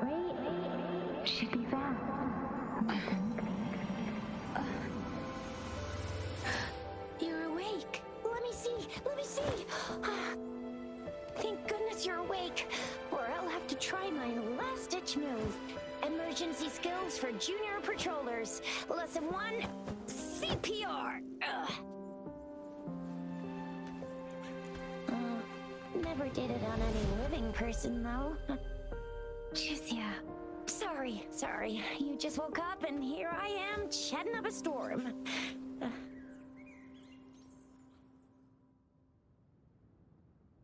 heart rate should be fast. I think. You're awake. Let me see. Let me see. Thank goodness you're awake, or I'll have to try my last-ditch move. Emergency skills for junior patrollers. Lesson 1, CPR. Never did it on any living person, though. Jusia. Sorry. You just woke up, and here I am, chatting up a storm.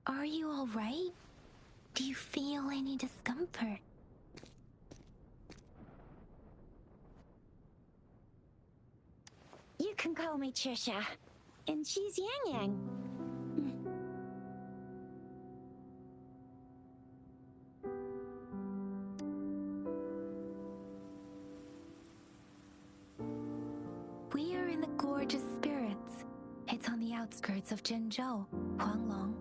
Are you all right? Do you feel any discomfort? You can call me Trisha, and she's Yang Yang. We are in the Gorgeous Spirits. It's on the outskirts of Zhenzhou, Huanglong.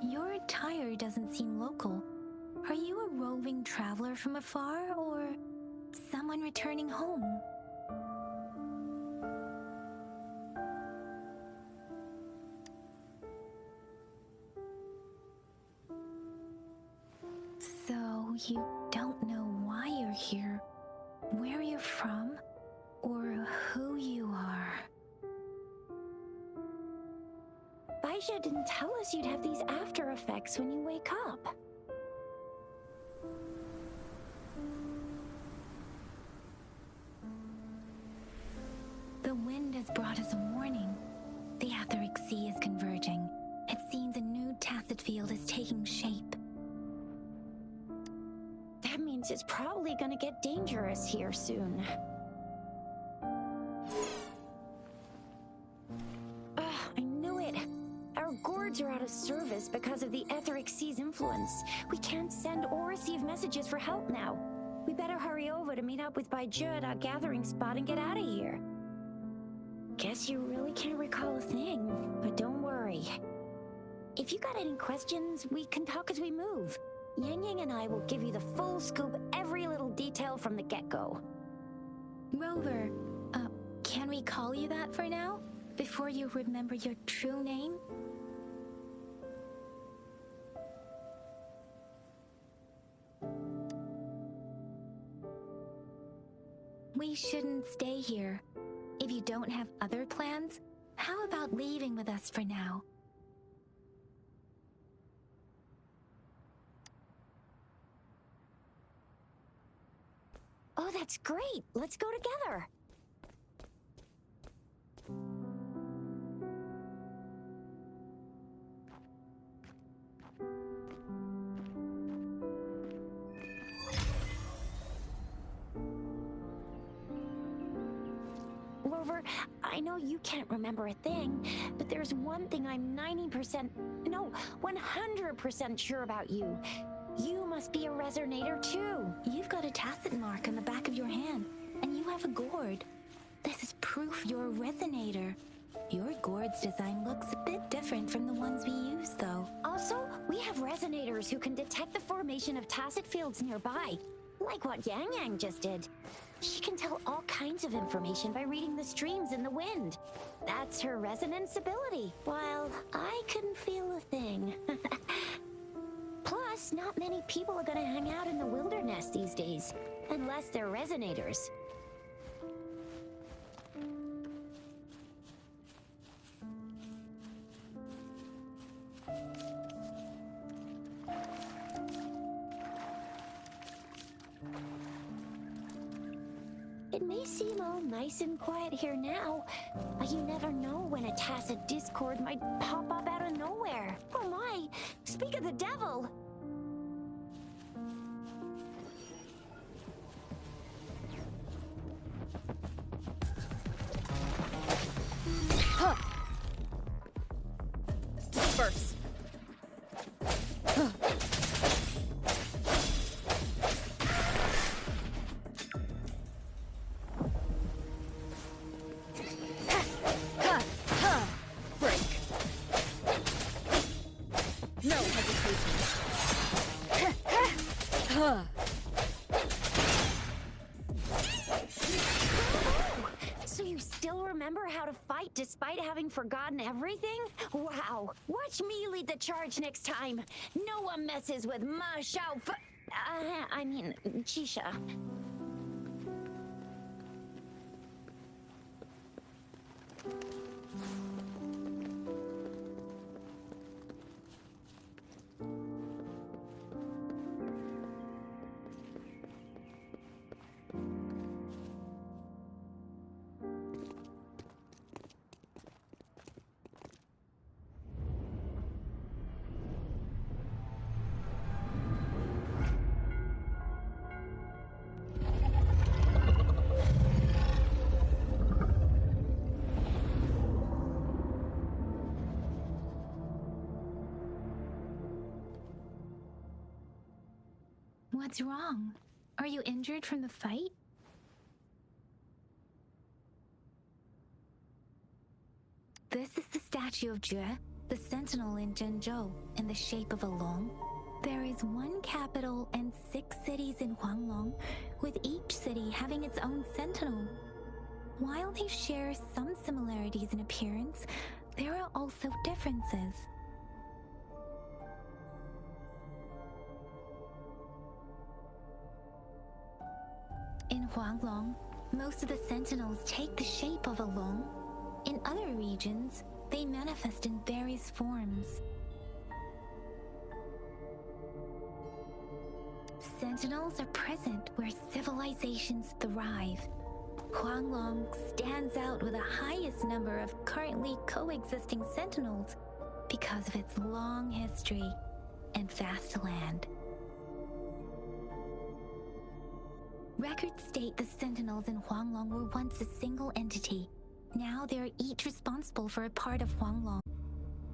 Your attire doesn't seem local. Are you a roving traveler from afar, or someone returning home? So you don't know why you're here, where you're from, or who you are. Baisha didn't tell us you'd have these after effects when you wake up. The wind has brought us a warning. The Etheric Sea is converging. It seems a new tacit field is taking shape. That means it's probably gonna get dangerous here soon. I knew it. Our gourds are out of service because of the Etheric Sea's influence. We can't send or receive messages for help now. We better hurry over to meet up with Baiju at our gathering spot and get out of here. Guess you really can't recall a thing, but don't worry. If you got any questions, we can talk as we move. Yang Yang and I will give you the full scoop, every little detail from the get-go. Rover, can we call you that for now? Before you remember your true name? We shouldn't stay here. If you don't have other plans, how about leaving with us for now? Oh, that's great! Let's go together! Rover, I know you can't remember a thing, but there's one thing I'm 100% sure about you. You must be a resonator too. You've got a tacit mark on the back of your hand, and you have a gourd. This is proof you're a resonator. Your gourd's design looks a bit different from the ones we use, though. Also, we have resonators who can detect the formation of tacit fields nearby, like what Yang Yang just did. She can tell all kinds of information by reading the streams in the wind. That's her resonance ability, while I couldn't feel a thing. Plus, not many people are gonna hang out in the wilderness these days, unless they're resonators. It may seem all nice and quiet here now, but you never know when a tacit discord might pop up out of nowhere. Oh my! Speak of the devil! Huh. Disperse. Huh. Break. remember how to fight despite having forgotten everything? Wow. Watch me lead the charge next time. No one messes with Ma Xiao Chisha. What's wrong? Are you injured from the fight? This is the statue of Jue, the sentinel in Zhenzhou, in the shape of a long. There is one capital and 6 cities in Huanglong, with each city having its own sentinel. While they share some similarities in appearance, there are also differences. In Huanglong, most of the sentinels take the shape of a long. In other regions, they manifest in various forms. Sentinels are present where civilizations thrive. Huanglong stands out with the highest number of currently coexisting sentinels because of its long history and vast land. Records state the sentinels in Huanglong were once a single entity. Now they are each responsible for a part of Huanglong.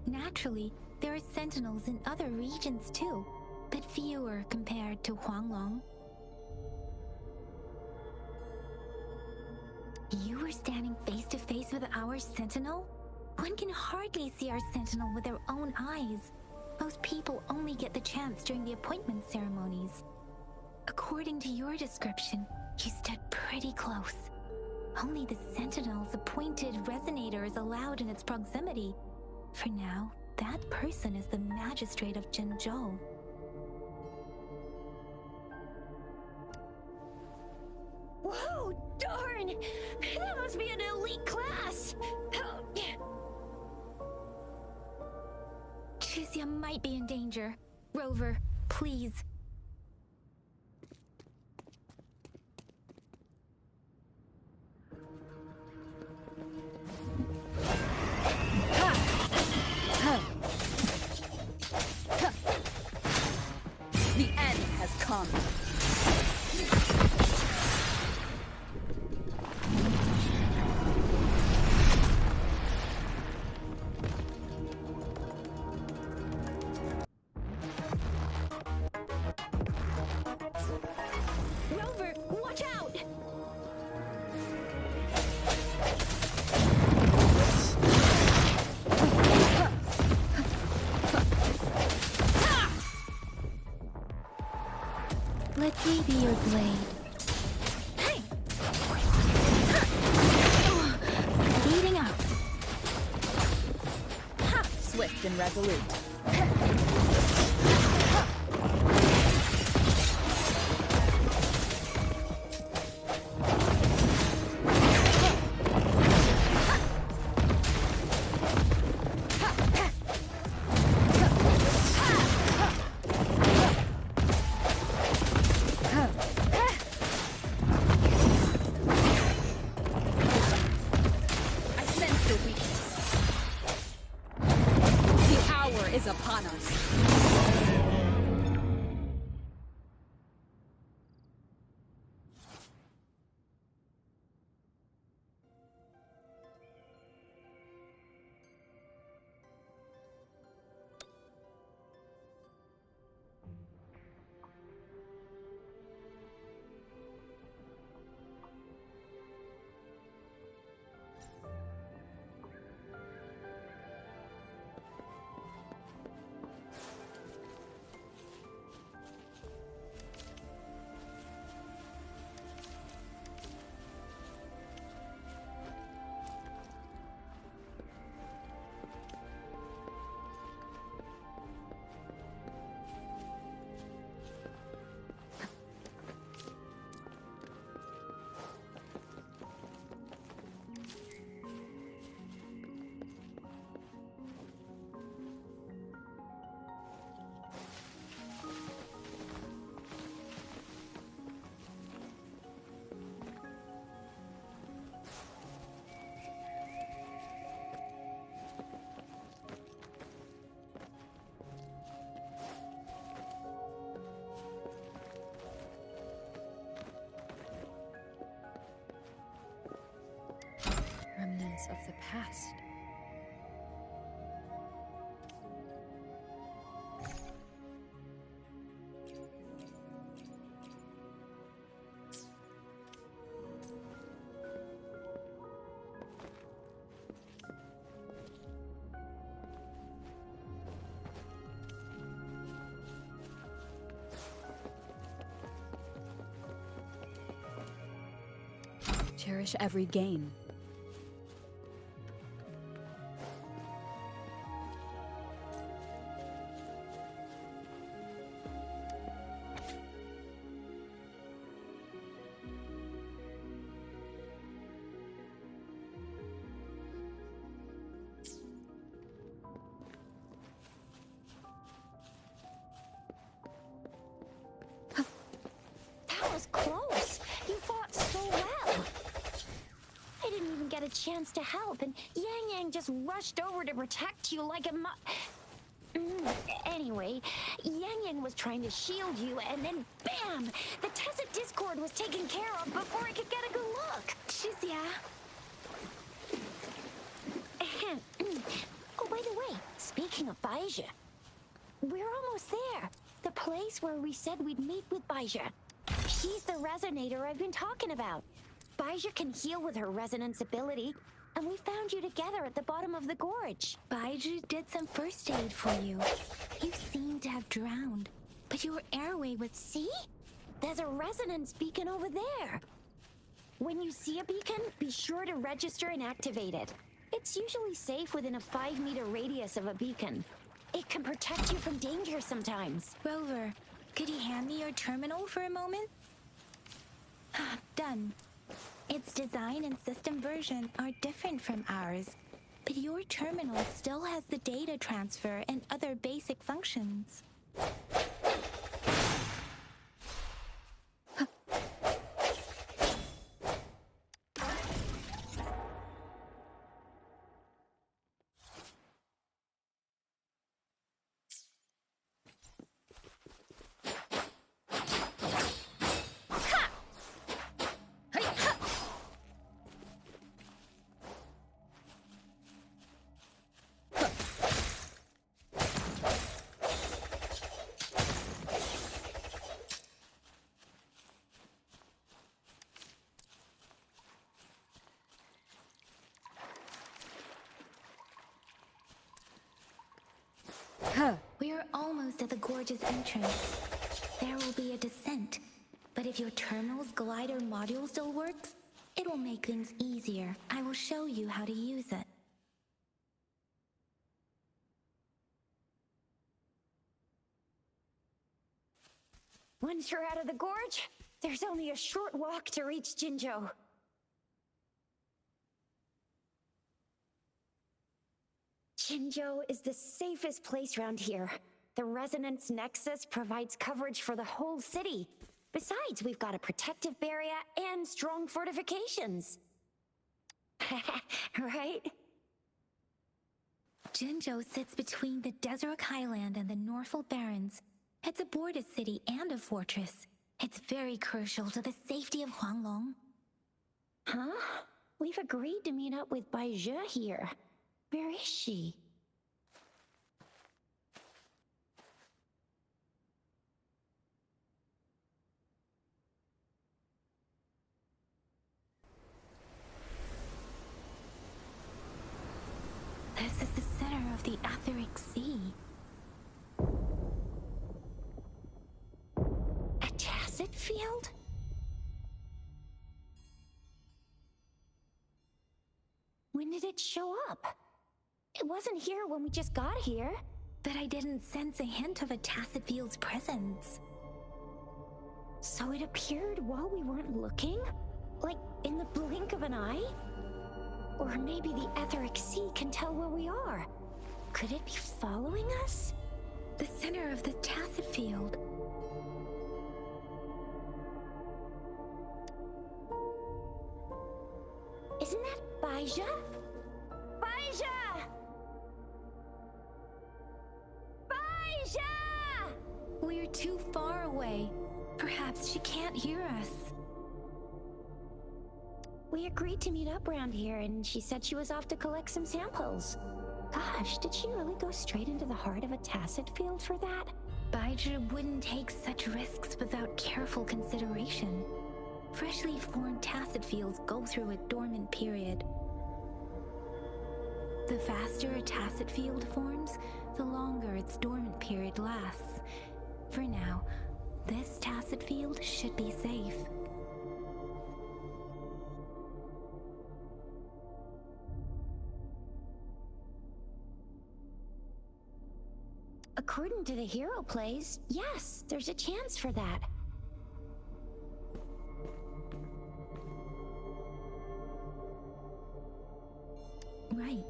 Naturally, there are sentinels in other regions too, but fewer compared to Huanglong. You were standing face to face with our sentinel? One can hardly see our sentinel with their own eyes. Most people only get the chance during the appointment ceremonies. According to your description, you stood pretty close. Only the sentinel's appointed resonator is allowed in its proximity. For now, that person is the magistrate of Zhenzhou. Whoa, darn! That must be an elite class! Chixia might be in danger. Rover, please. The end has come. Rover, watch out! Let me be your blade. Speeding up. Swift and resolute. I sense your weakness. The hour is upon us. remnants of the past. Cherish every gain. That was close. You fought so well. I didn't even get a chance to help, and Yang Yang just rushed over to protect you like a Anyway, Yang Yang was trying to shield you, and then bam! The Tacit Discord was taken care of before I could get a good look. Shizia. Oh, by the way, speaking of Baija, we're almost there. The place where we said we'd meet with Baija. She's the resonator I've been talking about. Baija can heal with her resonance ability, and we found you together at the bottom of the gorge. Baiju did some first aid for you. You seem to have drowned, but your airway was... See? There's a resonance beacon over there. When you see a beacon, be sure to register and activate it. It's usually safe within a 5-meter radius of a beacon. It can protect you from danger sometimes. Rover, could you hand me your terminal for a moment? Done. Its design and system version are different from ours, but your terminal still has the data transfer and other basic functions. We are almost at the gorge's entrance. There will be a descent, but if your terminal's glider module still works, it will make things easier. I will show you how to use it. Once you're out of the gorge, there's only a short walk to reach Jinzhou. Jinzhou is the safest place around here. The Resonance Nexus provides coverage for the whole city. Besides, we've got a protective barrier and strong fortifications. Right? Jinzhou sits between the Desert Highland and the Northful Barrens. It's a border city and a fortress. It's very crucial to the safety of Huanglong. Huh? We've agreed to meet up with Baija here. Where is she? This is the center of the Etheric Sea. A Tacit field? When did it show up? It wasn't here when we just got here. But I didn't sense a hint of a Tacit field's presence. So it appeared while we weren't looking? Like in the blink of an eye? Or maybe the Etheric Sea can tell where we are. Could it be following us? The center of the Tacit field. Isn't that Baija? Baija! Baija! We're too far away. Perhaps she can't hear us. We agreed to meet up around here, and she said she was off to collect some samples. Gosh, did she really go straight into the heart of a tacet field for that? Baizhi wouldn't take such risks without careful consideration. Freshly formed tacet fields go through a dormant period. The faster a tacet field forms, the longer its dormant period lasts. For now, this tacet field should be safe. According to the hero plays, yes, there's a chance for that. Right.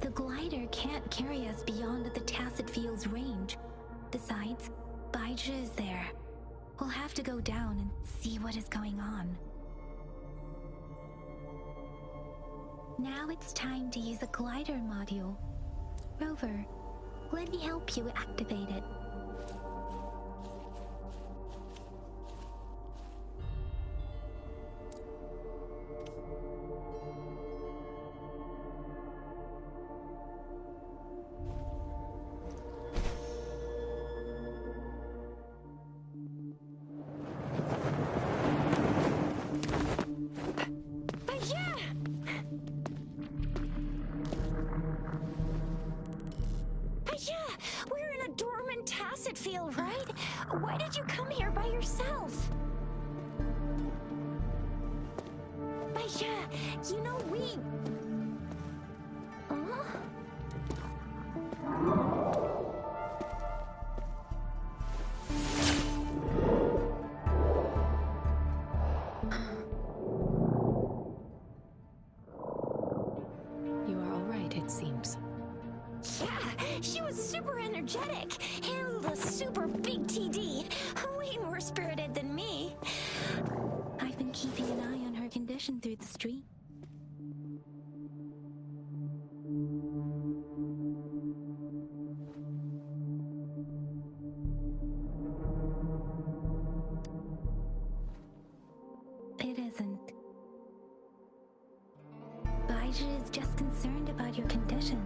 The glider can't carry us beyond the tacet field's range. Besides, Baizhi is there. We'll have to go down and see what is going on. Now it's time to use a glider module. Rover, let me help you activate it. We're in a dormant tacet field, right? Why did you come here by yourself? Baizhi, you know we... You are all right, it seems. Yeah, she was super energetic. Handled a super big TD. Way more spirited than me. I've been keeping an eye on her condition through the street. It isn't. Baizhi is just concerned about your condition.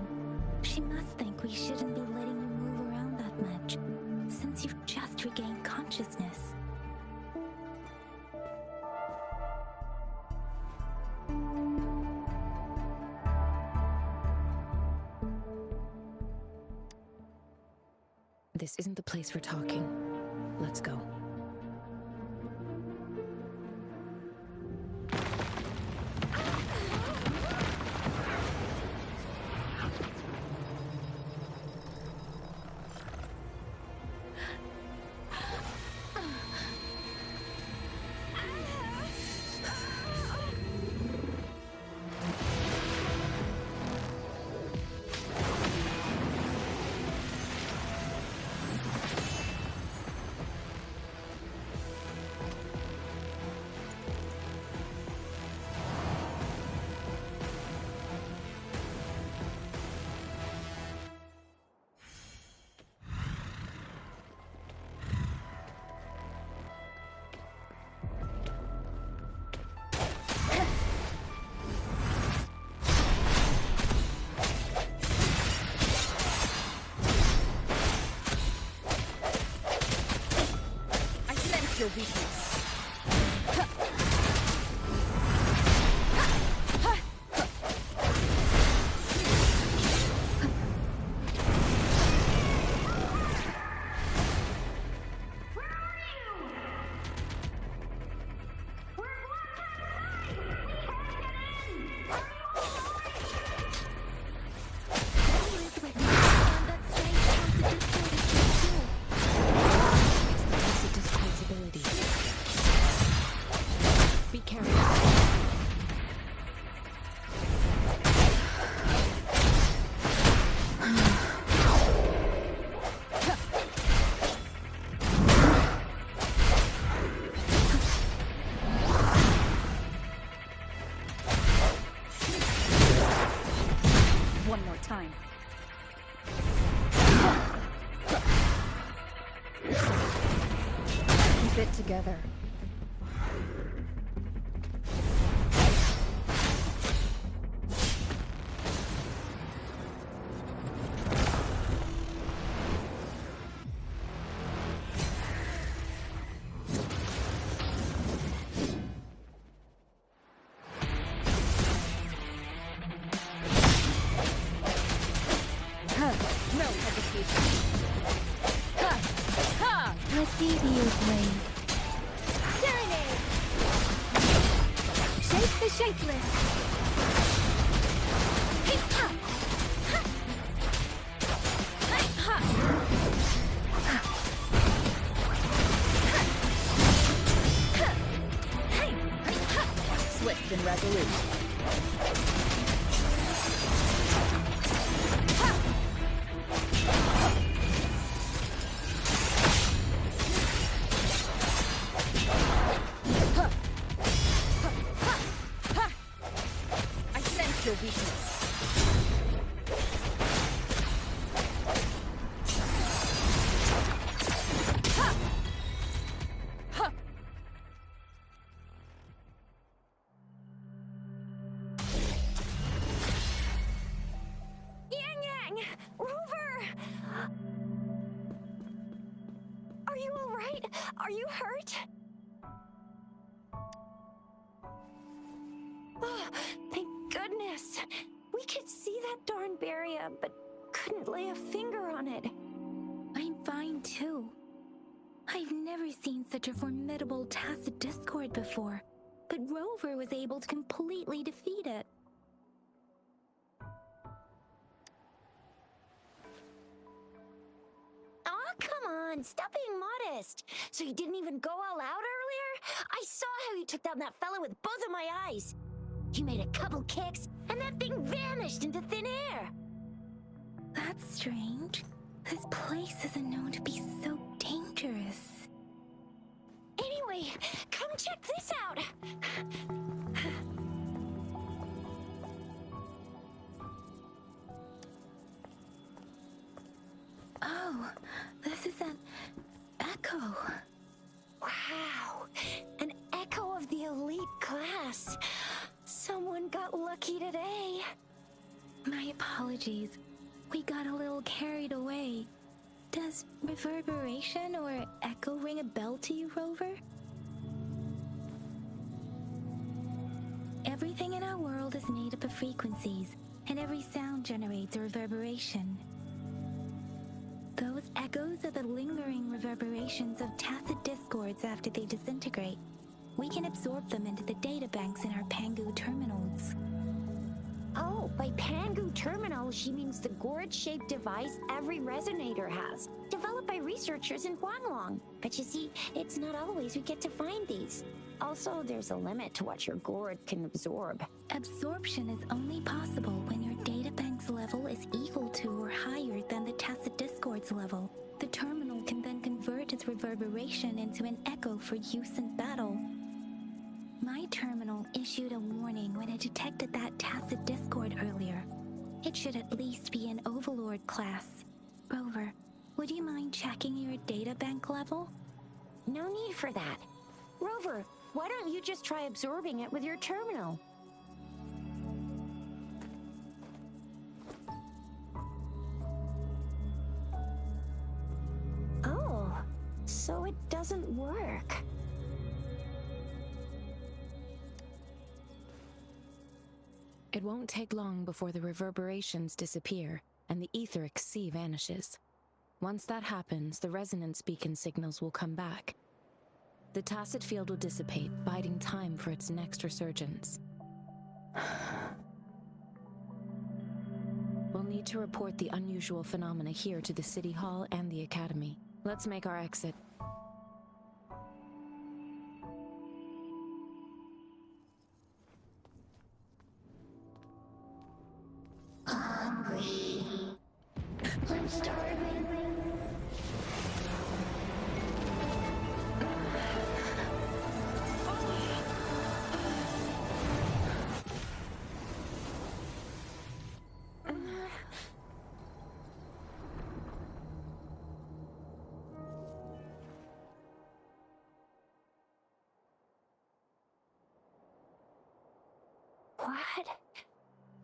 She must think we shouldn't be letting you move around that much, since you've just regained consciousness. This isn't the place for talking. Let's go. Your weakness. One more time. Keep it together. Meteor blade. Serenade! Shape the shapeless. Hey-ha! Ha! Hey-ha! Hey! Hey-ha! Swift and resolute. I sense your weakness. Yang! Rover! Are you alright? Are you hurt? Oh, thank goodness. We could see that darn barrier, but couldn't lay a finger on it. I'm fine too. I've never seen such a formidable tacit discord before, but Rover was able to completely defeat it. Aw, come on, stop being modest. So you didn't even go all out earlier? I saw how you took down that fella with both of my eyes. You made a couple kicks, and that thing vanished into thin air. That's strange. This place isn't known to be so dangerous. Anyway, come check this out. Oh, this is an echo. Wow, an echo of the elite class. Someone got lucky today. My apologies. We got a little carried away. Does reverberation or echo ring a bell to you, Rover? Everything in our world is made up of frequencies, and every sound generates a reverberation. Those echoes are the lingering reverberations of tacit discords after they disintegrate. We can absorb them into the databanks in our Pangu terminals. Oh, by Pangu terminal, she means the gourd-shaped device every resonator has, developed by researchers in Huanglong. But you see, it's not always we get to find these. Also, there's a limit to what your gourd can absorb. Absorption is only possible when your databank's level is equal to or higher than the tacit discord's level. The terminal can then convert its reverberation into an echo for use in battle. My terminal issued a warning when it detected that tacit discord earlier. It should at least be an Overlord class. Rover, would you mind checking your databank level? No need for that. Rover, why don't you just try absorbing it with your terminal? Oh, so it doesn't work. It won't take long before the reverberations disappear and the etheric sea vanishes. Once that happens, the resonance beacon signals will come back. The tacit field will dissipate, biding time for its next resurgence. We'll need to report the unusual phenomena here to the City Hall and the Academy. Let's make our exit. Hungry. I'm starving.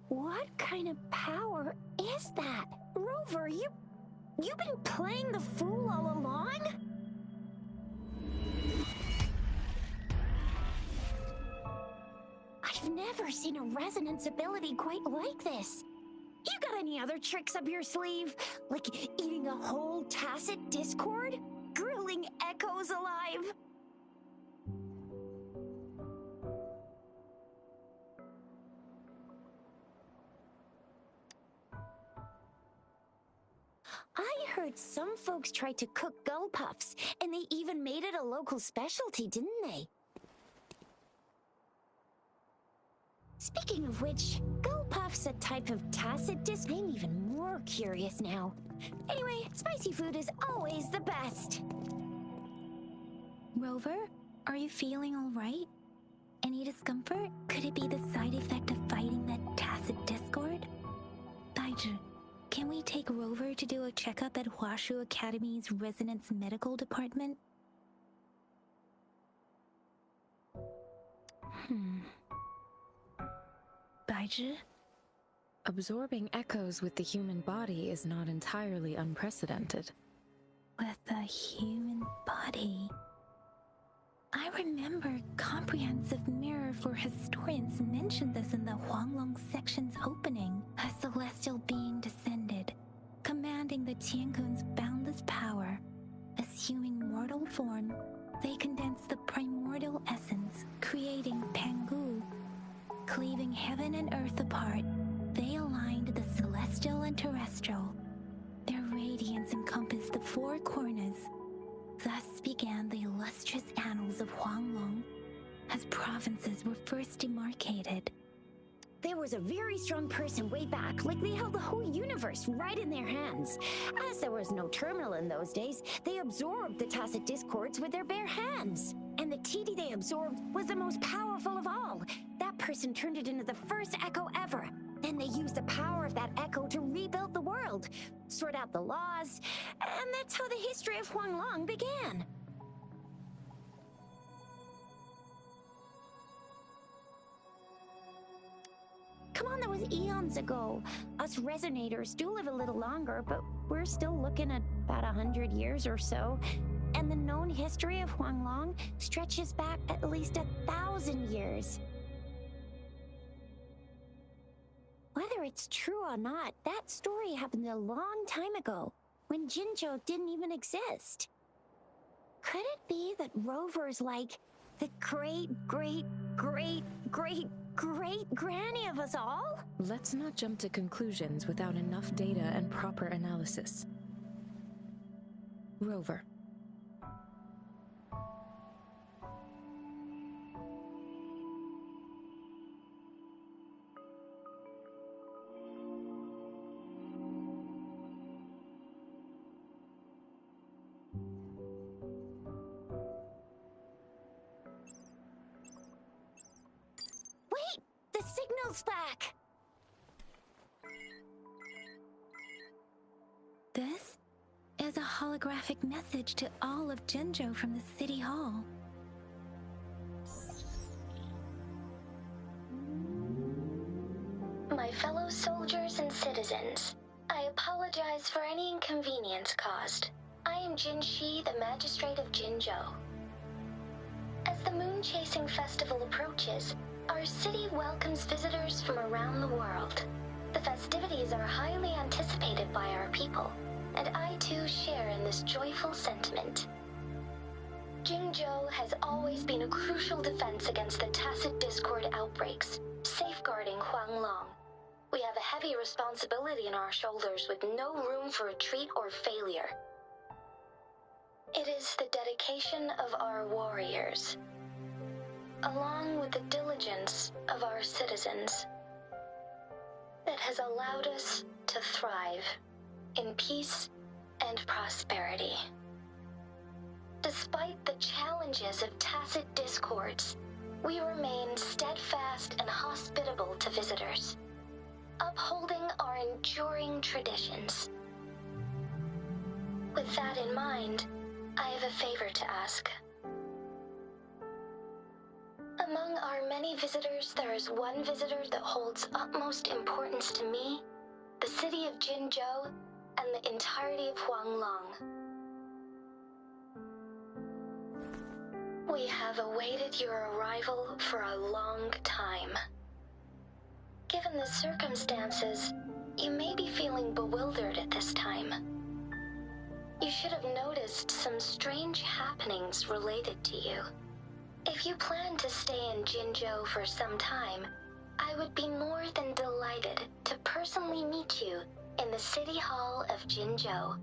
What kind of power is that? Rover, you've been playing the fool all along? I've never seen a resonance ability quite like this. You got any other tricks up your sleeve? Like eating a whole tacit discord? Grill howling echoes alive. I heard some folks tried to cook gull puffs, and they even made it a local specialty, didn't they? Speaking of which, gull puff's a type of tacit disc. I'm even more curious now. Anyway, spicy food is always the best. Rover, are you feeling all right? Any discomfort? Could it be the side effect of fighting that tacit discord? Baiju, can we take Rover to do a checkup at Huashu Academy's Resonance Medical Department? Baiju? Absorbing echoes with the human body is not entirely unprecedented. With the human body? I remember Comprehensive Mirror for Historians mentioned this in the Huanglong section's opening. A celestial being descended, commanding the Tiankun's boundless power. Assuming mortal form, they condensed the primordial essence, creating Pangu. Cleaving heaven and earth apart, they aligned the celestial and terrestrial. Their radiance encompassed the four corners. Thus began the illustrious annals of Huanglong, as provinces were first demarcated. There was a very strong person way back, like they held the whole universe right in their hands. As there was no terminal in those days, they absorbed the tacit discords with their bare hands. And the TD they absorbed was the most powerful of all. That person turned it into the first echo ever. Then they used the power of that echo to rebuild the world, sort out the laws, and that's how the history of Huanglong began. Come on, that was eons ago. Us resonators do live a little longer, but we're still looking at about 100 years or so. And the known history of Huanglong stretches back at least 1,000 years. Whether it's true or not, that story happened a long time ago, when Jinzhou didn't even exist. Could it be that Rover's like the great-great-great-great-great-granny of us all? Let's not jump to conclusions without enough data and proper analysis. Rover. The signal's back! This is a holographic message to all of Jinzhou from the City Hall. My fellow soldiers and citizens, I apologize for any inconvenience caused. I am Jin Shi, the Magistrate of Jinzhou. As the Moon-Chasing Festival approaches, our city welcomes visitors from around the world. The festivities are highly anticipated by our people, and I too share in this joyful sentiment. Jinzhou has always been a crucial defense against the tacit discord outbreaks, safeguarding Huanglong. We have a heavy responsibility on our shoulders with no room for retreat or failure. It is the dedication of our warriors, along with the diligence of our citizens, that has allowed us to thrive in peace and prosperity. Despite the challenges of tacit discords, we remain steadfast and hospitable to visitors, upholding our enduring traditions. With that in mind, I have a favor to ask. Among our many visitors, there is one visitor that holds utmost importance to me, the city of Jinzhou, and the entirety of Huanglong. We have awaited your arrival for a long time. Given the circumstances, you may be feeling bewildered at this time. you should have noticed some strange happenings related to you. If you plan to stay in Jinzhou for some time, I would be more than delighted to personally meet you in the City Hall of Jinzhou.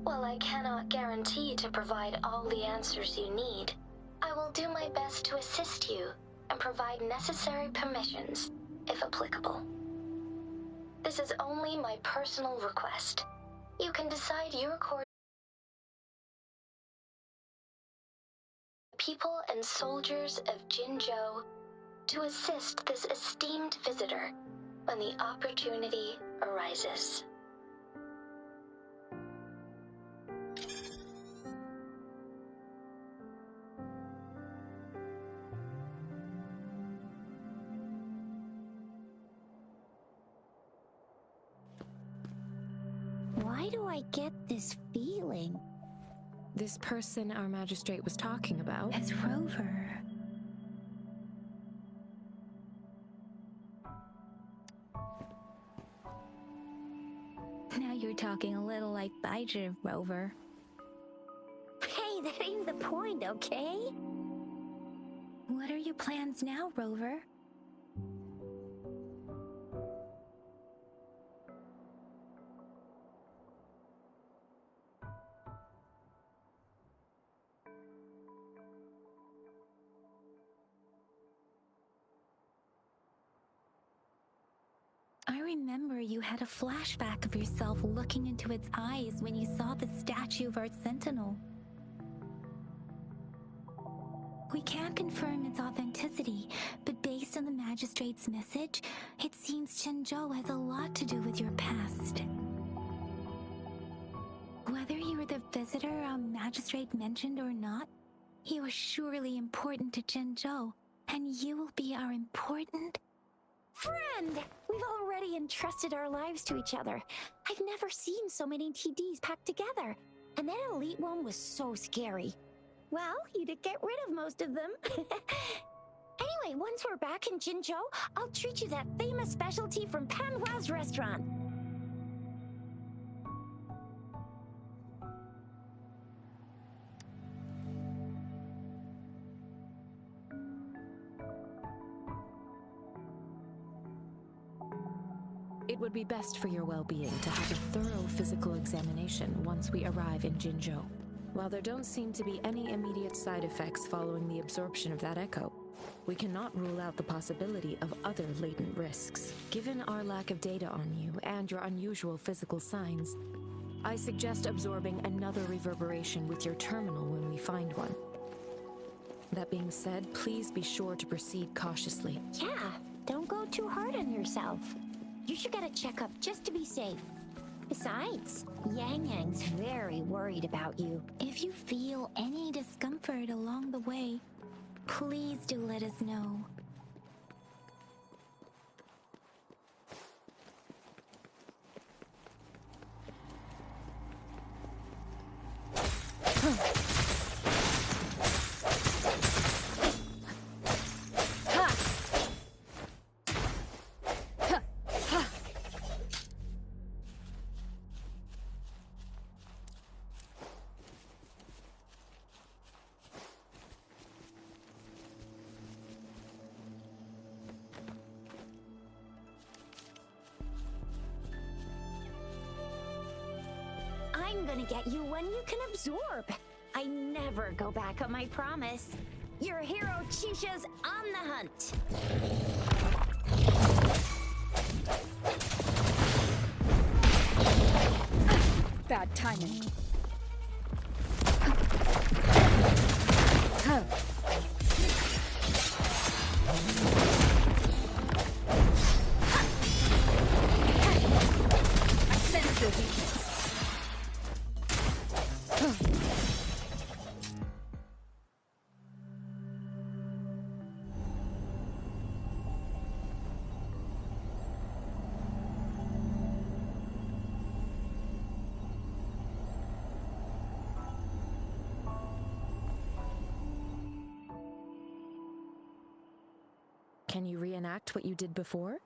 While I cannot guarantee to provide all the answers you need, I will do my best to assist you and provide necessary permissions, if applicable. This is only my personal request. You can decide your course. People and soldiers of Jinzhou to assist this esteemed visitor when the opportunity arises. Why do I get this feeling? This person our magistrate was talking about? As Rover. Now you're talking a little like Baizhi, Rover. Hey, that ain't the point, okay? What are your plans now, Rover? I remember you had a flashback of yourself looking into its eyes when you saw the statue of our sentinel. We can't confirm its authenticity, but based on the magistrate's message, it seems Jinzhou has a lot to do with your past. Whether you were the visitor our magistrate mentioned or not, you are surely important to Jinzhou, and you will be our important Friend! We've already entrusted our lives to each other. I've never seen so many TDs packed together. And that elite one was so scary. Well, you did get rid of most of them. Anyway, once we're back in Jinzhou, I'll treat you that famous specialty from Panhua's restaurant. It would be best for your well-being to have a thorough physical examination once we arrive in Jinzhou. While there don't seem to be any immediate side effects following the absorption of that echo, we cannot rule out the possibility of other latent risks. Given our lack of data on you and your unusual physical signs, I suggest absorbing another reverberation with your terminal when we find one. That being said, please be sure to proceed cautiously. Yeah, don't go too hard on yourself. You should get a checkup just to be safe. Besides, Yang Yang's very worried about you. If you feel any discomfort along the way, please do let us know. I'm gonna get you one you can absorb. I never go back on my promise. Your hero Chisha's on the hunt. Bad timing. I sense your weakness. Can you reenact what you did before?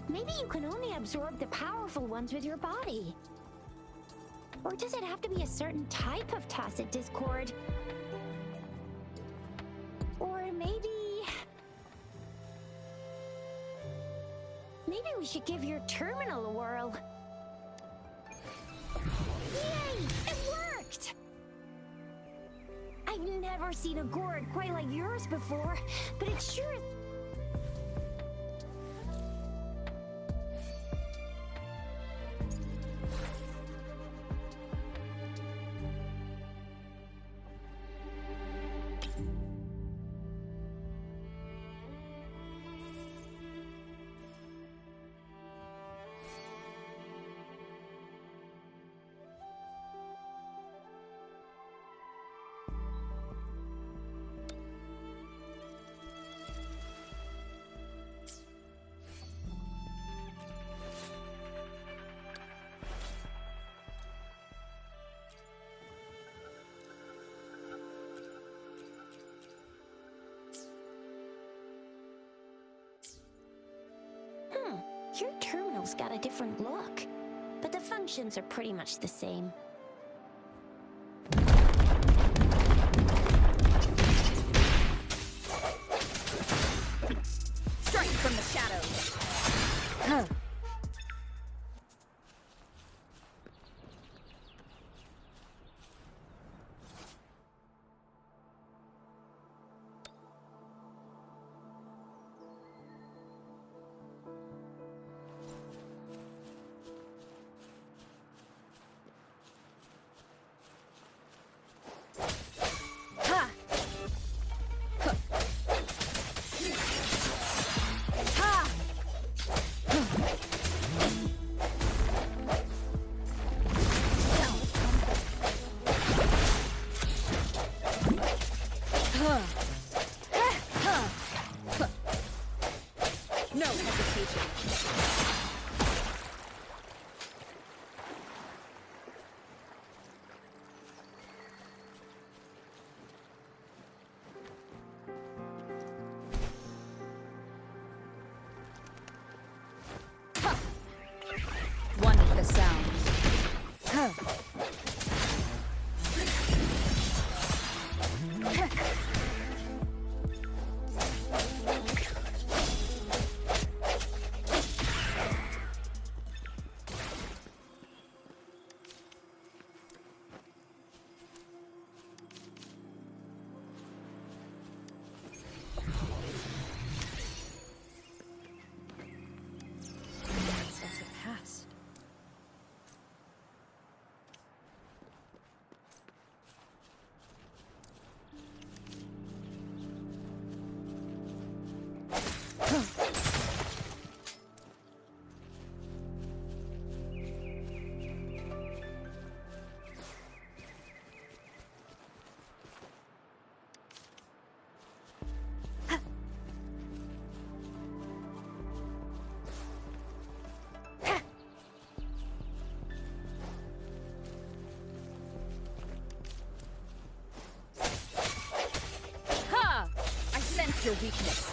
Maybe. Maybe you can only absorb the powerful ones with your body. Or does it have to be a certain type of tacit discord? Or maybe we should give your terminal a whirl. Yay! It worked! I've never seen a gourd quite like yours before, but it sure is... Your terminal's got a different look, but the functions are pretty much the same. Strike from the shadows! Huh. No hesitation. One with the sound. Your weakness.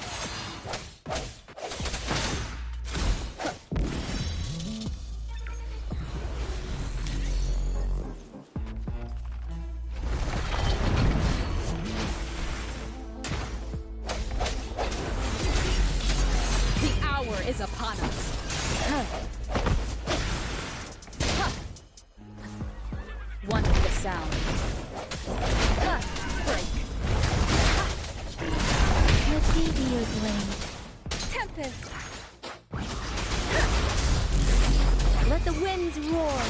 The hour is upon us. One with the sound. Break. Let me be your blade. Tempest! Let the winds roar.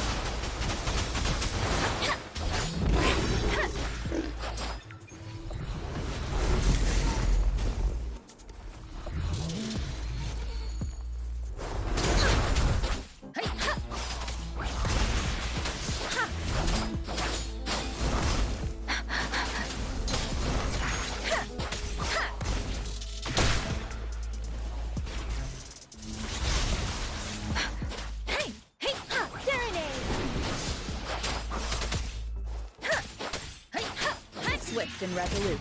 Swift and resolute.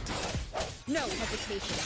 No hesitation.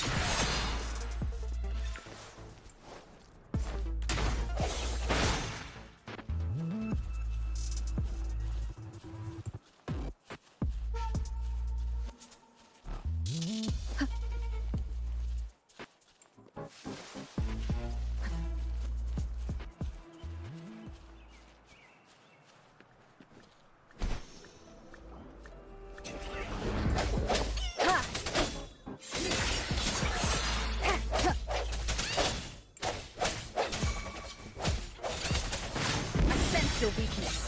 weakness.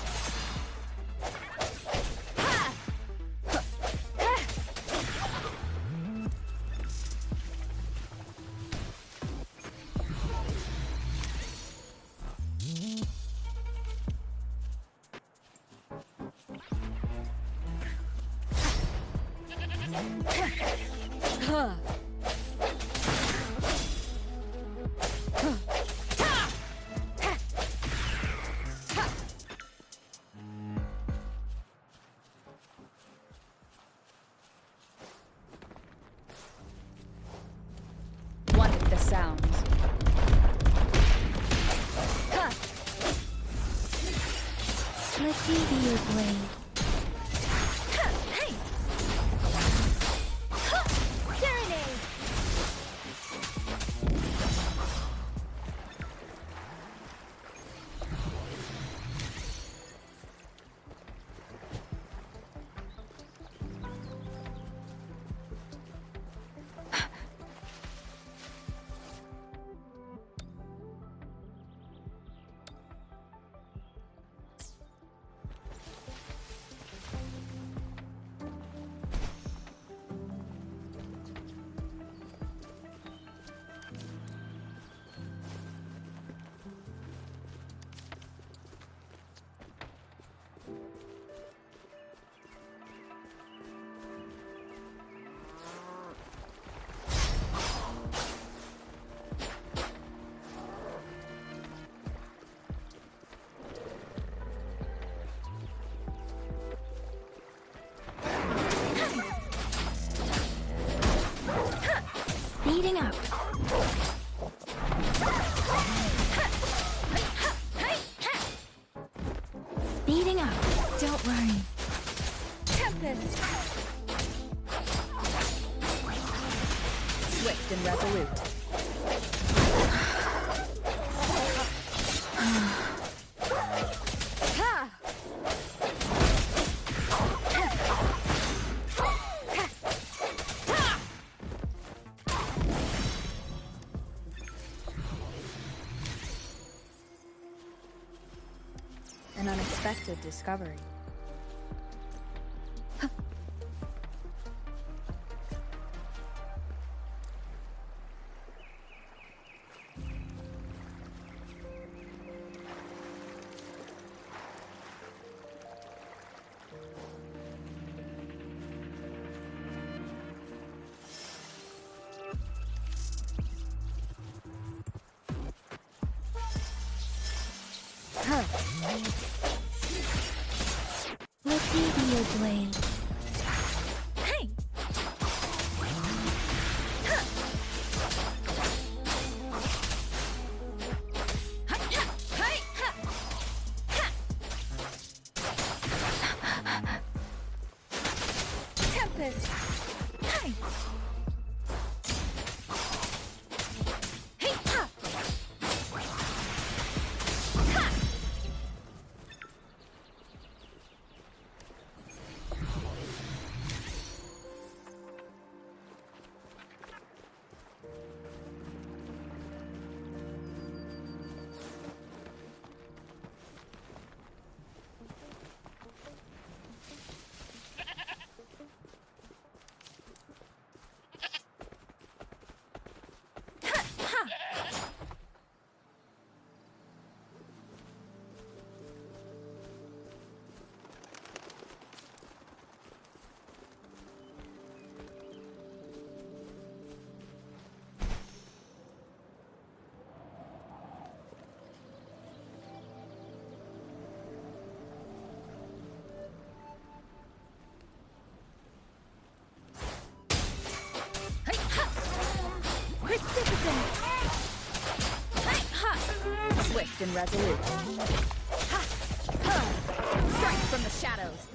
Wanted the sounds. Let me be your blade. Speeding up. Speeding up. Don't worry. Tempest! Swift and resolute. An unexpected discovery. Let me be your blade. Hey! Tempest! Hey! Swift and resolute. Strike from the shadows.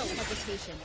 No hesitation.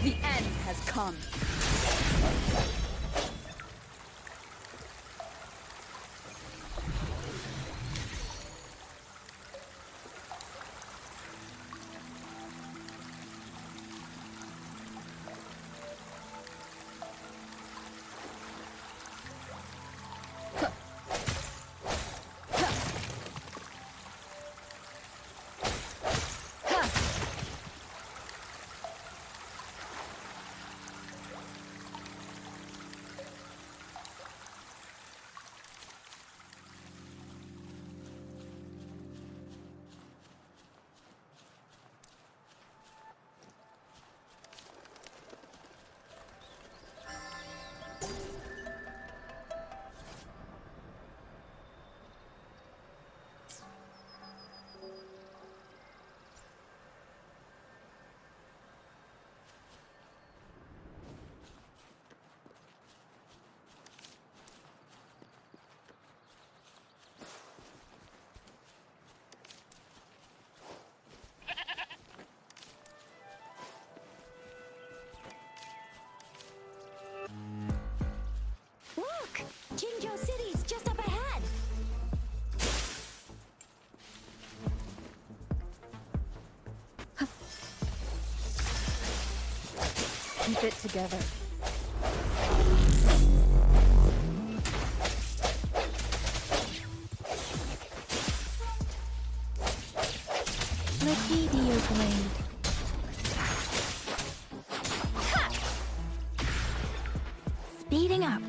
The end has come. Look! Jinzhou City's just up ahead! Keep it together. Let me be your blade. Speeding up.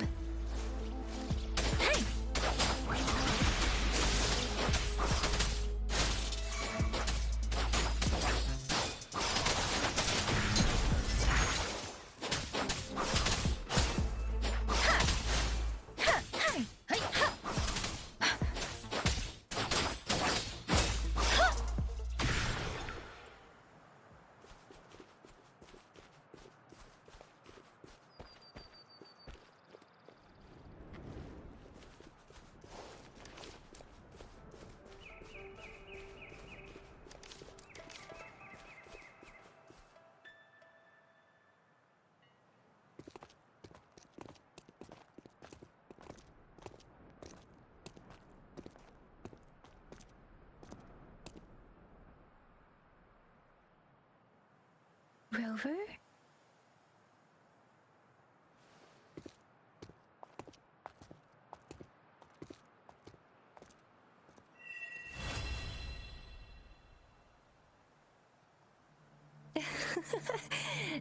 Rover?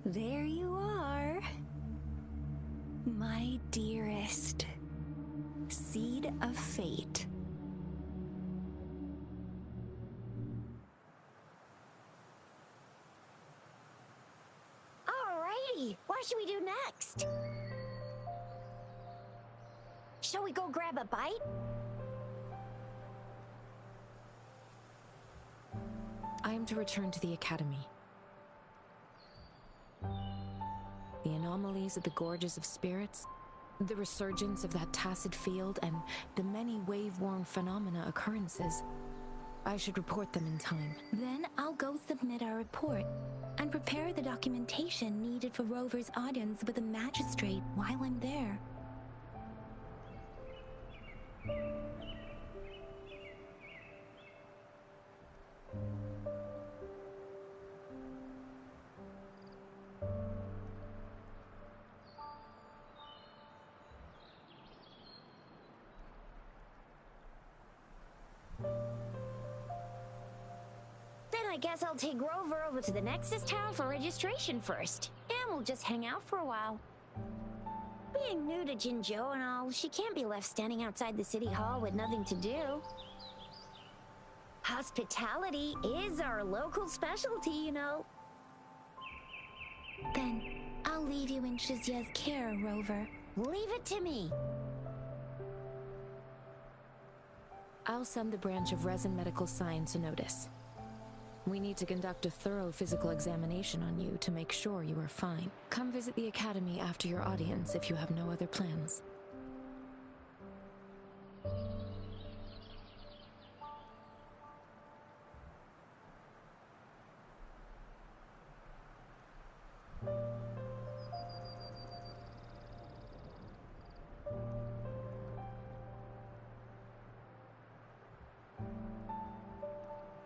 There you are. My dearest. Seed of fate. What should we do next? Shall we go grab a bite? I am to return to the academy. The anomalies of the gorges of spirits, the resurgence of that tacit field, and the many wave-worn phenomena occurrences. I should report them in time. Then I'll go submit our report and prepare the documentation needed for Rover's audience with the magistrate while I'm there. I guess I'll take Rover over to the Nexus Town for registration first, and we'll just hang out for a while. Being new to Jinzhou and all, she can't be left standing outside the city hall with nothing to do. Hospitality is our local specialty, you know. Then I'll leave you in Shizya's care, Rover. Leave it to me. I'll send the branch of Resin Medical Science a notice. We need to conduct a thorough physical examination on you to make sure you are fine. Come visit the academy after your audience if you have no other plans.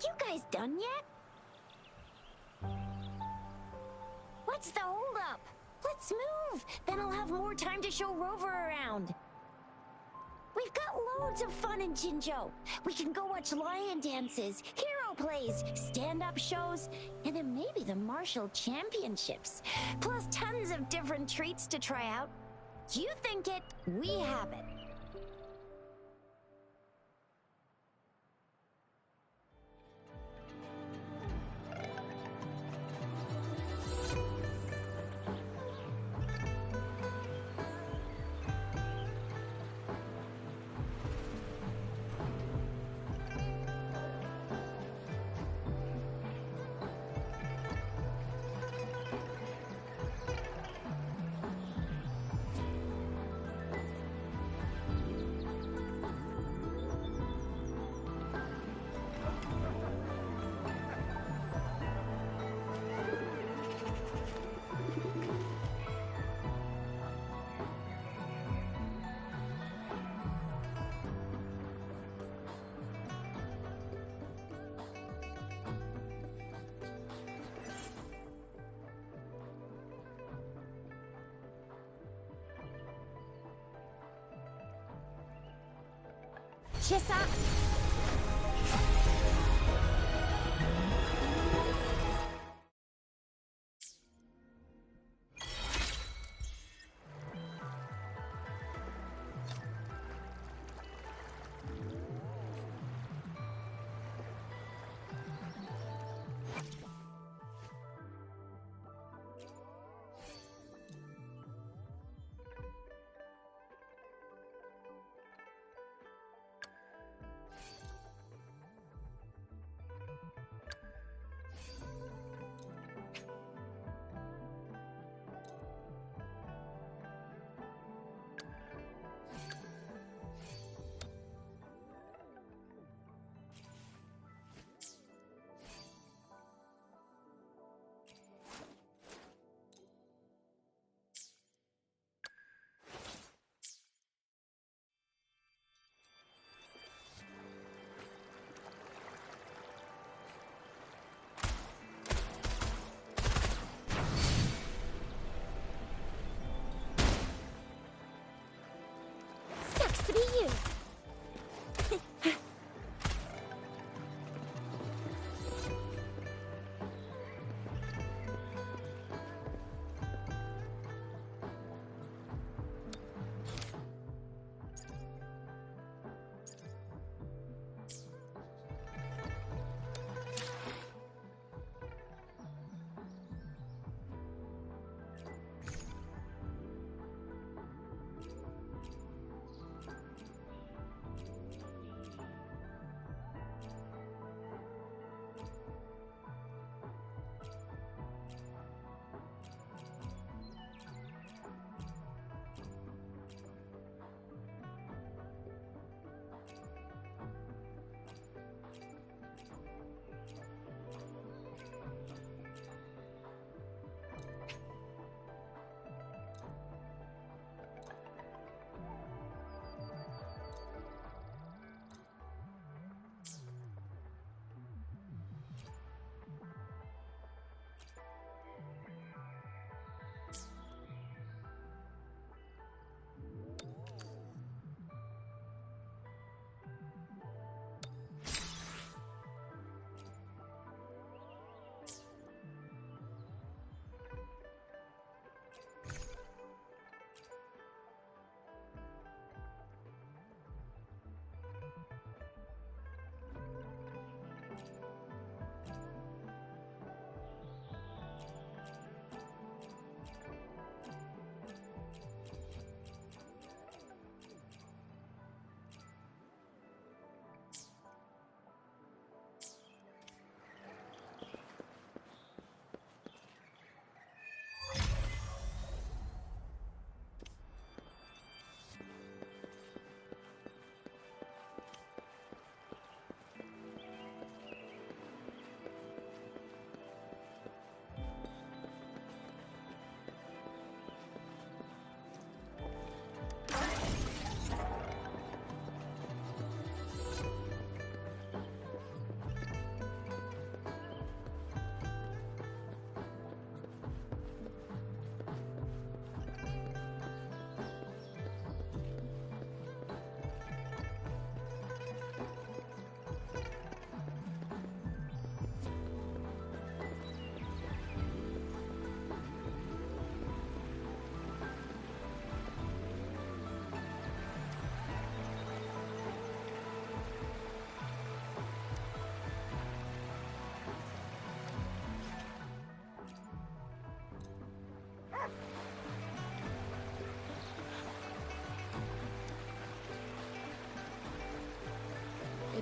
You guys done yet? What's the holdup? Let's move! Then I'll have more time to show Rover around. We've got loads of fun in Jinzhou. We can go watch lion dances, hero plays, stand-up shows, and then maybe the martial championships. Plus tons of different treats to try out. You think it, we have it. Chissa!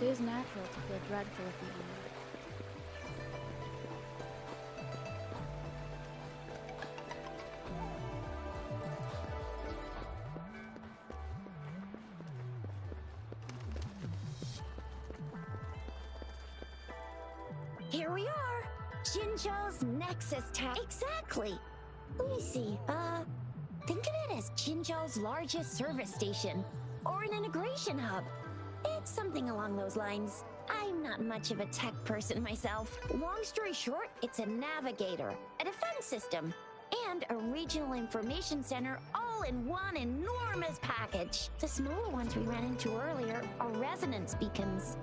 It is natural to feel dreadful of the unknown. Here we are! Jinzhou's Nexus Tower. Exactly! Let me see, think of it as Jinzhou's largest service station, or an integration hub. It's something along those lines. I'm not much of a tech person myself. Long story short, it's a navigator, a defense system, and a regional information center all in one enormous package. The smaller ones we ran into earlier are resonance beacons.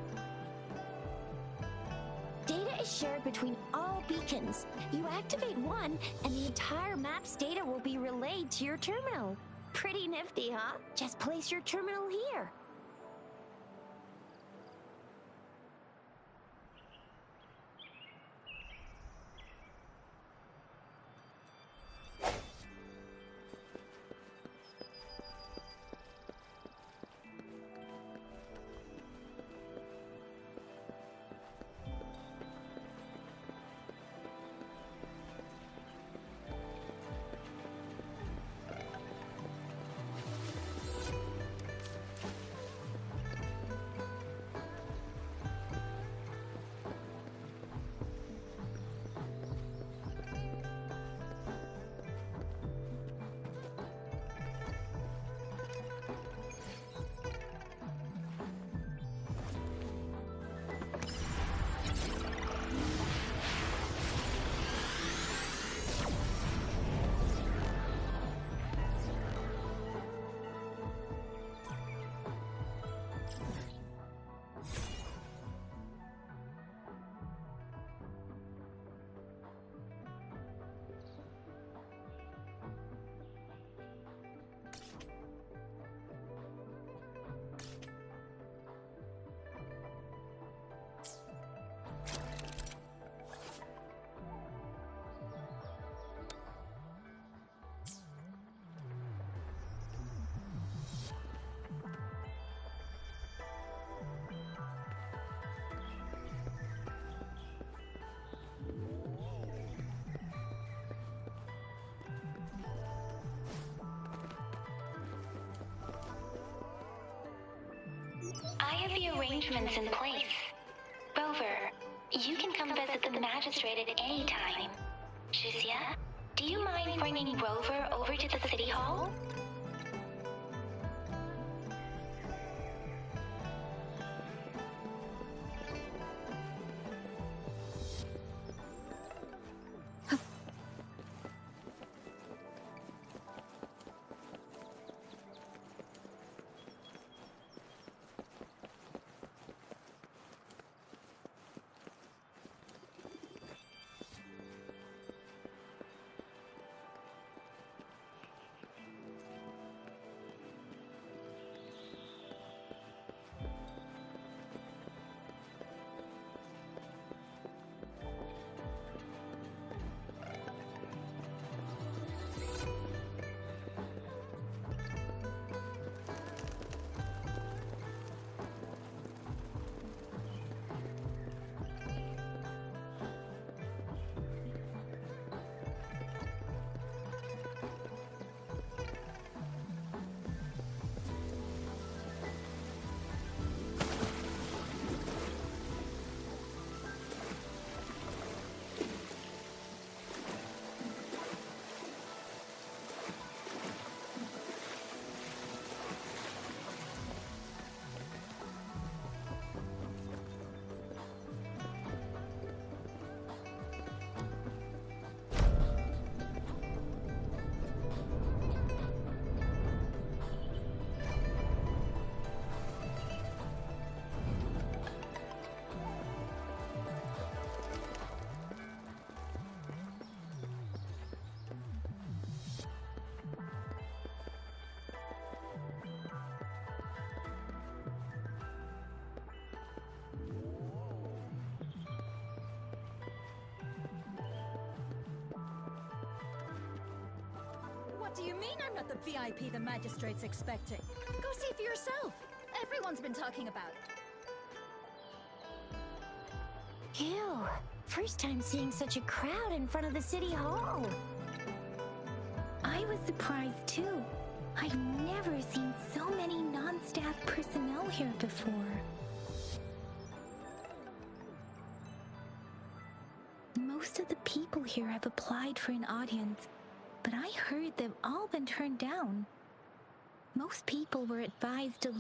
Data is shared between all beacons. You activate one, and the entire map's data will be relayed to your terminal. Pretty nifty, huh? Just place your terminal here. I have the arrangements in place. Rover, you can come visit the magistrate at any time. Shizia, do you mind bringing Rover over to the city hall? What do you mean I'm not the VIP the magistrate's expecting? Go see for yourself. Everyone's been talking about it. Ew. First time seeing such a crowd in front of the city hall. I was surprised too. I've never seen so many non-staff personnel here before. Most of the people here have applied for an audience, but I heard they've all been turned down. Most people were advised to...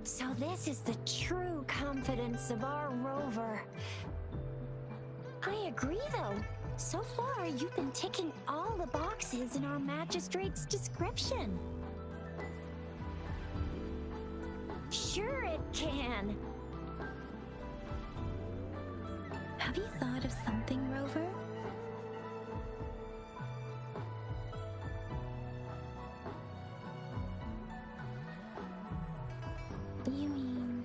So this is the true confidence of our rover. I agree, though. So far, you've been ticking all the boxes in our magistrate's description. Sure it can. Have you thought of something, Rover? You mean...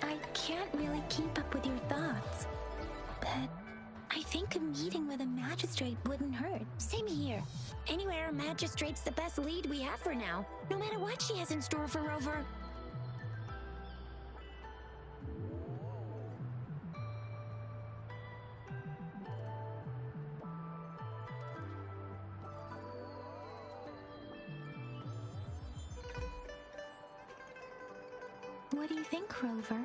I can't really keep up with your thoughts, but I think a meeting with a magistrate wouldn't hurt. Same here. Anyway, our magistrate's the best lead we have for now, no matter what she has in store for Rover. What do you think, Rover?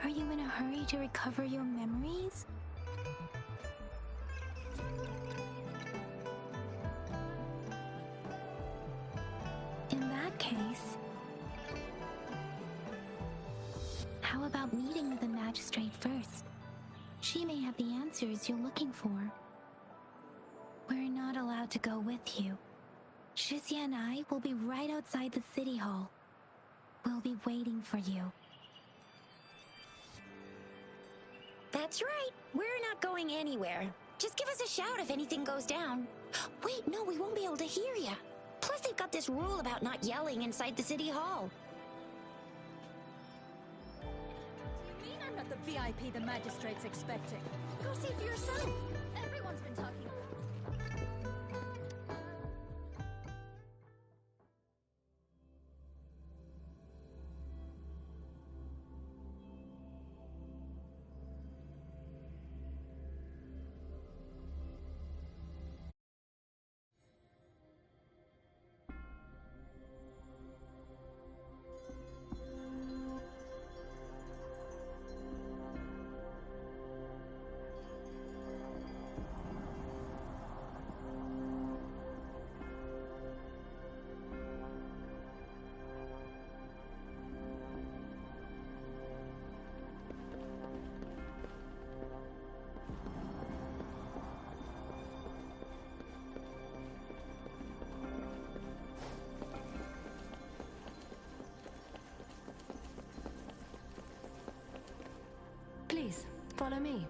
Are you in a hurry to recover your memories? In that case, how about meeting with the magistrate first? She may have the answers you're looking for. We're not allowed to go with you. Shizia and I will be right outside the city hall. We'll be waiting for you. That's right. We're not going anywhere. Just give us a shout if anything goes down. Wait, no, we won't be able to hear ya. Plus, they've got this rule about not yelling inside the city hall. Do you mean I'm not the VIP the magistrate's expecting? Go see for yourself. Everyone's been talking. Please, follow me.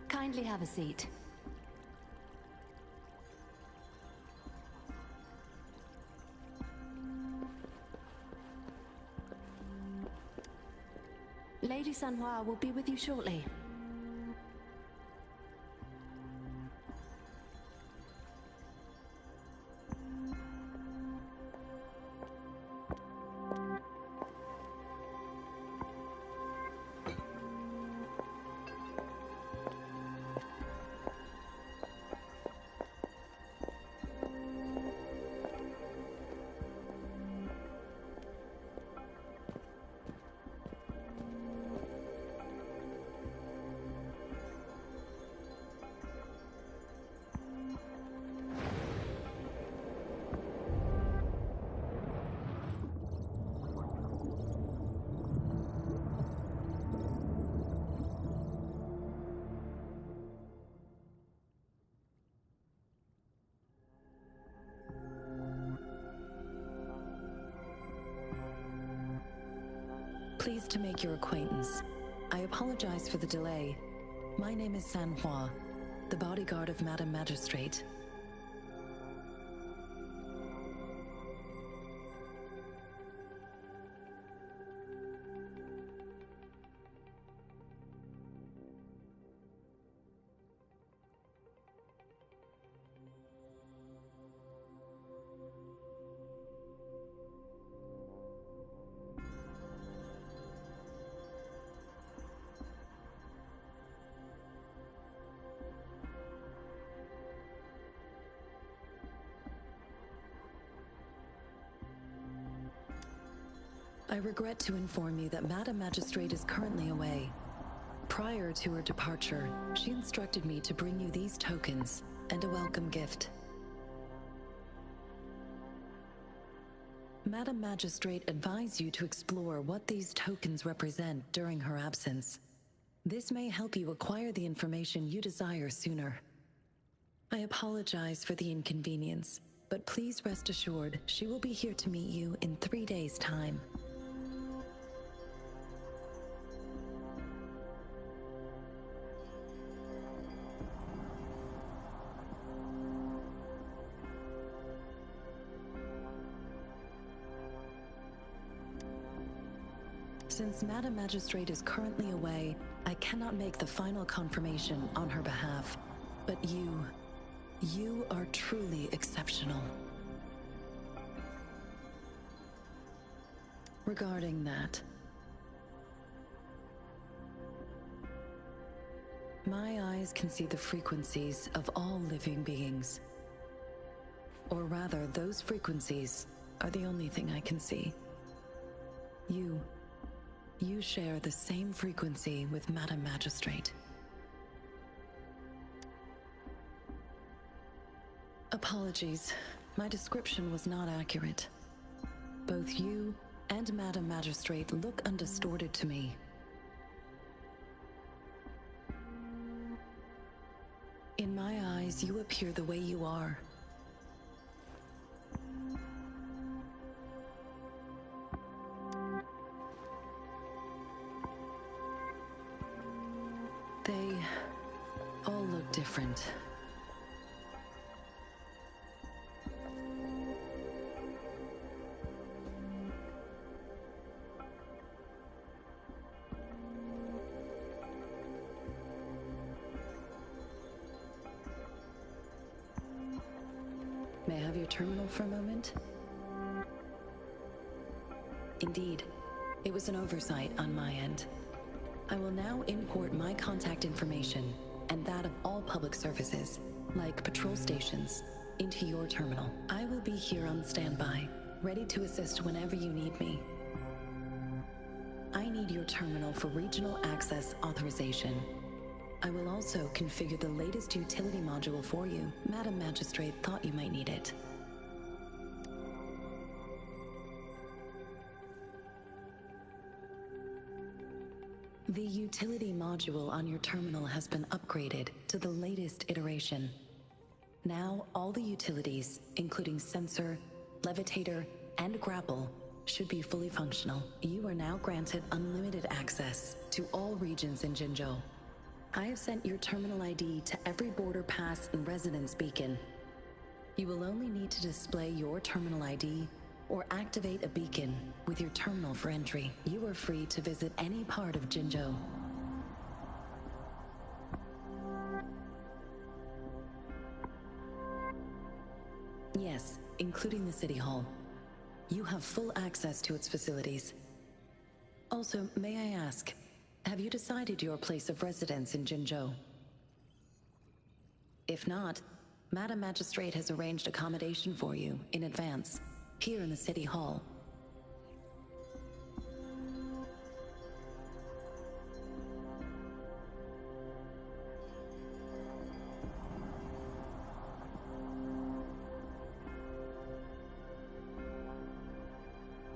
Kindly have a seat. Lady Sanhua will be with you shortly. Pleased to make your acquaintance. I apologize for the delay. My name is San Hua, the bodyguard of Madam Magistrate. I regret to inform you that Madam Magistrate is currently away. Prior to her departure, she instructed me to bring you these tokens and a welcome gift. Madam Magistrate advised you to explore what these tokens represent during her absence. This may help you acquire the information you desire sooner. I apologize for the inconvenience, but please rest assured she will be here to meet you in 3 days' time. Since Madam Magistrate is currently away, I cannot make the final confirmation on her behalf. But you are truly exceptional. Regarding that, my eyes can see the frequencies of all living beings. Or rather, those frequencies are the only thing I can see. You share the same frequency with Madam Magistrate. Apologies, my description was not accurate. Both you and Madam Magistrate look undistorted to me. In my eyes, you appear the way you are. They all look different. May I have your terminal for a moment? Indeed, it was an oversight on my end. I will now import my contact information and that of all public services, like patrol stations, into your terminal. I will be here on standby, ready to assist whenever you need me. I need your terminal for regional access authorization. I will also configure the latest utility module for you. Madam Magistrate thought you might need it. The utility module on your terminal has been upgraded to the latest iteration. Now, all the utilities, including sensor, levitator, and grapple, should be fully functional. You are now granted unlimited access to all regions in Jinzhou. I have sent your terminal ID to every border pass and residence beacon. You will only need to display your terminal ID or activate a beacon with your terminal for entry. You are free to visit any part of Jinzhou. Yes, including the City Hall. You have full access to its facilities. Also, may I ask, have you decided your place of residence in Jinzhou? If not, Madam Magistrate has arranged accommodation for you in advance, here in the City Hall.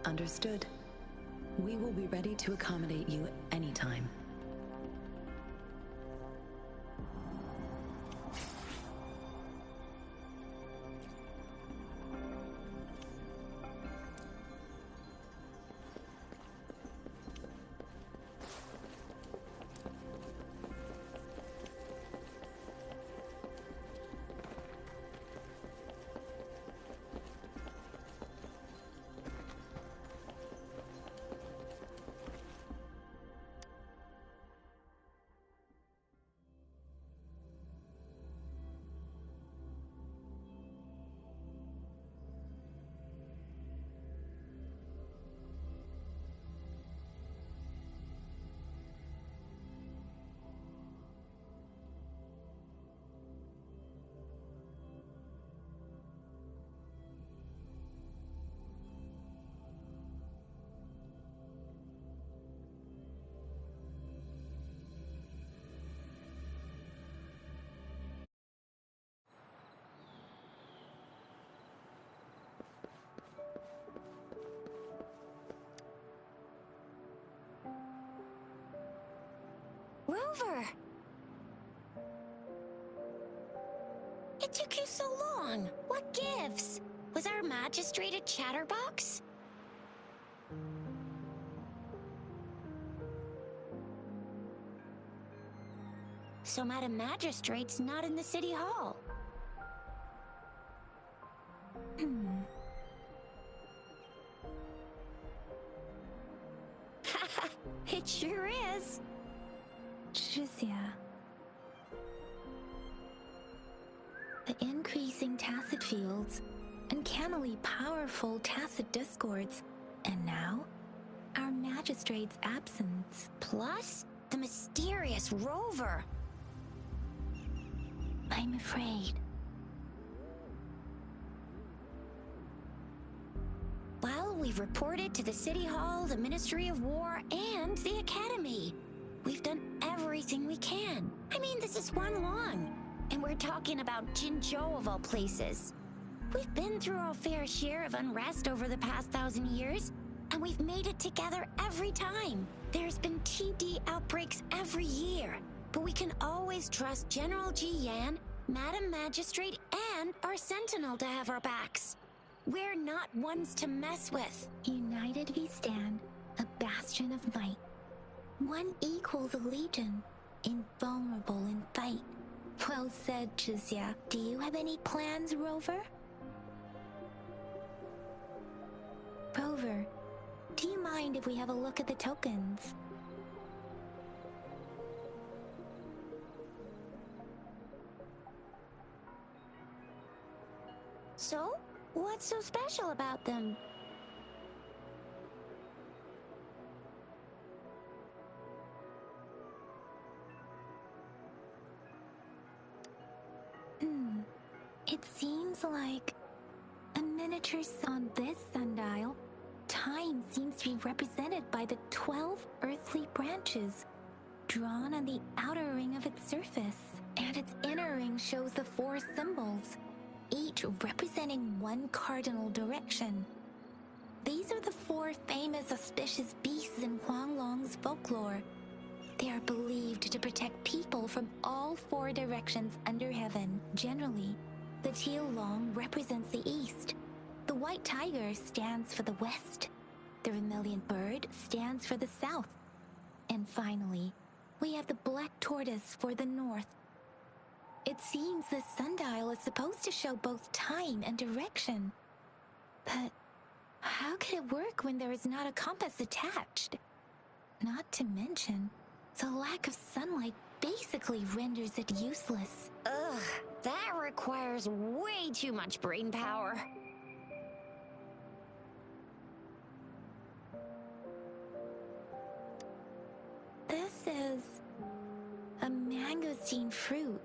Understood. We will be ready to accommodate you anytime. Rover! It took you so long. What gives? Was our magistrate a chatterbox? So Madam Magistrate's not in the city hall. It sure is. Jizya. The increasing tacit fields, uncannily powerful tacit discords, and now, our magistrate's absence. Plus, the mysterious Rover. I'm afraid. Well, we've reported to the City Hall, the Ministry of War, and the Academy. We've done everything we can. I mean, this is one long. And we're talking about Jinzhou of all places. We've been through our fair share of unrest over the past 1,000 years, and we've made it together every time. There's been TD outbreaks every year, but we can always trust General Ji Yan, Madam Magistrate, and our Sentinel to have our backs. We're not ones to mess with. United we stand, a bastion of might. One equals a legion, invulnerable in fight. Well said, Jizya. Do you have any plans, Rover? Rover, do you mind if we have a look at the tokens? So, what's so special about them? It seems like a miniature on this sundial. Time seems to be represented by the 12 earthly branches drawn on the outer ring of its surface, and its inner ring shows the 4 symbols, each representing one cardinal direction. These are the 4 famous auspicious beasts in Huanglong's folklore. They are believed to protect people from all 4 directions under heaven. Generally, the teal long represents the east. The white tiger stands for the west. The vermilion bird stands for the south. And finally, we have the black tortoise for the north. It seems the sundial is supposed to show both time and direction. But how could it work when there is not a compass attached? Not to mention, the lack of sunlight basically renders it useless. Ugh, that requires way too much brain power. This is a mangosteen fruit.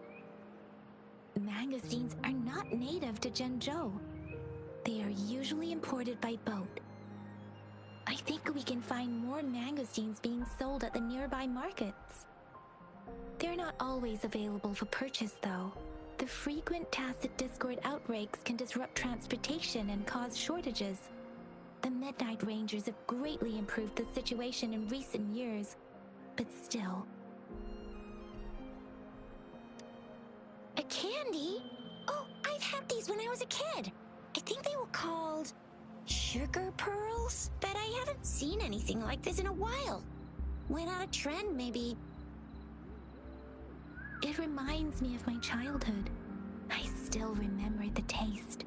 Mangosteens are not native to Zhengzhou. They are usually imported by boat. I think we can find more mangosteens being sold at the nearby markets. They're not always available for purchase, though. The frequent tacit discord outbreaks can disrupt transportation and cause shortages. The Midnight Rangers have greatly improved the situation in recent years, but still. A candy? Oh, I've had these when I was a kid. I think they were called sugar pearls, but I haven't seen anything like this in a while. Went out of trend, maybe. It reminds me of my childhood. I still remember the taste.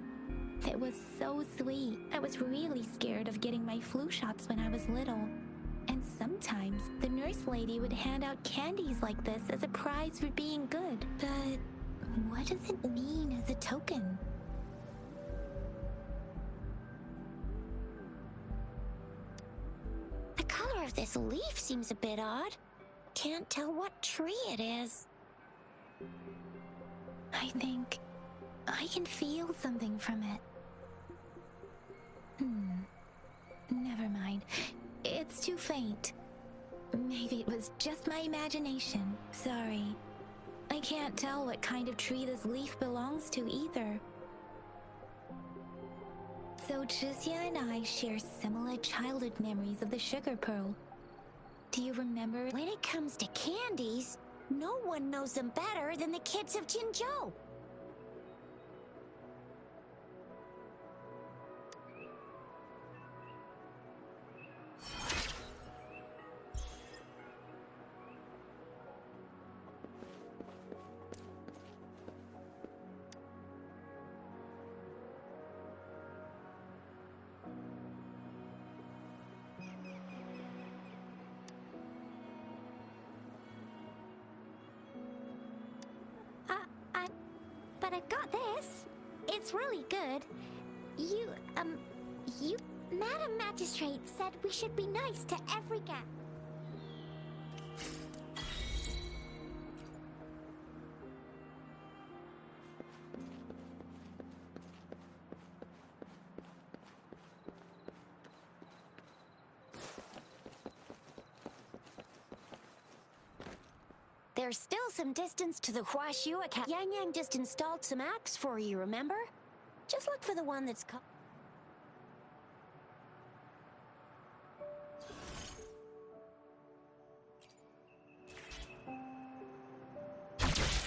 It was so sweet. I was really scared of getting my flu shots when I was little. And sometimes the nurse lady would hand out candies like this as a prize for being good. But what does it mean as a token? The color of this leaf seems a bit odd. Can't tell what tree it is. I think I can feel something from it. Never mind. It's too faint. Maybe it was just my imagination. Sorry. I can't tell what kind of tree this leaf belongs to either. So Jizya and I share similar childhood memories of the sugar pearl. Do you remember? When it comes to candies, No one knows them better than the kids of Jinzhou. But I got this. It's really good. You, Madam Magistrate said we should be nice to every guest. There's still some distance to the Huaxiu Academy. Yang Yang just installed some apps for you, remember? Just look for the one that's called...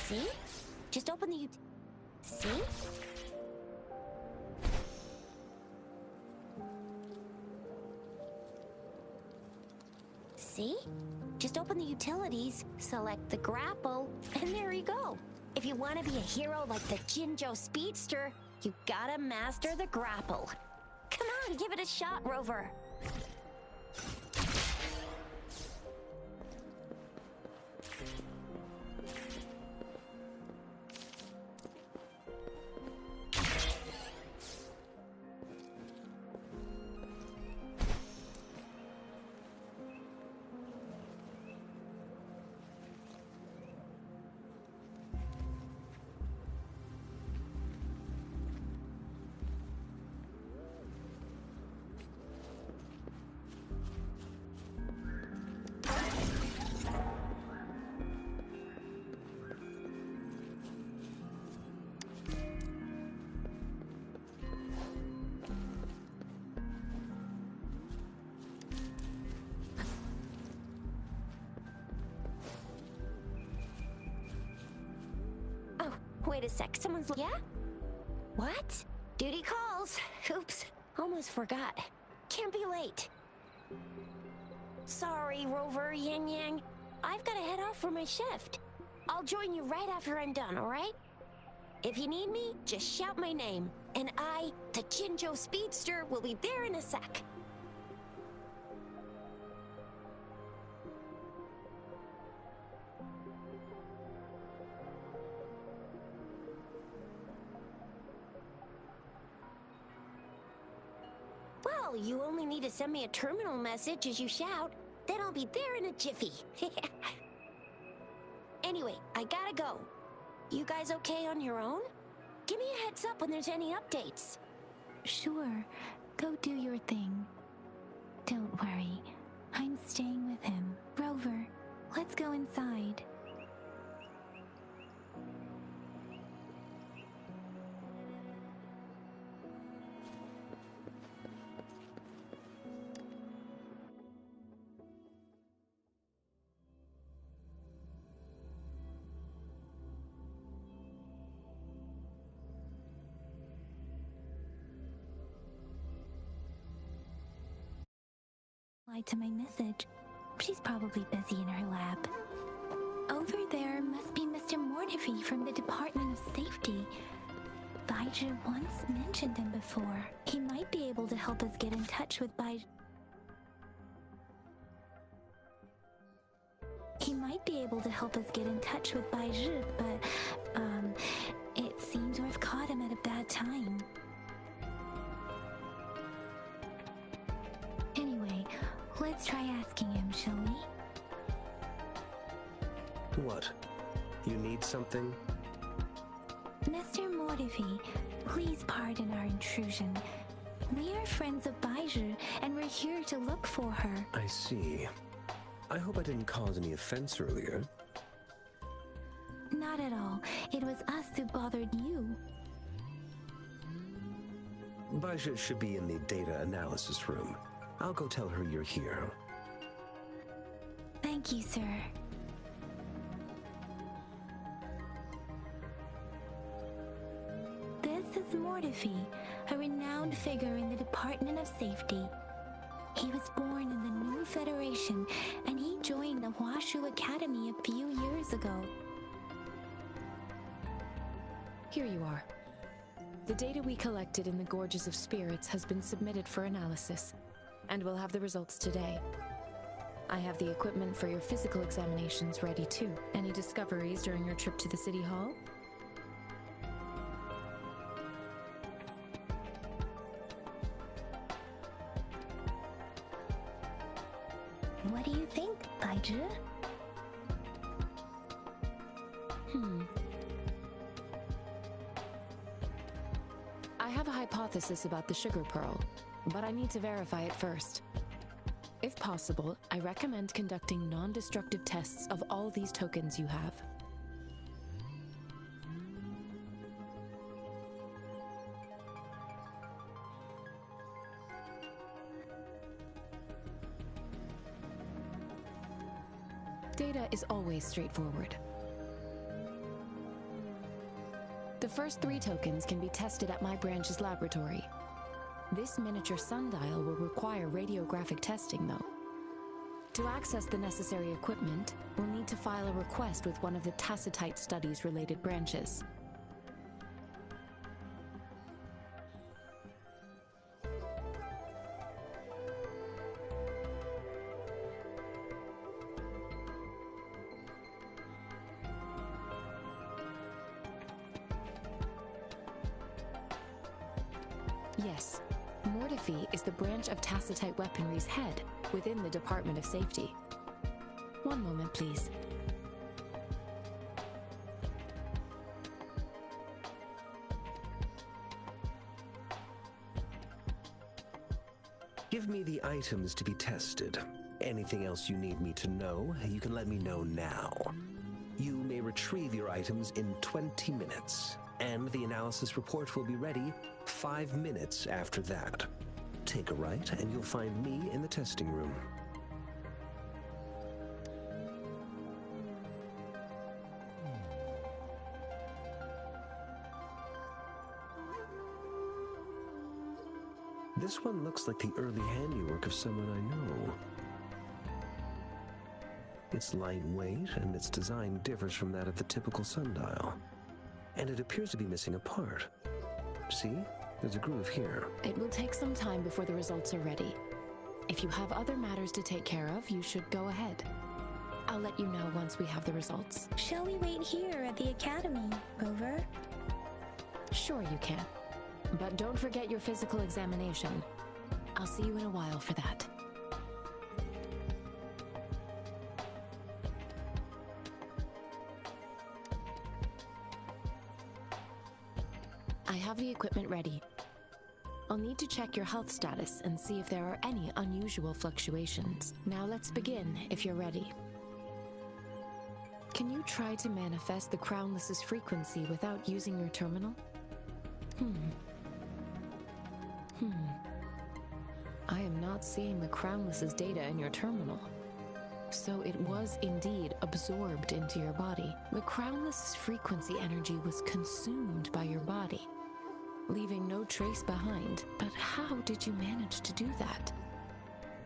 See? Just open the... See? See? Just open the utilities, select the grapple, and there you go. If you want to be a hero like the Jinzhou Speedster, you gotta master the grapple. Come on, give it a shot, Rover. Wait a sec, someone's... Yeah? What? Duty calls. Oops, almost forgot. Can't be late. Sorry, Rover, Yang Yang. I've got to head off for my shift. I'll join you right after I'm done, alright? If you need me, just shout my name. And I, the Jinzhou Speedster, will be there in a sec. Well, you only need to send me a terminal message as you shout, then I'll be there in a jiffy. Anyway, I gotta go. You guys okay on your own? Give me a heads up when there's any updates. Sure, go do your thing. Don't worry, I'm staying with him. Rover, let's go inside. To my message. She's probably busy in her lab. Over there must be Mr. Mortifi from the Department of Safety. Baizhi once mentioned him before. He might be able to help us get in touch with Baizhi. But, it seems we've caught him at a bad time. Anyway, let's try asking him, shall we? What? You need something? Mr. Mortifi, please pardon our intrusion. We are friends of Baizhi, and we're here to look for her. I see. I hope I didn't cause any offense earlier. Not at all. It was us who bothered you. Baizhi should be in the data analysis room. I'll go tell her you're here. Thank you, sir. This is Mortifi, a renowned figure in the Department of Safety. He was born in the new Federation, and he joined the Huashu Academy a few years ago. Here you are. The data we collected in the Gorges of Spirits has been submitted for analysis, and we'll have the results today. I have the equipment for your physical examinations ready too. Any discoveries during your trip to the City Hall? What do you think, Baiju? I have a hypothesis about the sugar pearl, but I need to verify it first. If possible, I recommend conducting non-destructive tests of all these tokens you have. Data is always straightforward. The first 3 tokens can be tested at my branch's laboratory. This miniature sundial will require radiographic testing, though. To access the necessary equipment, we'll need to file a request with one of the Tacitite Studies-related branches. Yes, Mortifi is the branch of Tacitite Weaponry's head within the Department of Safety. One moment, please. Give me the items to be tested. Anything else you need me to know, you can let me know now. You may retrieve your items in 20 minutes, and the analysis report will be ready 5 minutes after that. Take a right, and you'll find me in the testing room. This one looks like the early handiwork of someone I know. It's lightweight, and its design differs from that of the typical sundial. And it appears to be missing a part. See? There's a groove here. It will take some time before the results are ready. If you have other matters to take care of, you should go ahead. I'll let you know once we have the results. Shall we wait here at the Academy, Rover? Sure you can. But don't forget your physical examination. I'll see you in a while for that. I have the equipment ready. I'll need to check your health status and see if there are any unusual fluctuations. Now let's begin, if you're ready. Can you try to manifest the Crownless's frequency without using your terminal? I am not seeing the Crownless's data in your terminal. So it was indeed absorbed into your body. The Crownless's frequency energy was consumed by your body, leaving no trace behind. But how did you manage to do that?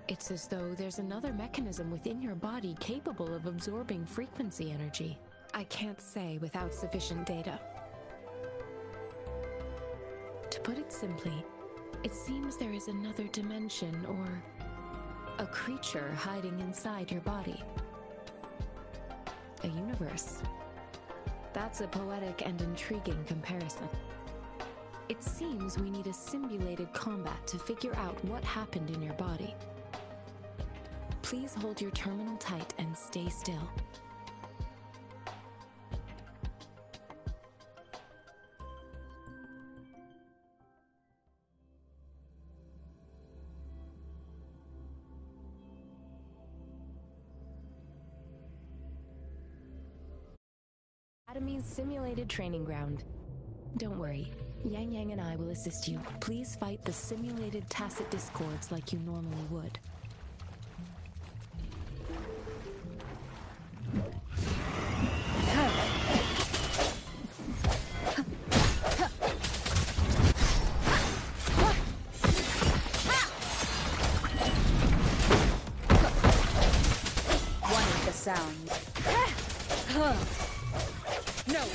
It's as though there's another mechanism within your body capable of absorbing frequency energy. I can't say without sufficient data. To put it simply, it seems there is another dimension or a creature hiding inside your body. A universe. That's a poetic and intriguing comparison. It seems we need a simulated combat to figure out what happened in your body. Please hold your terminal tight and stay still. Academy's simulated training ground. Don't worry, Yang Yang and I will assist you. Please fight the simulated tacit discords like you normally would.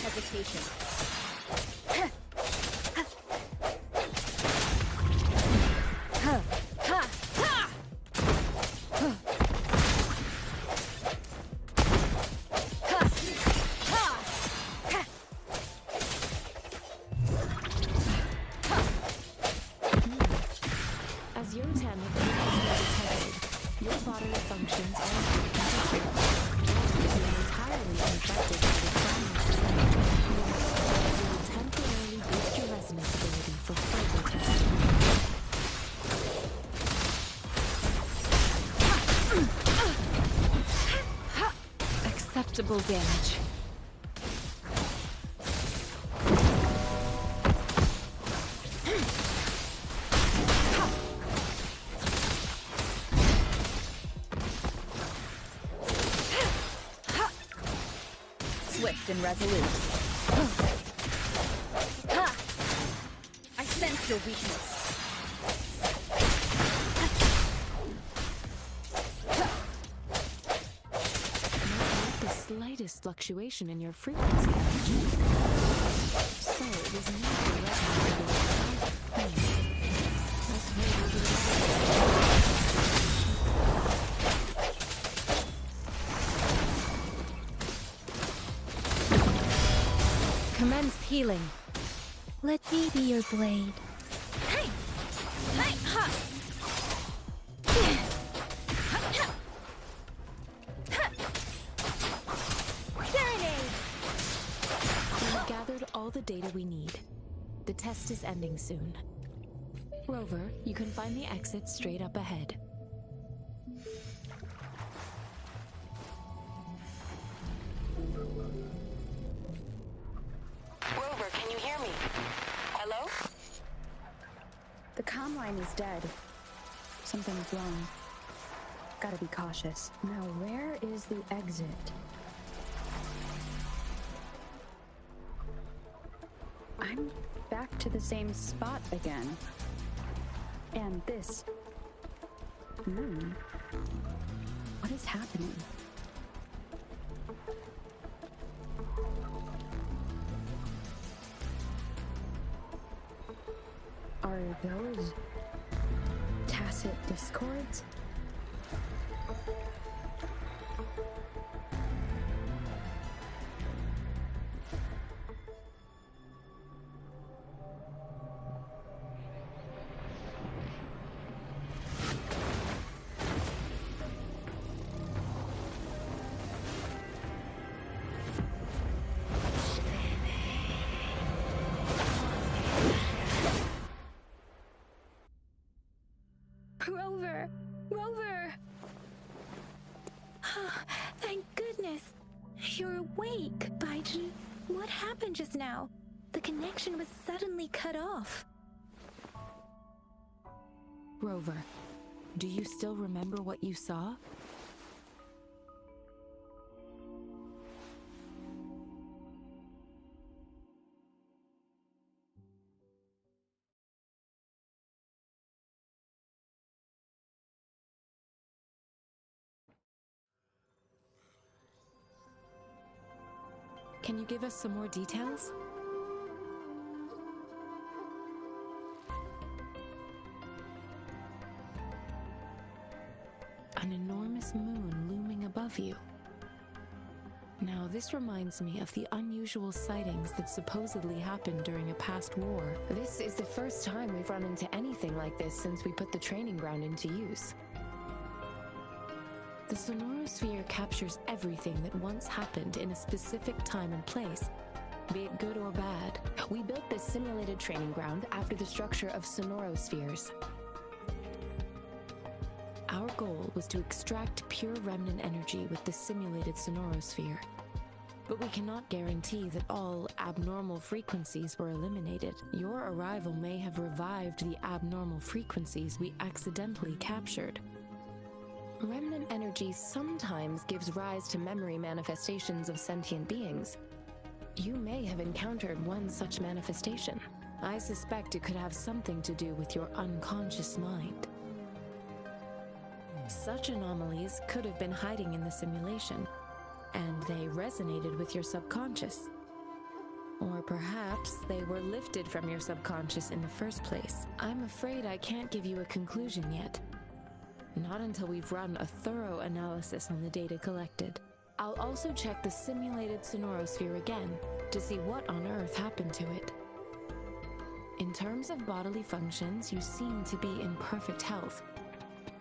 hesitation. As your ten have previously detected, your bodily functions are consistent. If you are entirely unaffected by the primary system, you will temporarily boost your resonance ability for further testing. Acceptable damage. Swift and resolute. Ha! I sense your weakness. Not the slightest fluctuation in your frequency. So it was not the resonance ability. Let's wait over the Commence healing. Let me be your blade. Hey! Hey! Ha! Serenade! We've gathered all the data we need. The test is ending soon. Rover, you can find the exit straight up ahead. Rover, can you hear me? Hello? The comm line is dead. Something's wrong. Gotta be cautious. Now, where is the exit? I'm back to the same spot again. And this moon. What is happening? Are those tacit discords? Rover! Rover! Thank goodness! You're awake, Baiji. What happened just now? The connection was suddenly cut off. Rover, do you still remember what you saw? Can you give us some more details? An enormous moon looming above you. Now, this reminds me of the unusual sightings that supposedly happened during a past war. This is the first time we've run into anything like this since we put the training ground into use. The sonorosphere captures everything that once happened in a specific time and place, be it good or bad. We built this simulated training ground after the structure of sonorospheres. Our goal was to extract pure remnant energy with the simulated sonorosphere. But we cannot guarantee that all abnormal frequencies were eliminated. Your arrival may have revived the abnormal frequencies we accidentally captured. Remnant energy sometimes gives rise to memory manifestations of sentient beings. You may have encountered one such manifestation. I suspect it could have something to do with your unconscious mind. Such anomalies could have been hiding in the simulation, and they resonated with your subconscious. Or perhaps they were lifted from your subconscious in the first place. I'm afraid I can't give you a conclusion yet. Not until we've run a thorough analysis on the data collected. I'll also check the simulated sonorosphere again to see what on earth happened to it. In terms of bodily functions, you seem to be in perfect health.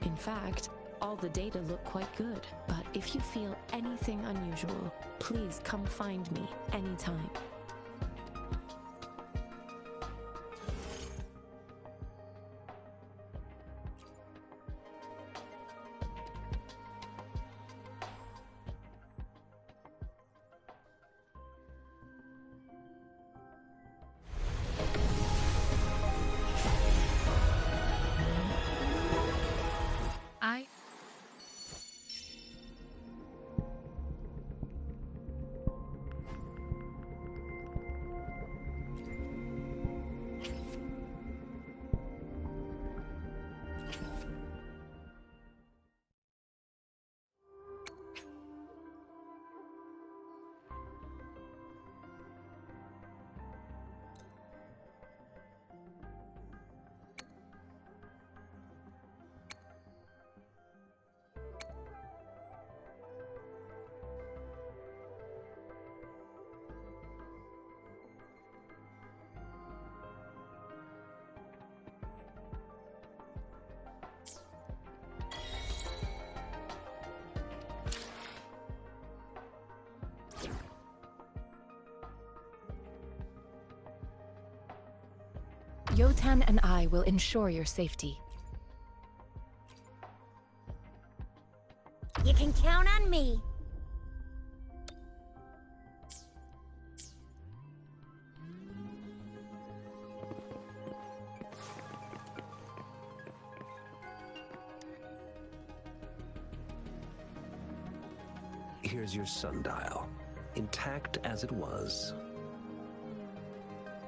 In fact, all the data look quite good. But if you feel anything unusual, please come find me anytime. Yotan and I will ensure your safety. You can count on me. Here's your sundial, intact as it was.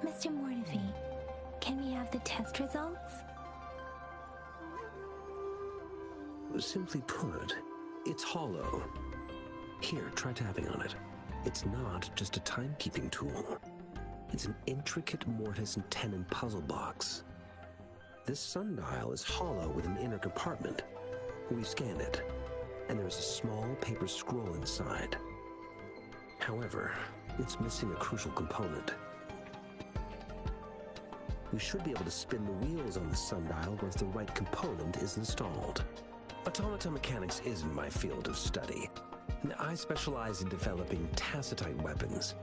Mr. Mortefi, can we have the test results? Simply put, it's hollow. Here, try tapping on it. It's not just a timekeeping tool. It's an intricate mortise and tenon puzzle box. This sundial is hollow with an inner compartment. We've scanned it, and there's a small paper scroll inside. However, it's missing a crucial component. We should be able to spin the wheels on the sundial once the right component is installed. Automata mechanics isn't my field of study. I specialize in developing tacitite weapons,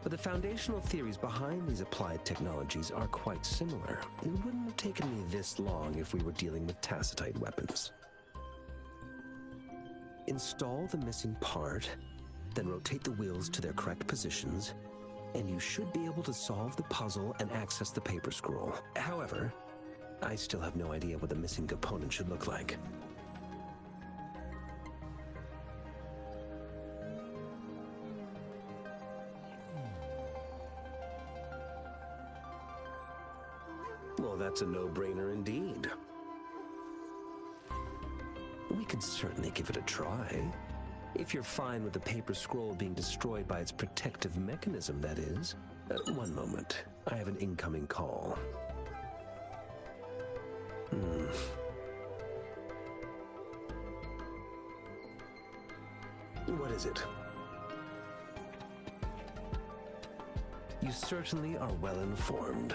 but the foundational theories behind these applied technologies are quite similar. It wouldn't have taken me this long if we were dealing with tacitite weapons. Install the missing part, then rotate the wheels to their correct positions, and you should be able to solve the puzzle and access the paper scroll. However, I still have no idea what the missing component should look like. Well, that's a no-brainer indeed. We can certainly give it a try. If you're fine with the paper scroll being destroyed by its protective mechanism, that is. One moment. I have an incoming call. What is it? You certainly are well informed.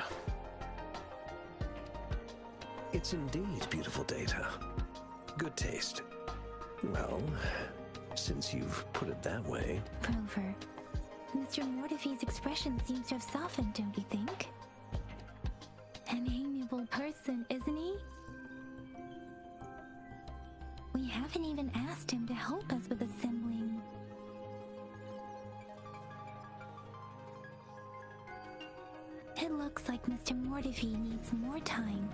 It's indeed beautiful data. Good taste. Well, since you've put it that way... Rover, Mr. Mortefi's expression seems to have softened, don't you think? An amiable person, isn't he? We haven't even asked him to help us with assembling. It looks like Mr. Mortefi needs more time.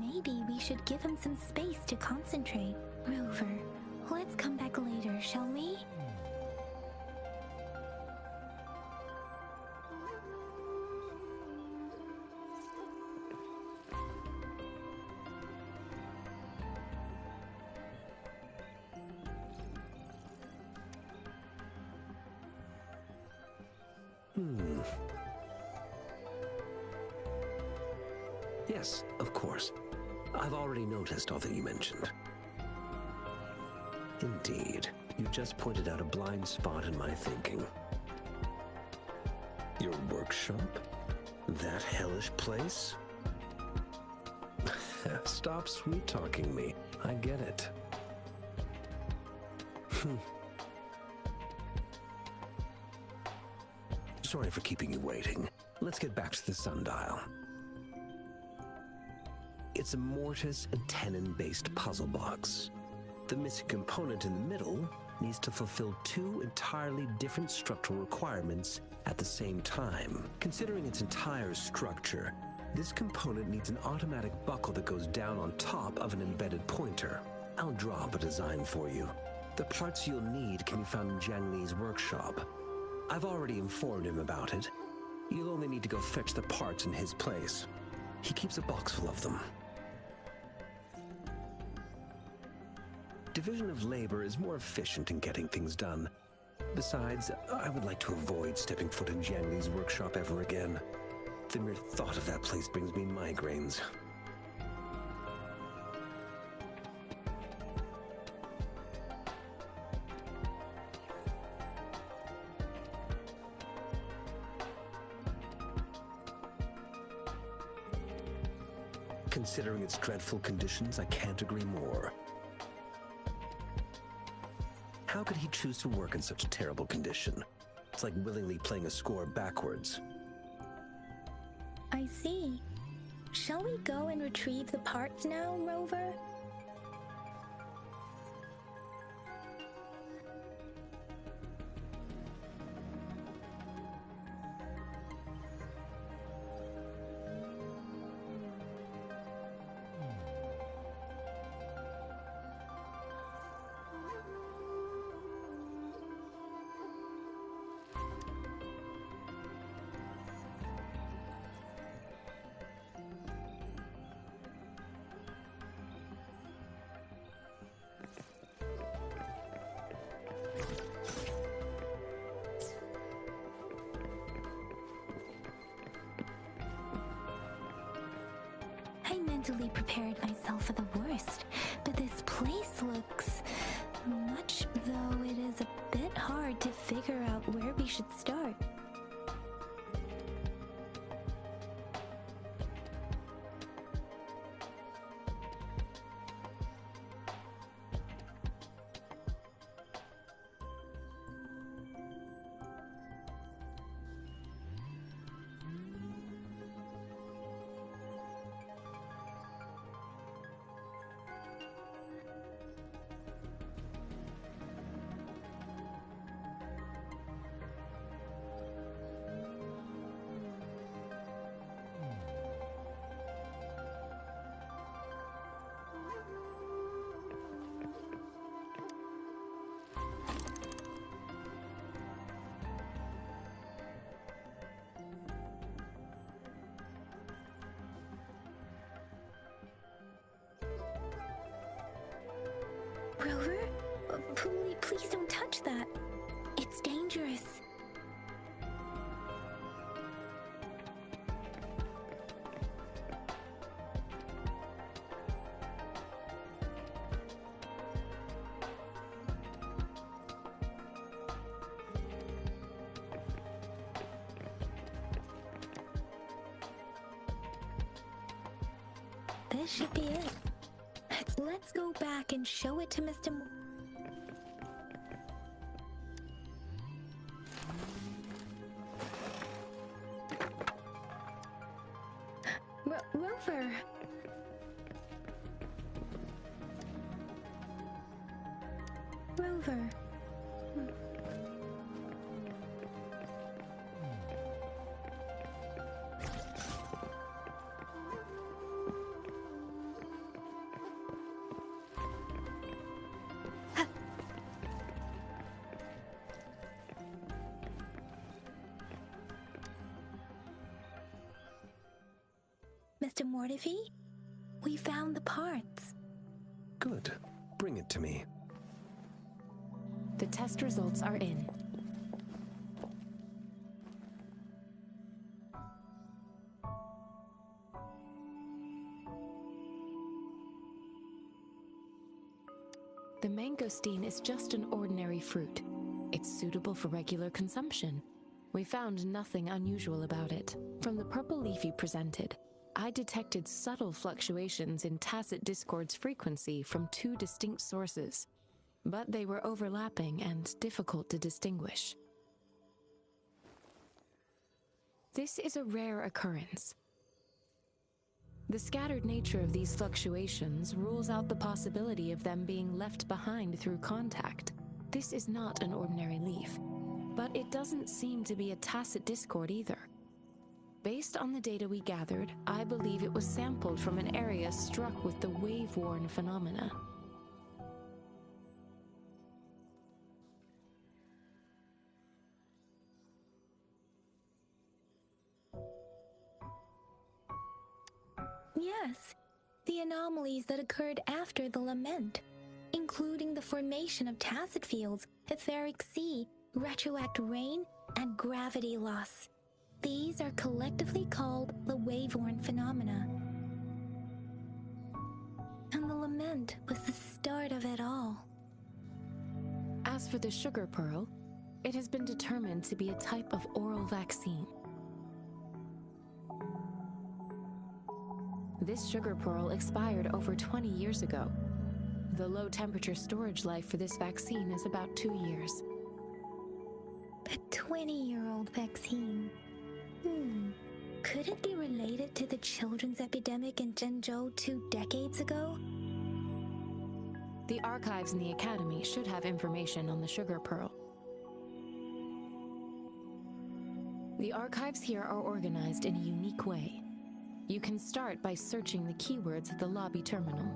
Maybe we should give him some space to concentrate. Rover, let's come back later, shall we? Yes, of course. I've already noticed all that you mentioned. Indeed, you just pointed out a blind spot in my thinking. Your workshop? That hellish place? Stop sweet-talking me. I get it. Sorry for keeping you waiting. Let's get back to the sundial. It's a mortise and tenon-based puzzle box. The missing component in the middle needs to fulfill two entirely different structural requirements at the same time. Considering its entire structure, this component needs an automatic buckle that goes down on top of an embedded pointer. I'll draw up a design for you. The parts you'll need can be found in Jiang Li's workshop. I've already informed him about it. You'll only need to go fetch the parts in his place. He keeps a box full of them. Division of labor is more efficient in getting things done. Besides, I would like to avoid stepping foot in Jiang Li's workshop ever again. The mere thought of that place brings me migraines. Considering its dreadful conditions, I can't agree more. How could he choose to work in such a terrible condition? It's like willingly playing a score backwards. I see. Shall we go and retrieve the parts now, Rover? I mentally prepared myself for the worst, but this place looks much, though it is a bit hard to figure out where we should start. Rover? Please don't touch that. It's dangerous. This should be it. Let's go back and show it to Mr. Rover. Rover. Mr. Mortifi, we found the parts. Good. Bring it to me. The test results are in. The mangosteen is just an ordinary fruit. It's suitable for regular consumption. We found nothing unusual about it. From the purple leaf you presented, I detected subtle fluctuations in tacit discord's frequency from two distinct sources, but they were overlapping and difficult to distinguish. This is a rare occurrence. The scattered nature of these fluctuations rules out the possibility of them being left behind through contact. This is not an ordinary leaf, but it doesn't seem to be a tacit discord either. Based on the data we gathered, I believe it was sampled from an area struck with the wave-worn phenomena. Yes, the anomalies that occurred after the lament, including the formation of tacit fields, etheric sea, retroact rain, and gravity loss. These are collectively called the wave-worn phenomena. And the lament was the start of it all. As for the sugar pearl, it has been determined to be a type of oral vaccine. This sugar pearl expired over 20 years ago. The low-temperature storage life for this vaccine is about 2 years. A 20-year-old vaccine. Could it be related to the children's epidemic in Zhengzhou 2 decades ago? The archives in the Academy should have information on the sugar pearl. The archives here are organized in a unique way. You can start by searching the keywords at the lobby terminal.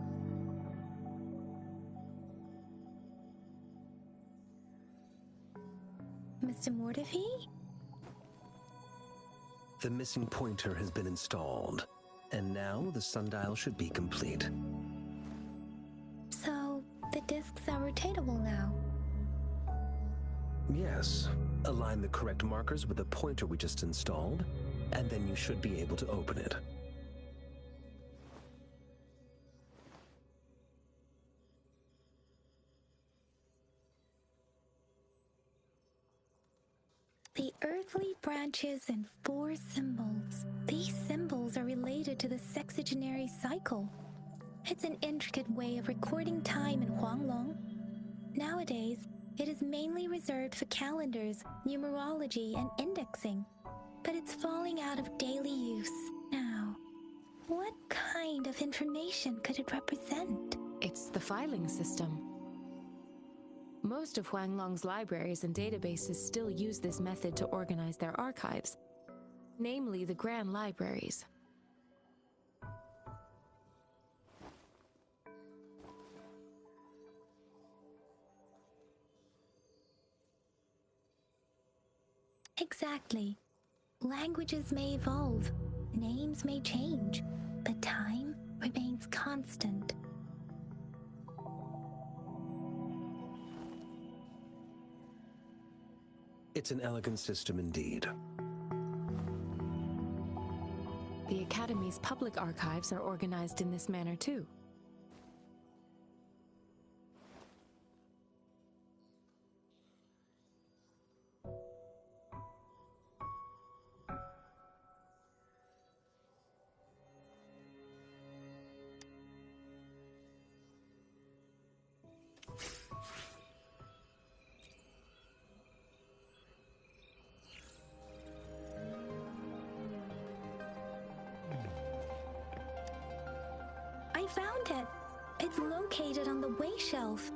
Mr. Mortefi? The missing pointer has been installed, and now the sundial should be complete. So, the discs are rotatable now? Yes. Align the correct markers with the pointer we just installed, and then you should be able to open it. The earthly branches and 4 symbols. These symbols are related to the sexagenary cycle. It's an intricate way of recording time in Huanglong. Nowadays, it is mainly reserved for calendars, numerology, and indexing. But it's falling out of daily use now. What kind of information could it represent? It's the filing system. Most of Huanglong's libraries and databases still use this method to organize their archives, namely the Grand Libraries. Exactly. Languages may evolve, names may change, but time remains constant. It's an elegant system indeed. The Academy's public archives are organized in this manner too. I found it. It's located on the way shelf.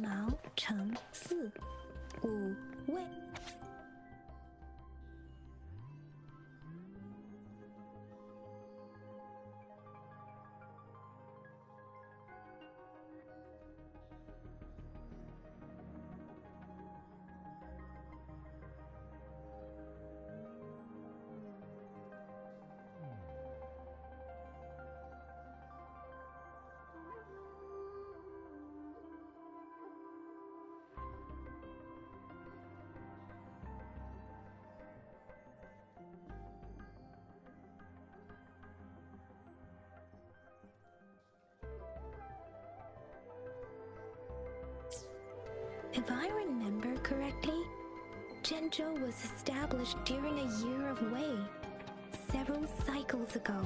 Mao Cheng Si. Wait. If I remember correctly, Jinzhou was established during a year of Wei, several cycles ago.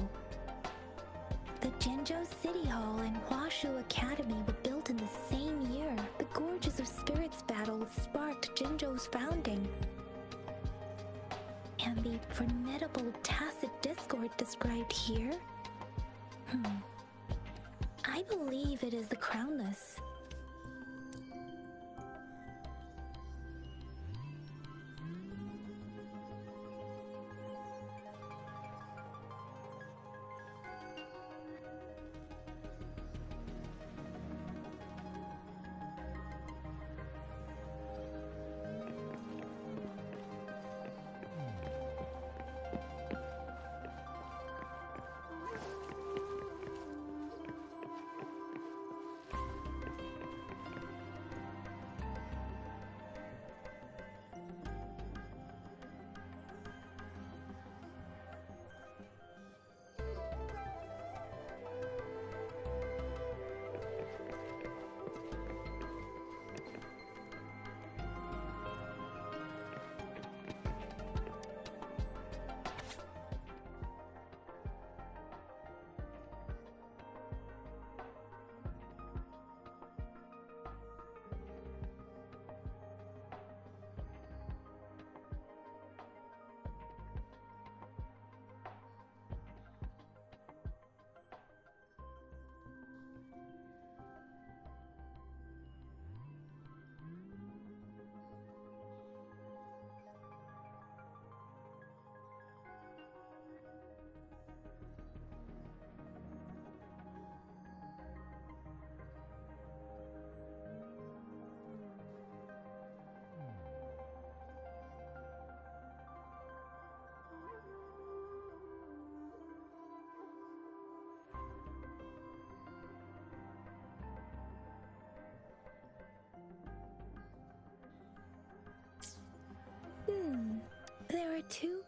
The Jinzhou City Hall and Huashu Academy were built in the same year. The Gorges of Spirits battle sparked Jinzhou's founding. And the formidable tacit discord described here? I believe it is the Crownless. There are two.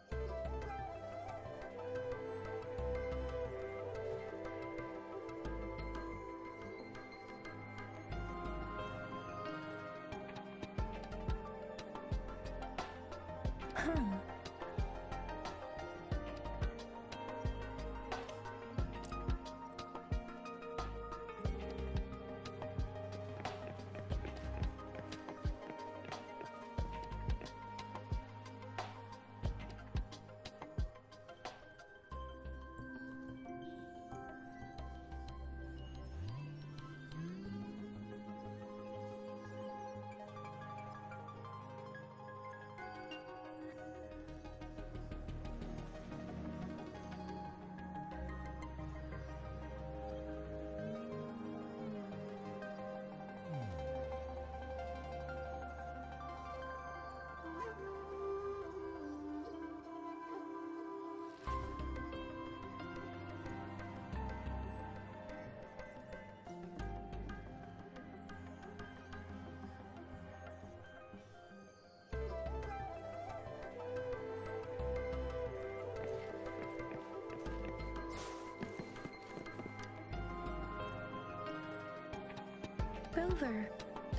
Rover,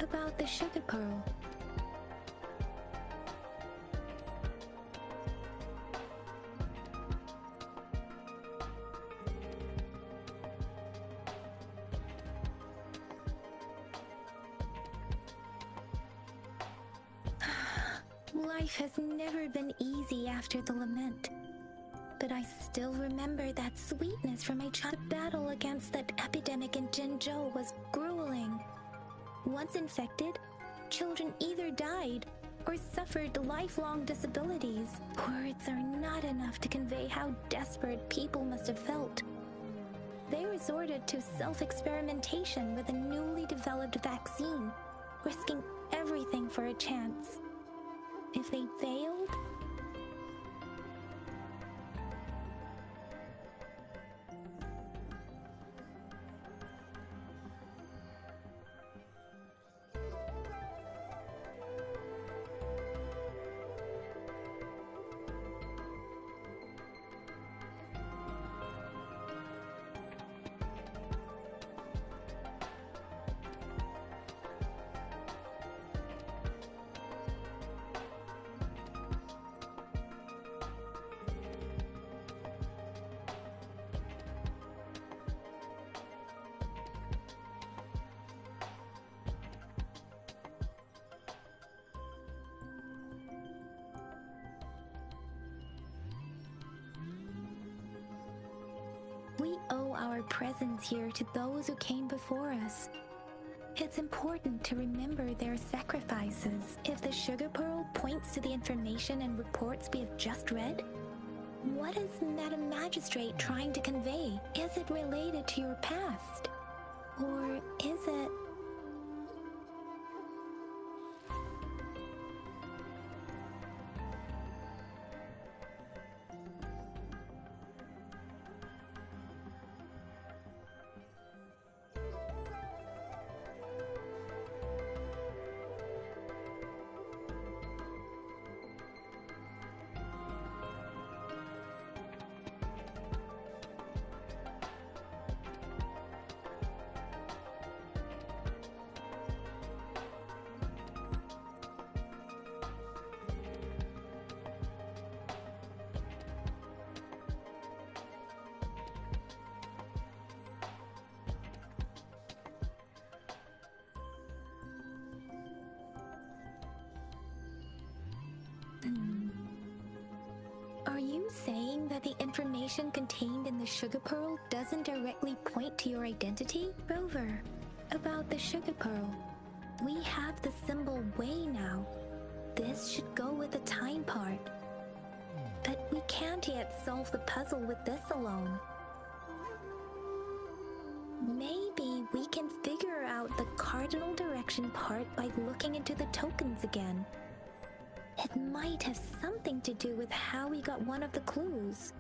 about the sugar pearl. Life has never been easy after the lament. But I still remember that sweetness from my childhood. Battle against that epidemic in Jinzhou was grueling. Once infected, children either died or suffered lifelong disabilities. Words are not enough to convey how desperate people must have felt. They resorted to self-experimentation with a newly developed vaccine, risking everything for a chance. If they failed, we owe our presence here to those who came before us. It's important to remember their sacrifices. If the sugar pearl points to the information and reports we have just read, what is Madam Magistrate trying to convey? Is it related to your past? Or is it... Are you saying that the information contained in the sugar pearl doesn't directly point to your identity? Rover, about the sugar pearl, we have the symbol way now. This should go with the time part. But we can't yet solve the puzzle with this alone. Maybe we can figure out the cardinal direction part by looking into the tokens again. It might have something to do with how we got one of the clues.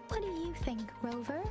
What do you think, Rover?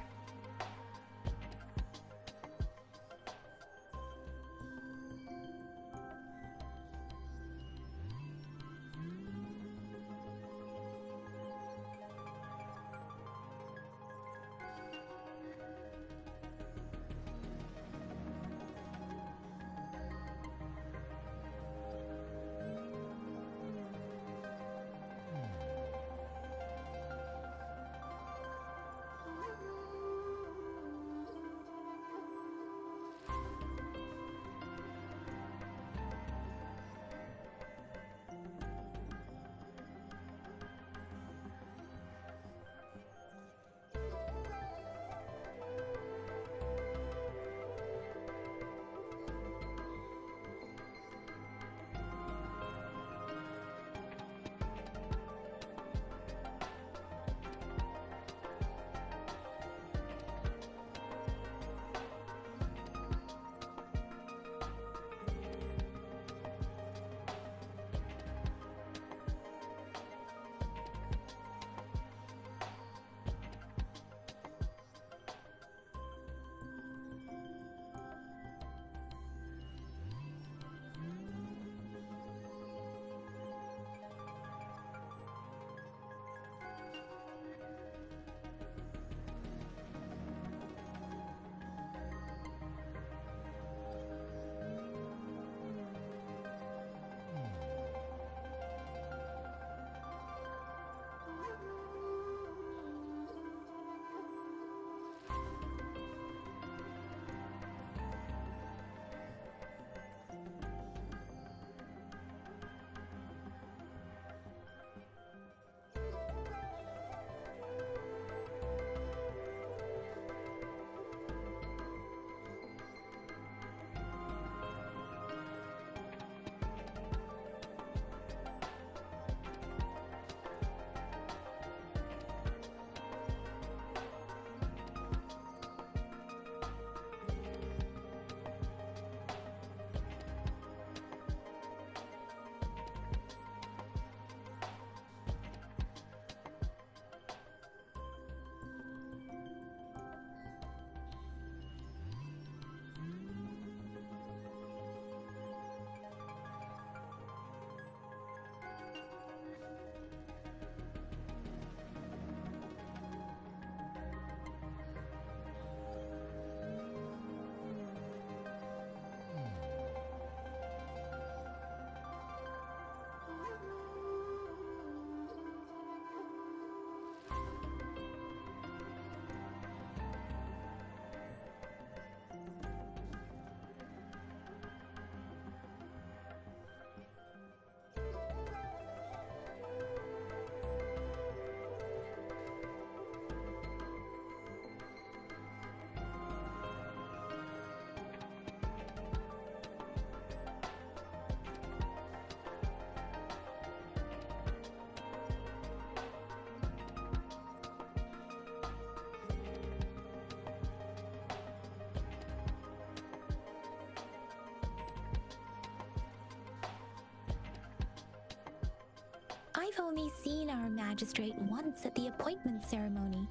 I've only seen our magistrate once at the appointment ceremony,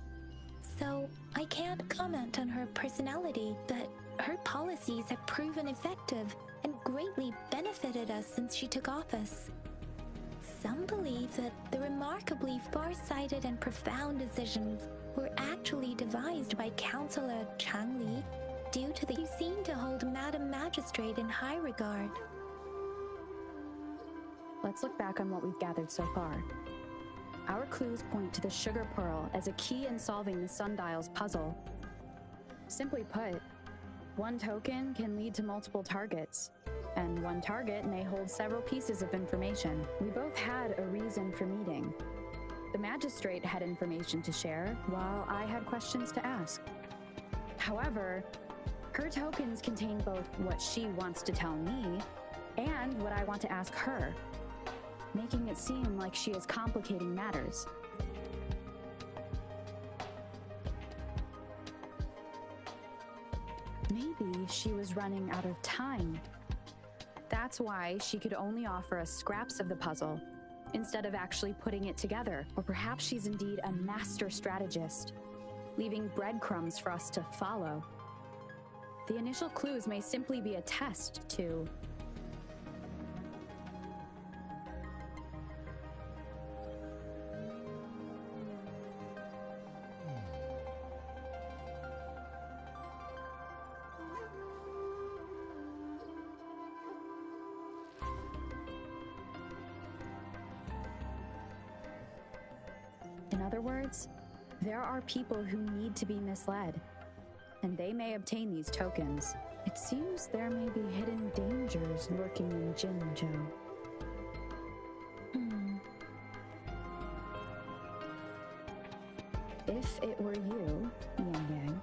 so I can't comment on her personality, but her policies have proven effective and greatly benefited us since she took office. Some believe that the remarkably far-sighted and profound decisions were actually devised by Councillor Chang Li due to the you seem to hold Madam Magistrate in high regard. Let's look back on what we've gathered so far. Our clues point to the sugar pearl as a key in solving the sundial's puzzle. Simply put, one token can lead to multiple targets, and one target may hold several pieces of information. We both had a reason for meeting. The magistrate had information to share, while I had questions to ask. However, her tokens contain both what she wants to tell me and what I want to ask her, making it seem like she is complicating matters. Maybe she was running out of time. That's why she could only offer us scraps of the puzzle, instead of actually putting it together. Or perhaps she's indeed a master strategist, leaving breadcrumbs for us to follow. The initial clues may simply be a test to... In other words, there are people who need to be misled, and they may obtain these tokens. It seems there may be hidden dangers lurking in Jinzhou. If it were you, Yang Yang,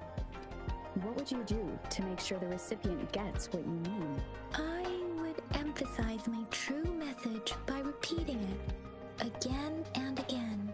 what would you do to make sure the recipient gets what you mean? I would emphasize my true message by repeating it again and again.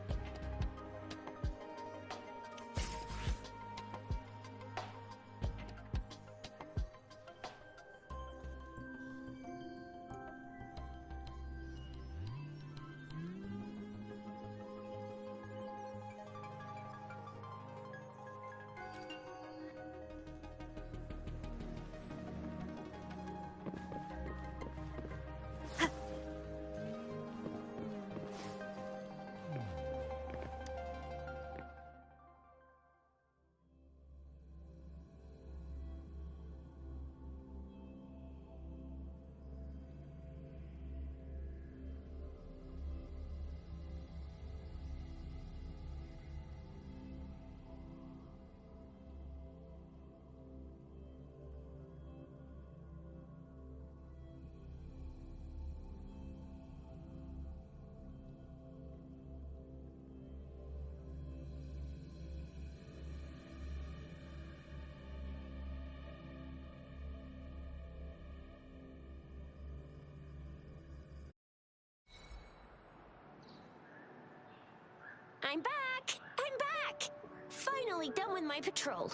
I'm back! I'm back! Finally done with my patrol.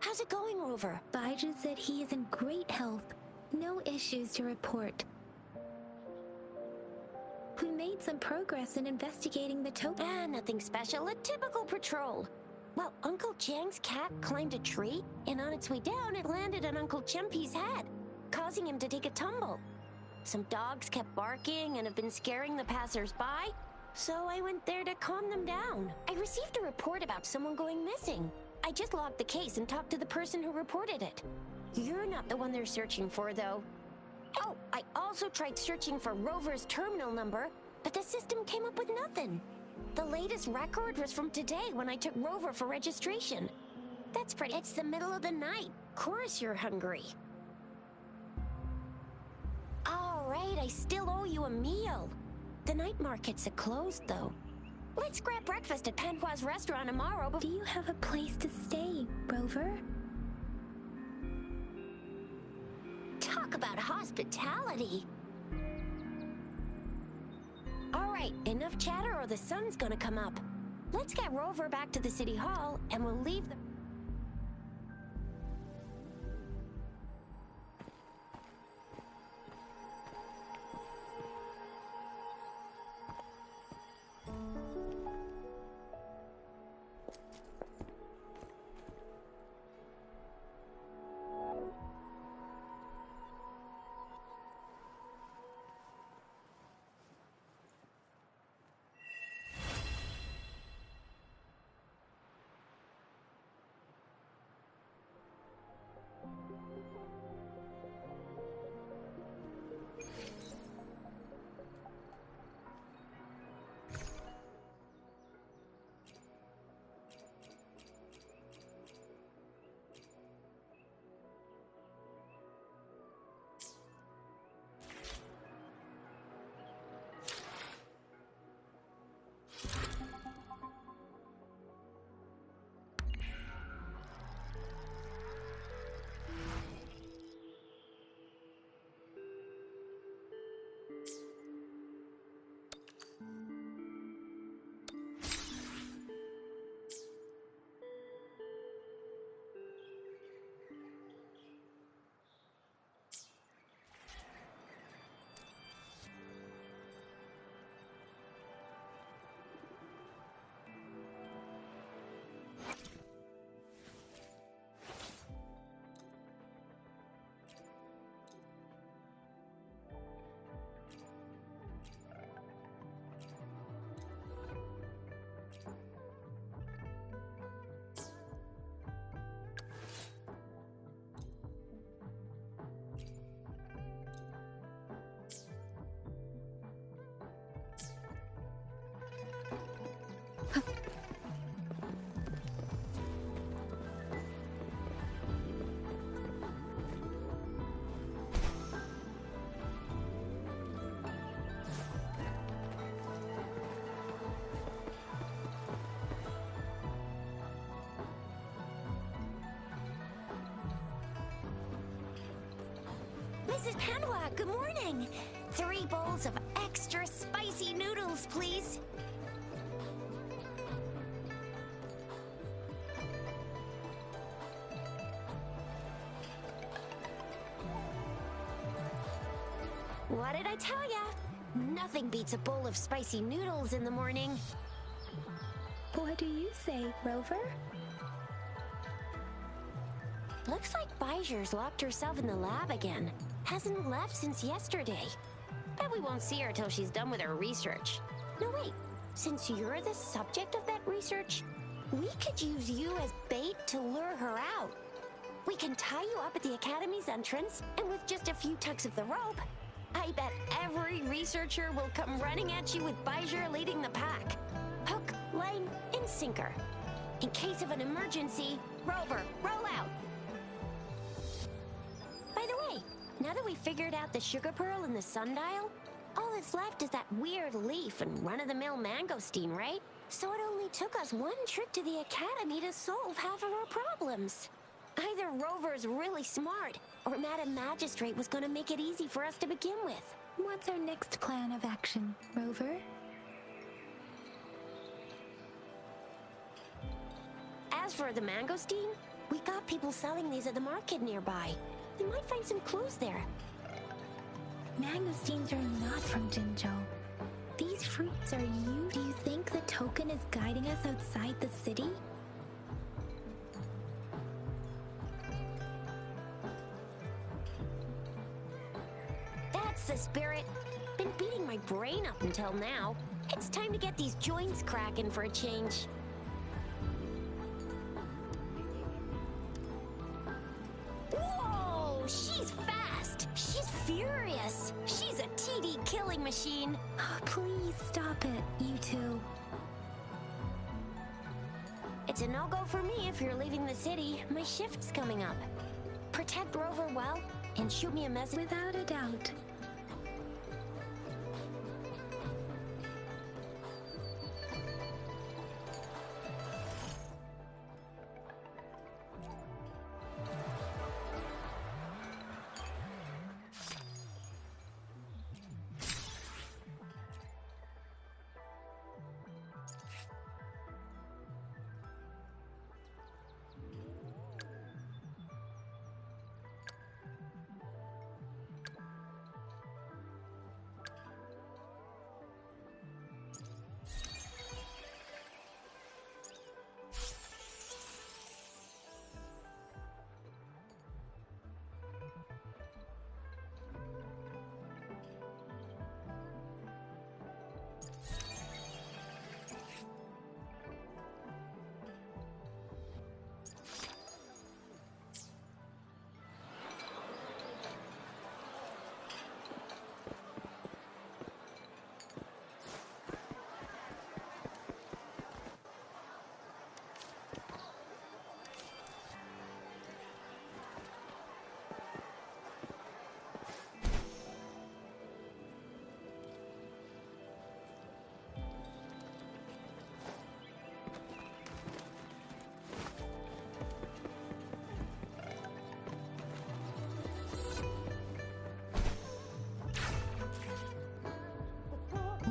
How's it going, Rover? Baiju said he is in great health. No issues to report. We made some progress in investigating the token. Nothing special. A typical patrol. Well, Uncle Chang's cat climbed a tree, and on its way down, it landed on Uncle Chempi's head, causing him to take a tumble. Some dogs kept barking and have been scaring the passers-by, so I went there to calm them down. I received a report about someone going missing. I just logged the case and talked to the person who reported it. You're not the one they're searching for, though. Oh, I also tried searching for Rover's terminal number, but the system came up with nothing. The latest record was from today when I took Rover for registration. That's pretty. It's the middle of the night. Course you're hungry. All right, I still owe you a meal. The night markets are closed, though. Let's grab breakfast at Panhua's restaurant tomorrow. Do you have a place to stay, Rover? Talk about hospitality. All right, enough chatter or the sun's gonna come up. Let's get Rover back to the city hall, and we'll leave the... Mrs. Panwa, good morning. 3 bowls of extra spicy noodles, please. What did I tell ya? Nothing beats a bowl of spicy noodles in the morning. What do you say, Rover? Looks like Bijur's locked herself in the lab again. Hasn't left since yesterday. Bet we won't see her till she's done with her research. No, wait. Since you're the subject of that research, we could use you as bait to lure her out. We can tie you up at the Academy's entrance, and with just a few tugs of the rope, I bet every researcher will come running at you with Bijur leading the pack. Hook, line, and sinker. In case of an emergency, Rover, roll out. By the way, now that we figured out the sugar pearl and the sundial, all that's left is that weird leaf and run-of-the-mill mangosteen, right? So it only took us 1 trip to the Academy to solve half of our problems. Either Rover's really smart, or Madam Magistrate was gonna make it easy for us to begin with. What's our next plan of action, Rover? As for the mangosteen, we got people selling these at the market nearby. We might find some clues there. Mangosteens are not from Jinzhou. These fruits are you. Do you think the token is guiding us outside the city? That's the spirit. Been beating my brain up until now. It's time to get these joints cracking for a change. Whoa! She's fast! She's furious! She's a TD killing machine! Oh, please stop it, you two. It's a no-go for me if you're leaving the city. My shift's coming up. Protect Rover well, and shoot me a message. Without a doubt.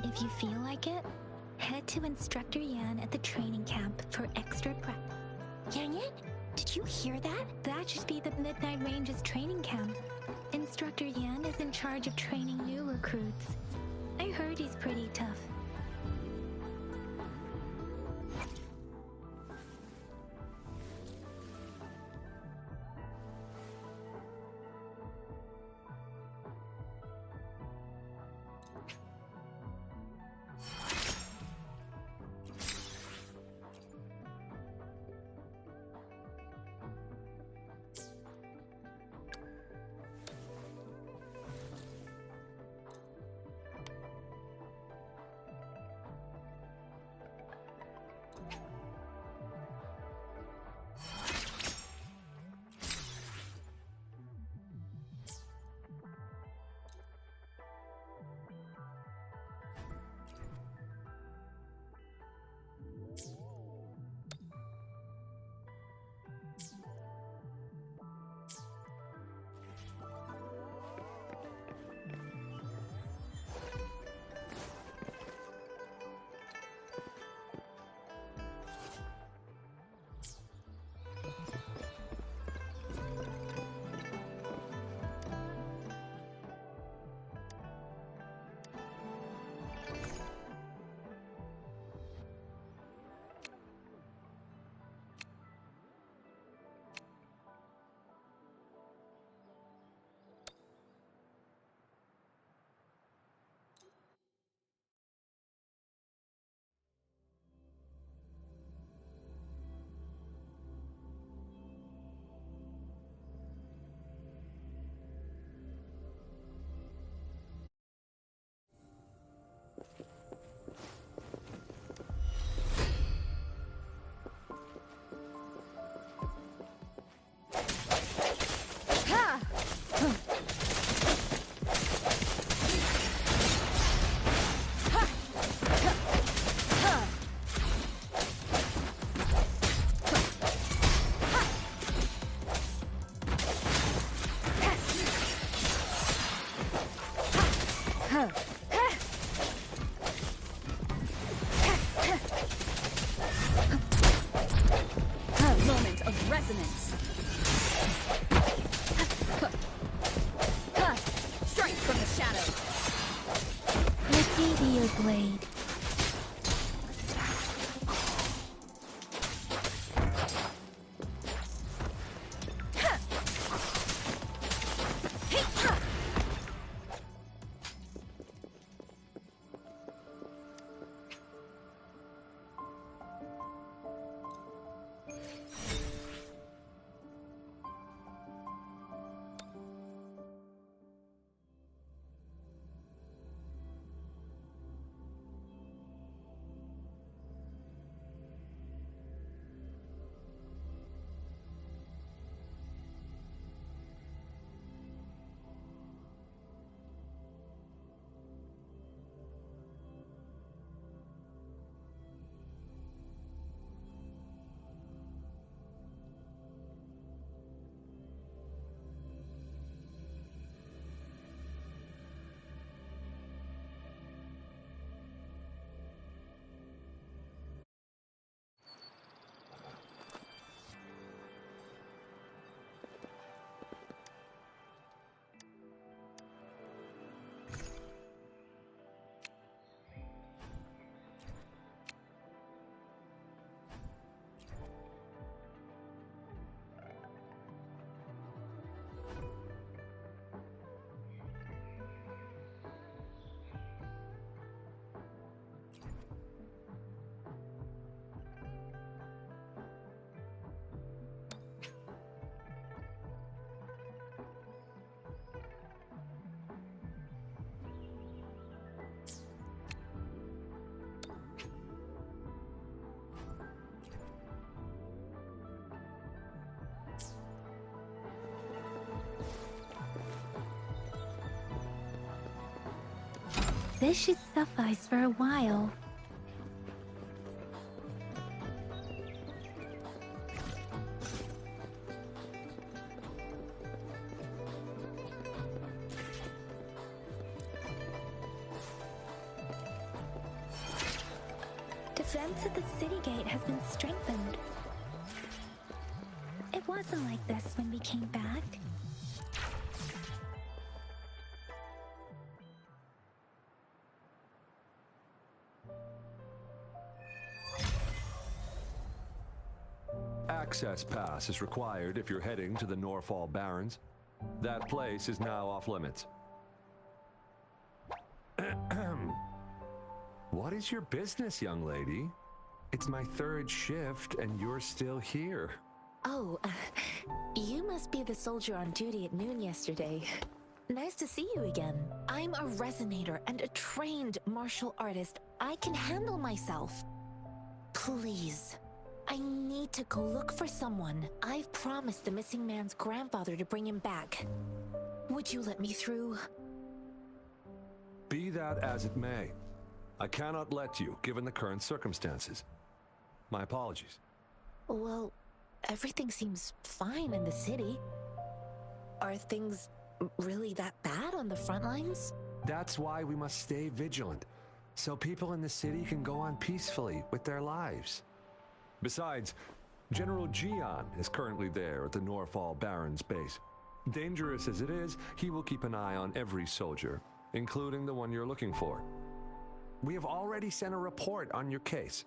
If you feel like it, head to Instructor Yan at the training camp for extra prep. Yan Yan, did you hear that? That should be the Midnight Range's training camp. Instructor Yan is in charge of training new recruits. I heard he's pretty tough. Moment of resonance. Strike from the shadows. Let me be your blade. This should suffice for a while. Defense at the city gate has been strengthened. It wasn't like this when we came back. Access pass is required if you're heading to the Norfall Barrens. That place is now off limits. What is your business, young lady? It's my third shift and you're still here. Oh, you must be the soldier on duty at noon yesterday. Nice to see you again. I'm a resonator and a trained martial artist. I can handle myself. Please. I need to go look for someone. I've promised the missing man's grandfather to bring him back. Would you let me through? Be that as it may, I cannot let you, given the current circumstances. My apologies. Well, everything seems fine in the city. Are things really that bad on the front lines? That's why we must stay vigilant, so people in the city can go on peacefully with their lives. Besides, General Gian is currently there at the Norfall Barrens base. Dangerous as it is, he will keep an eye on every soldier, including the one you're looking for. We have already sent a report on your case.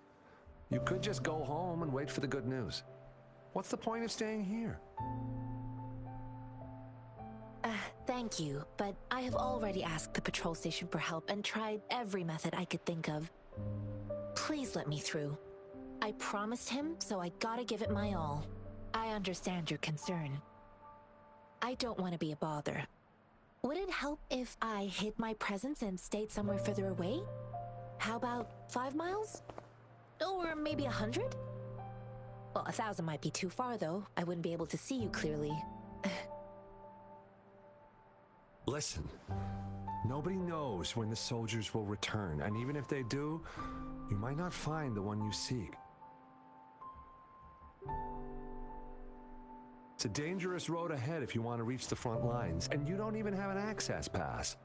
You could just go home and wait for the good news. What's the point of staying here? Thank you, but I have already asked the patrol station for help and tried every method I could think of. Please let me through. I promised him, so I gotta give it my all. I understand your concern. I don't want to be a bother. Would it help if I hid my presence and stayed somewhere further away? How about 5 miles? Or maybe 100? Well, 1,000 might be too far, though. I wouldn't be able to see you clearly. Listen, nobody knows when the soldiers will return, and even if they do, you might not find the one you seek. It's a dangerous road ahead if you want to reach the front lines, and you don't even have an access pass.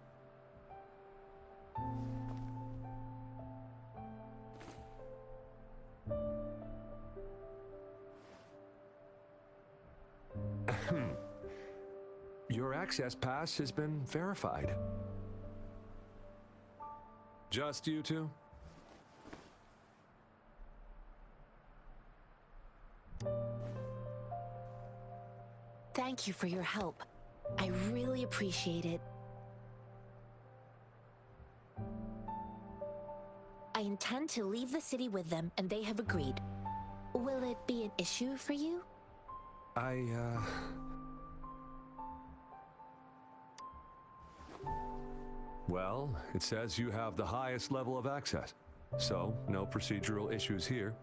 Your access pass has been verified. Just you two? Thank you for your help. I really appreciate it. I intend to leave the city with them, and they have agreed. Will it be an issue for you? Well, it says you have the highest level of access, so no procedural issues here.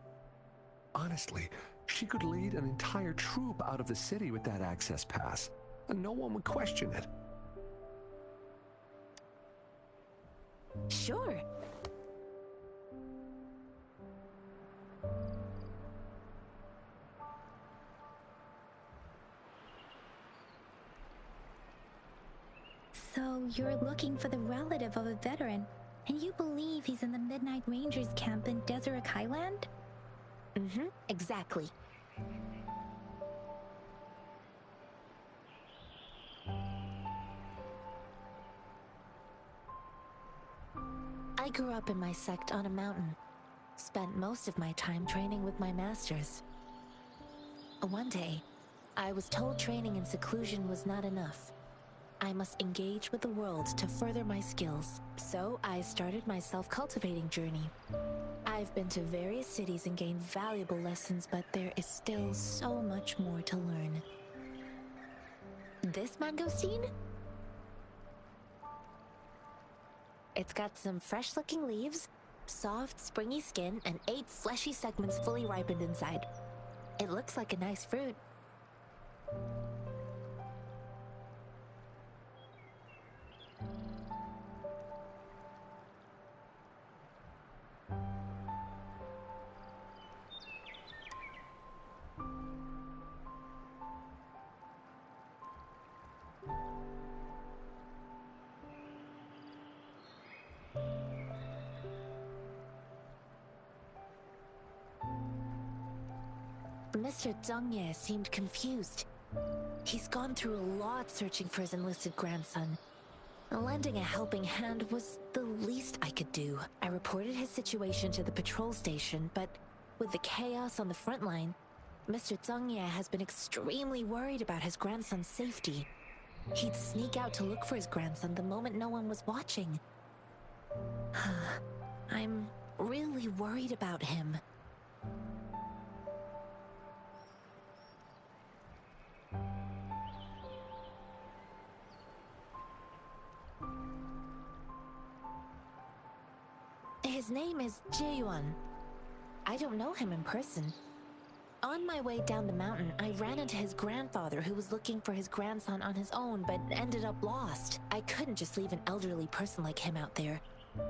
Honestly, she could lead an entire troop out of the city with that access pass, and no one would question it. Sure. So you're looking for the relative of a veteran, and you believe he's in the Midnight Rangers camp in Deseret Highland? Mm-hmm, exactly. I grew up in my sect on a mountain. Spent most of my time training with my masters. One day, I was told training in seclusion was not enough. I must engage with the world to further my skills. So I started my self-cultivating journey. I've been to various cities and gained valuable lessons, but there is still so much more to learn. This mangosteen? It's got some fresh-looking leaves, soft, springy skin, and 8 fleshy segments fully ripened inside. It looks like a nice fruit. Mr. Zhongye seemed confused. He's gone through a lot searching for his enlisted grandson. Lending a helping hand was the least I could do. I reported his situation to the patrol station, but with the chaos on the front line, Mr. Zhongye has been extremely worried about his grandson's safety. He'd sneak out to look for his grandson the moment no one was watching. I'm really worried about him. His name is Jaeyuan. I don't know him in person. On my way down the mountain, I ran into his grandfather who was looking for his grandson on his own but ended up lost. I couldn't just leave an elderly person like him out there.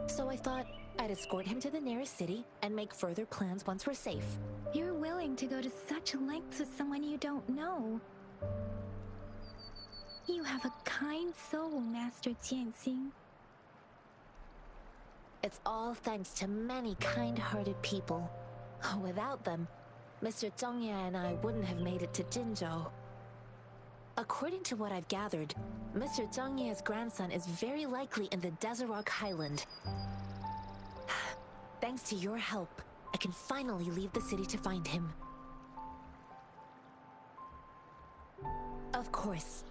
So I thought I'd escort him to the nearest city and make further plans once we're safe. You're willing to go to such lengths with someone you don't know. You have a kind soul, Master Jianxing. It's all thanks to many kind-hearted people. Without them, Mr. Zhongye and I wouldn't have made it to Jinzhou. According to what I've gathered, Mr. Zhongye's grandson is very likely in the Deseret Highland. Thanks to your help, I can finally leave the city to find him. Of course.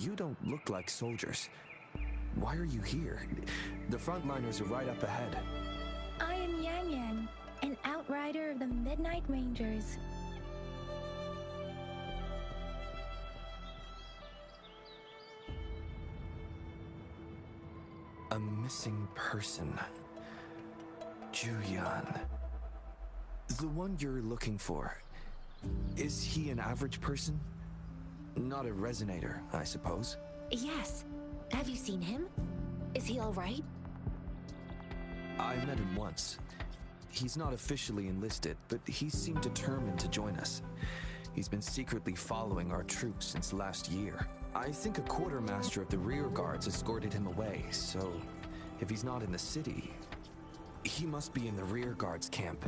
You don't look like soldiers. Why are you here? The frontliners are right up ahead. I am Yang Yang, an outrider of the Midnight Rangers. A missing person. Juyan. The one you're looking for. Is he an average person? Not a resonator, I suppose. Yes. Have you seen him? Is he all right? I met him once. He's not officially enlisted, but he seemed determined to join us. He's been secretly following our troops since last year. I think a quartermaster of the rear guards escorted him away, so if he's not in the city, he must be in the rear guards camp.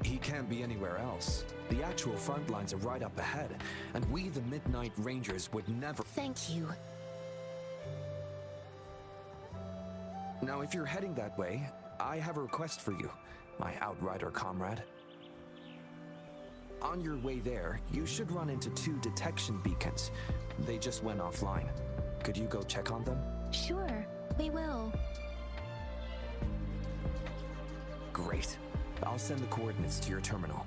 He can't be anywhere else. The actual front lines are right up ahead, and we, the Midnight Rangers, would never— Thank you. Now, if you're heading that way, I have a request for you, my outrider comrade. On your way there, you should run into 2 detection beacons. They just went offline. Could you go check on them? Sure, we will. Great. I'll send the coordinates to your terminal.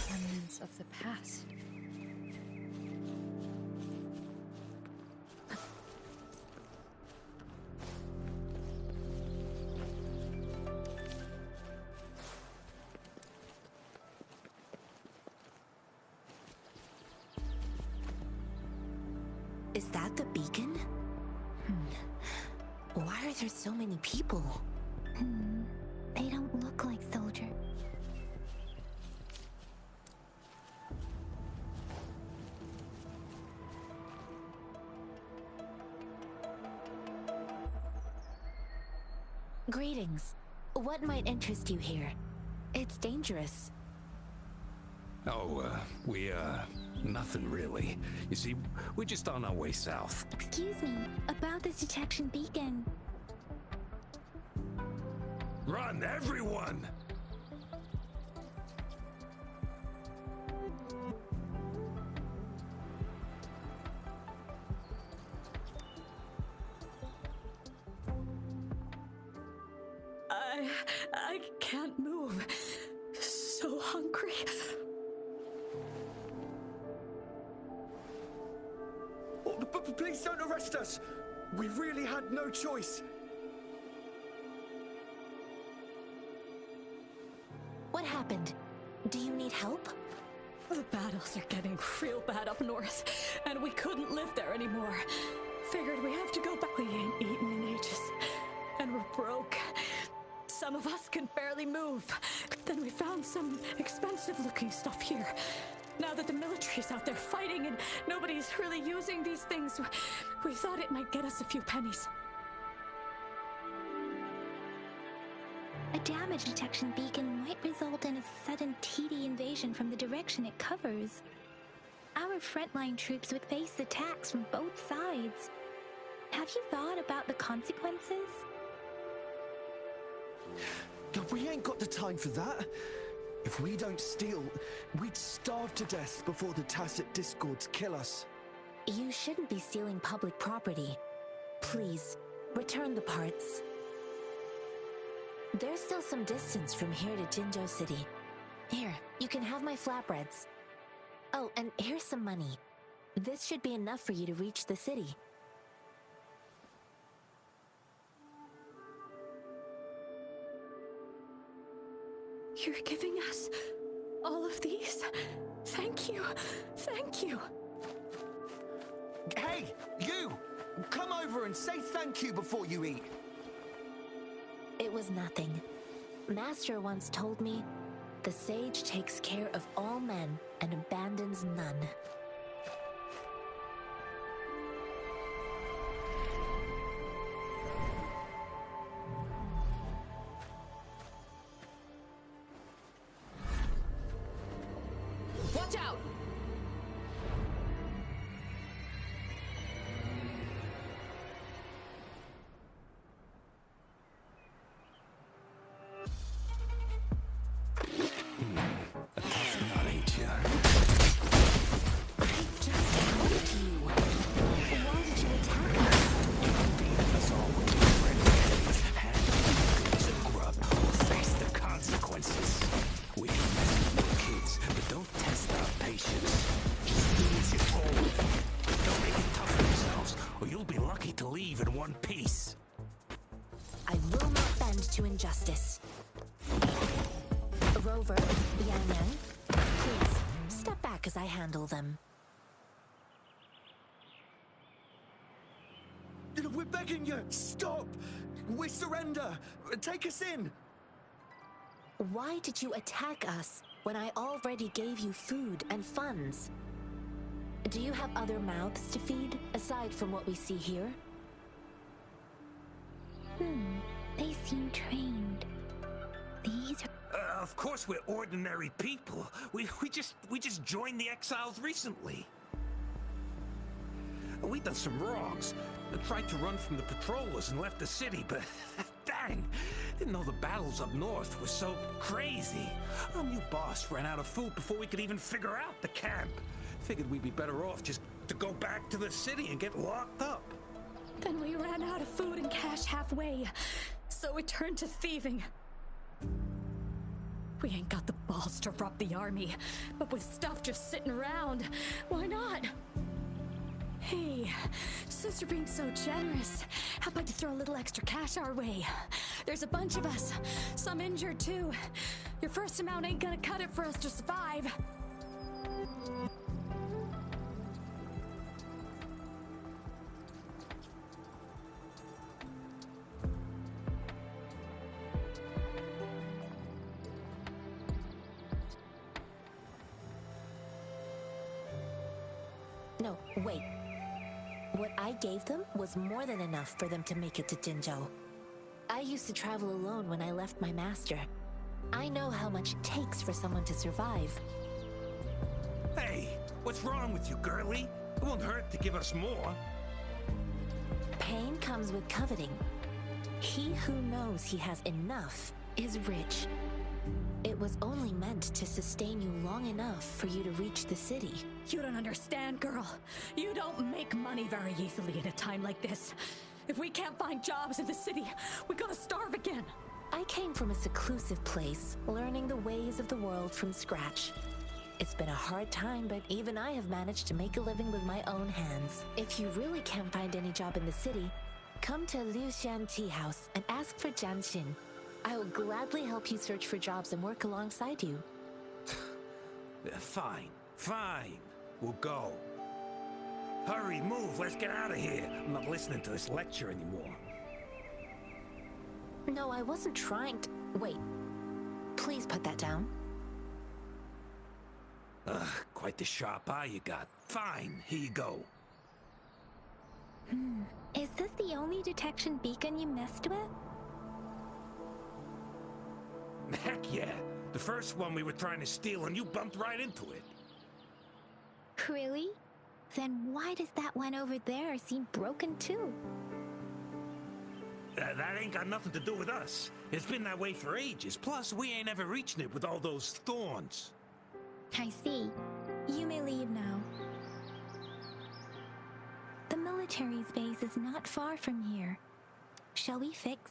Remnants of the past. Is that the beacon? Why are there so many people? They don't look like soldiers. Greetings. What might interest you here? It's dangerous. Oh, nothing really. You see, we're just on our way south. Excuse me, about this detection beacon. Run, everyone! I can't move. So hungry. Oh, please don't arrest us! We really had no choice. What happened? Do you need help? The battles are getting real bad up north, and we couldn't live there anymore. Figured we have to go back. We ain't eaten in ages, and we're broke. Some of us can barely move. Then we found some expensive-looking stuff here. Now that the military's out there fighting and nobody's really using these things, we thought it might get us a few pennies. A damage detection beacon might result in a sudden TD invasion from the direction it covers. Our frontline troops would face attacks from both sides. Have you thought about the consequences? We ain't got the time for that. If we don't steal, we'd starve to death before the tacit discords kill us. You shouldn't be stealing public property. Please, return the parts. There's still some distance from here to Jinzhou City. Here, you can have my flatbreads. Oh, and here's some money. This should be enough for you to reach the city. You're giving us all of these? Thank you. Thank you. Hey, you! Come over and say thank you before you eat. It was nothing. Master once told me, the sage takes care of all men and abandons none. Watch out! A tough nut, ain't ya? I just helped you. Why did you attack us? Beating us all with your friends. As a grub, we'll face the consequences. We can mess with your kids, but don't test our patience. Just do as you're told. Don't make it tough on yourselves, or you'll be lucky to leave in one piece. I will not bend to injustice. Rover, Yang Yang, please, step back as I handle them. We're begging you, stop! We surrender! Take us in! Why did you attack us when I already gave you food and funds? Do you have other mouths to feed, aside from what we see here? They seem trained. These are... Of course we're ordinary people. We just joined the exiles recently. We done some wrongs. Tried to run from the patrollers and left the city, but dang, didn't know the battles up north were so crazy. Our new boss ran out of food before we could even figure out the camp. Figured we'd be better off just to go back to the city and get locked up. Then we ran out of food and cash halfway, so we turned to thieving. We ain't got the balls to rob the army, but with stuff just sitting around, why not? Hey, since you're being so generous, how about you throw a little extra cash our way? There's a bunch of us, some injured too. Your first amount ain't gonna cut it for us to survive. No, wait. What I gave them was more than enough for them to make it to Jinzhou. I used to travel alone when I left my master. I know how much it takes for someone to survive. Hey, what's wrong with you, girlie? It won't hurt to give us more. Pain comes with coveting. He who knows he has enough is rich. It was only meant to sustain you long enough for you to reach the city. You don't understand, girl. You don't make money very easily in a time like this. If we can't find jobs in the city, we're gonna starve again. I came from a seclusive place, learning the ways of the world from scratch. It's been a hard time, but even I have managed to make a living with my own hands. If you really can't find any job in the city, come to Liu Xian Tea House and ask for Jian Xin. I will gladly help you search for jobs and work alongside you. Fine, fine. We'll go. Hurry, move, let's get out of here. I'm not listening to this lecture anymore. No, I wasn't trying to... Wait. Please put that down. Ugh, quite the sharp eye you got. Fine, here you go. Is this the only detection beacon you messed with? Heck yeah. The first one we were trying to steal and you bumped right into it. Really? Then why does that one over there seem broken too? That ain't got nothing to do with us. It's been that way for ages. Plus, we ain't ever reaching it with all those thorns. I see. You may leave now. The military's base is not far from here. Shall we fix?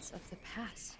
Remnants of the past.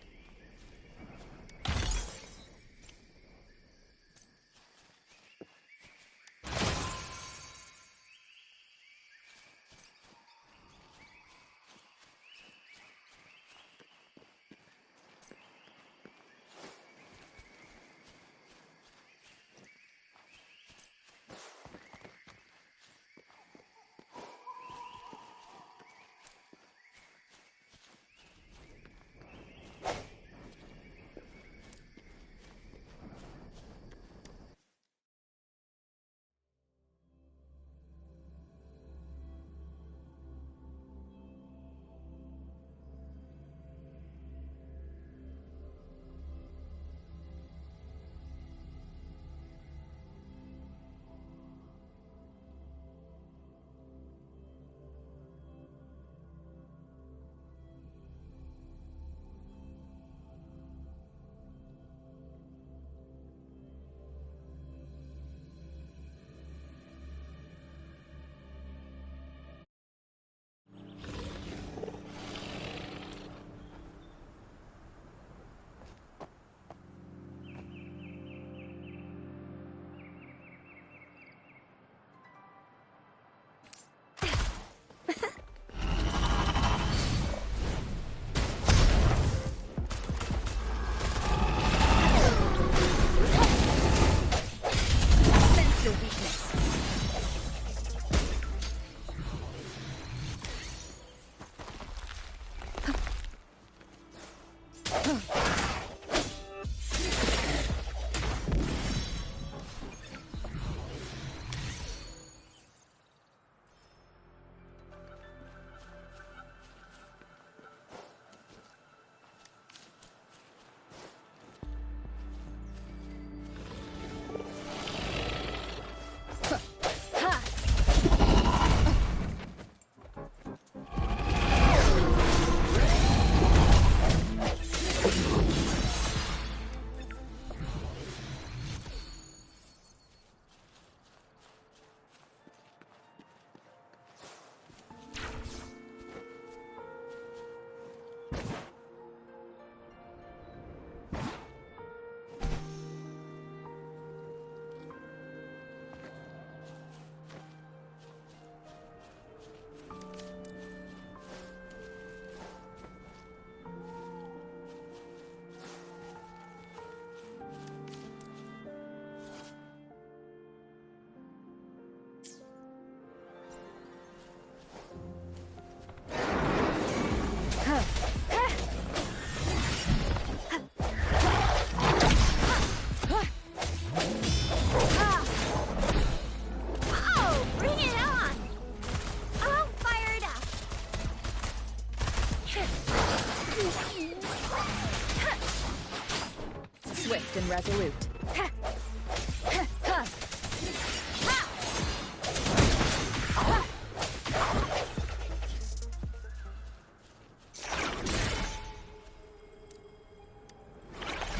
Swift and resolute.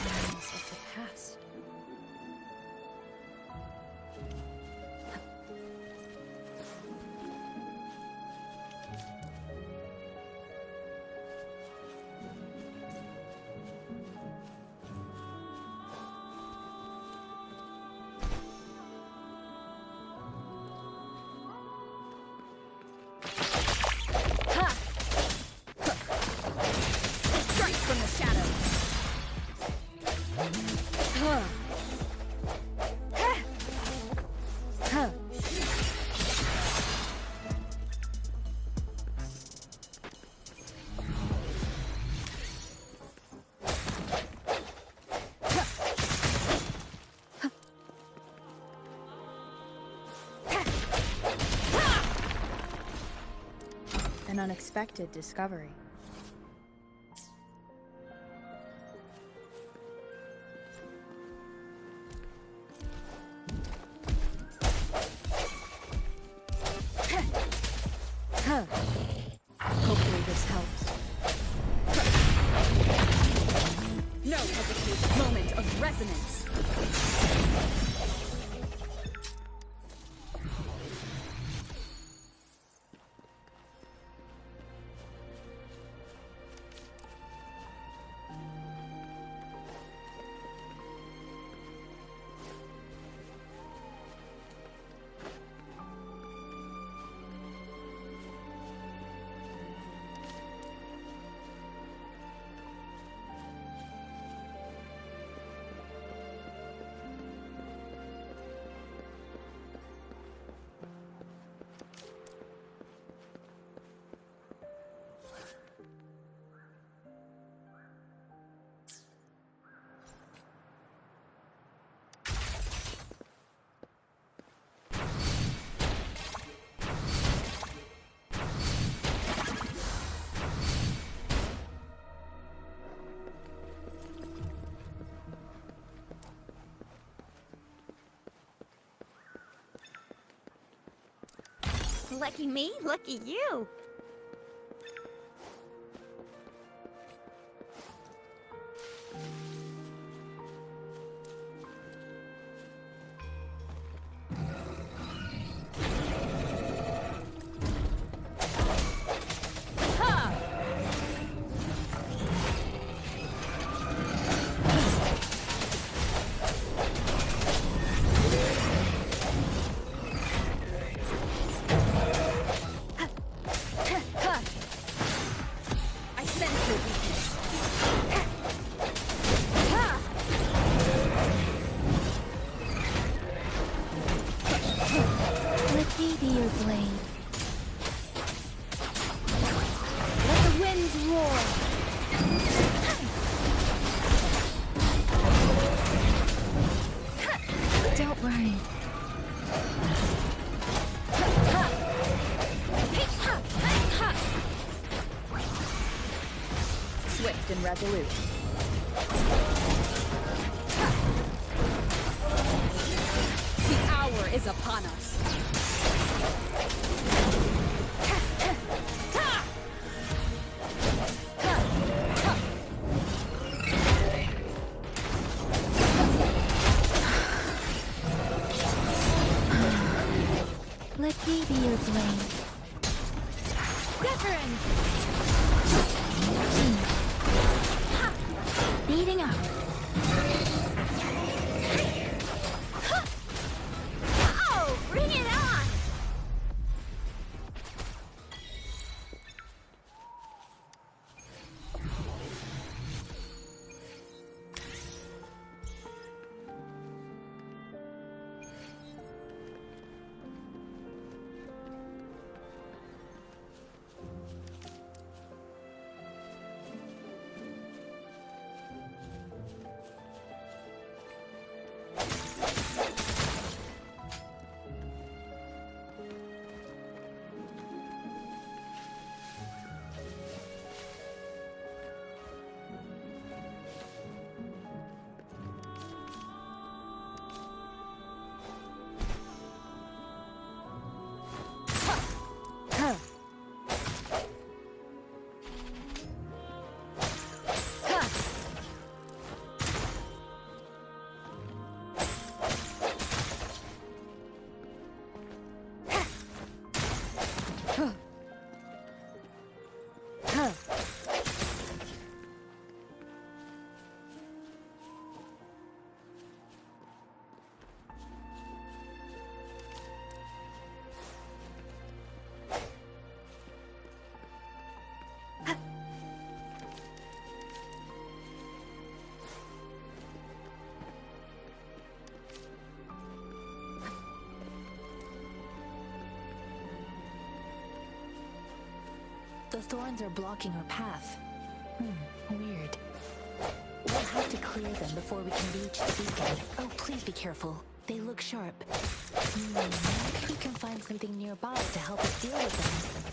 Remnants of the past. Strike from the shadows. An unexpected discovery. Hopefully this helps. No hesitation. Moment of resonance. Lucky me, lucky you. Swift and resolute. The hour is upon us. Let me be your blade. Wuthering! Speeding up. Oh, bring it on! The thorns are blocking our path. Weird. We'll have to clear them before we can reach the beacon. Oh, please be careful. They look sharp. Maybe we can find something nearby to help us deal with them.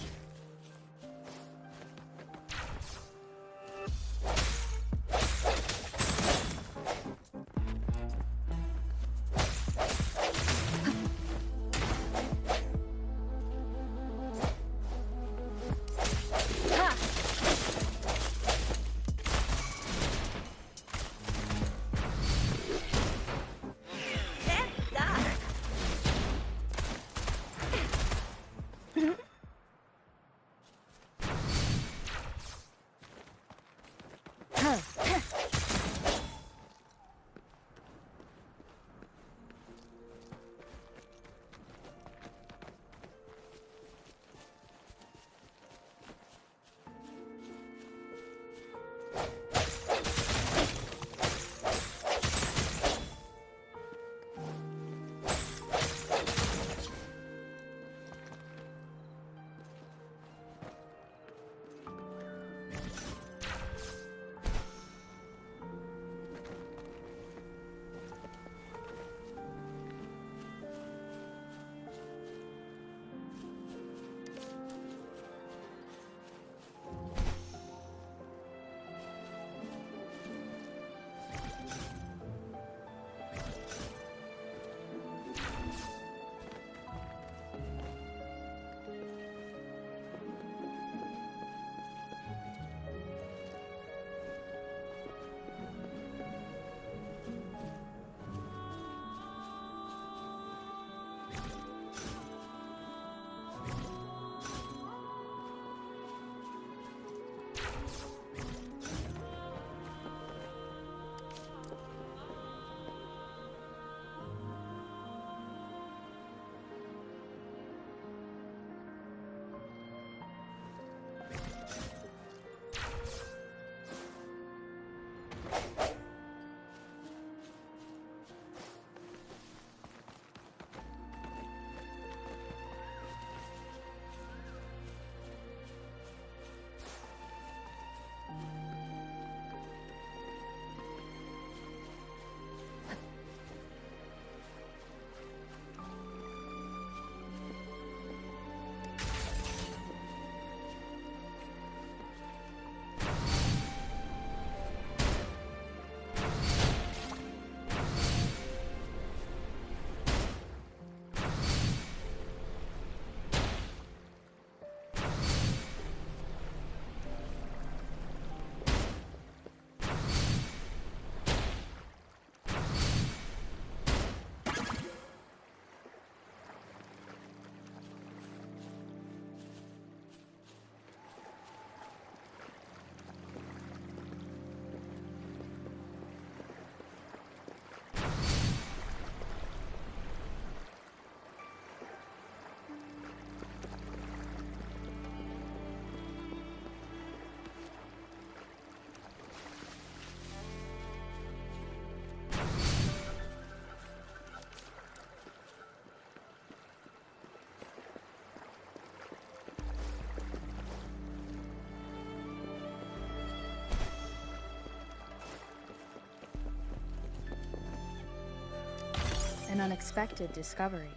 An unexpected discovery.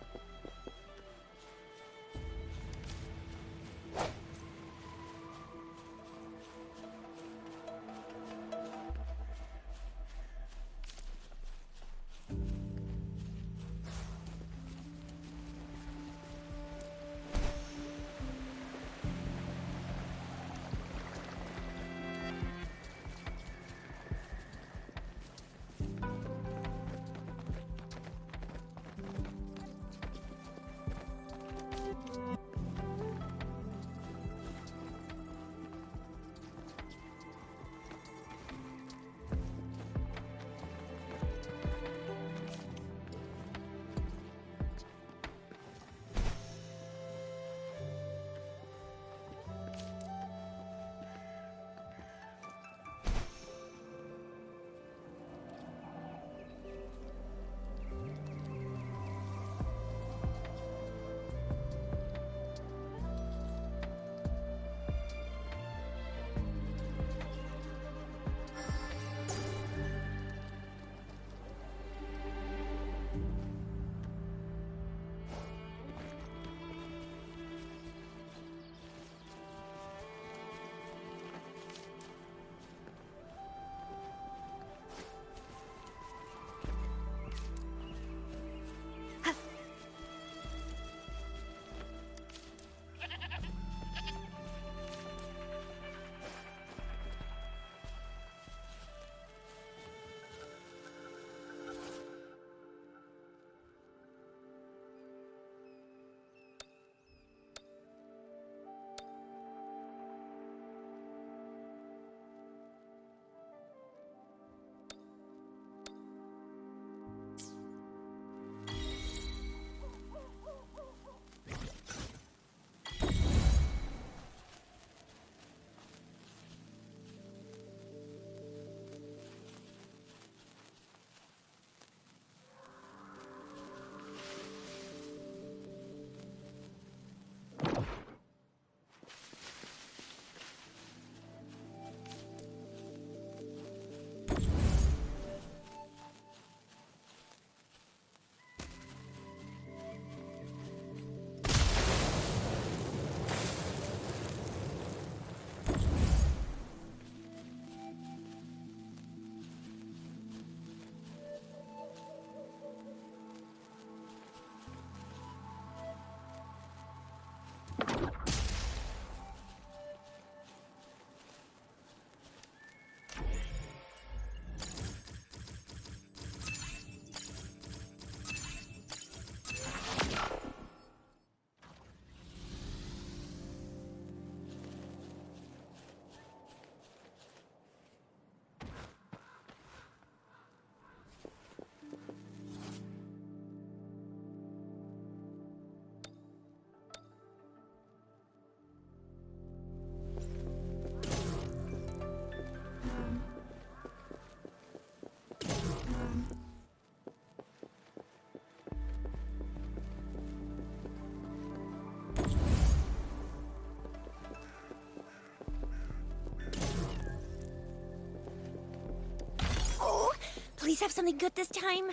Please have something good this time.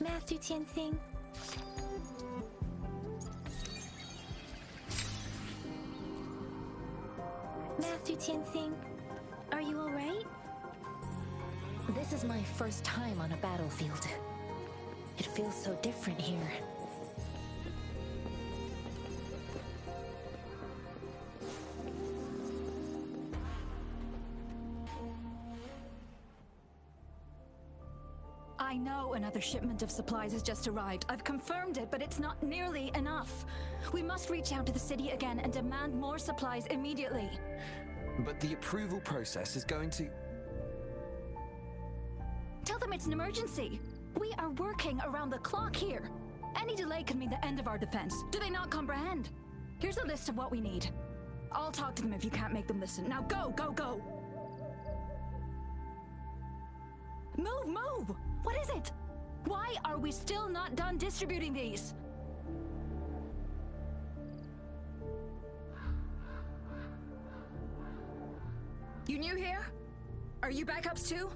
Master Tianxing. Master Tianxing, are you all right? This is my first time on a battlefield. It feels so different here. I know another shipment of supplies has just arrived. I've confirmed it, but it's not nearly enough. We must reach out to the city again and demand more supplies immediately. But the approval process is going to... Tell them it's an emergency. We are working around the clock here. Any delay could mean the end of our defense. Do they not comprehend? Here's a list of what we need. I'll talk to them if you can't make them listen. Now go, go, go! Move, move! What is it? Why are we still not done distributing these? You new here? Are you backups too?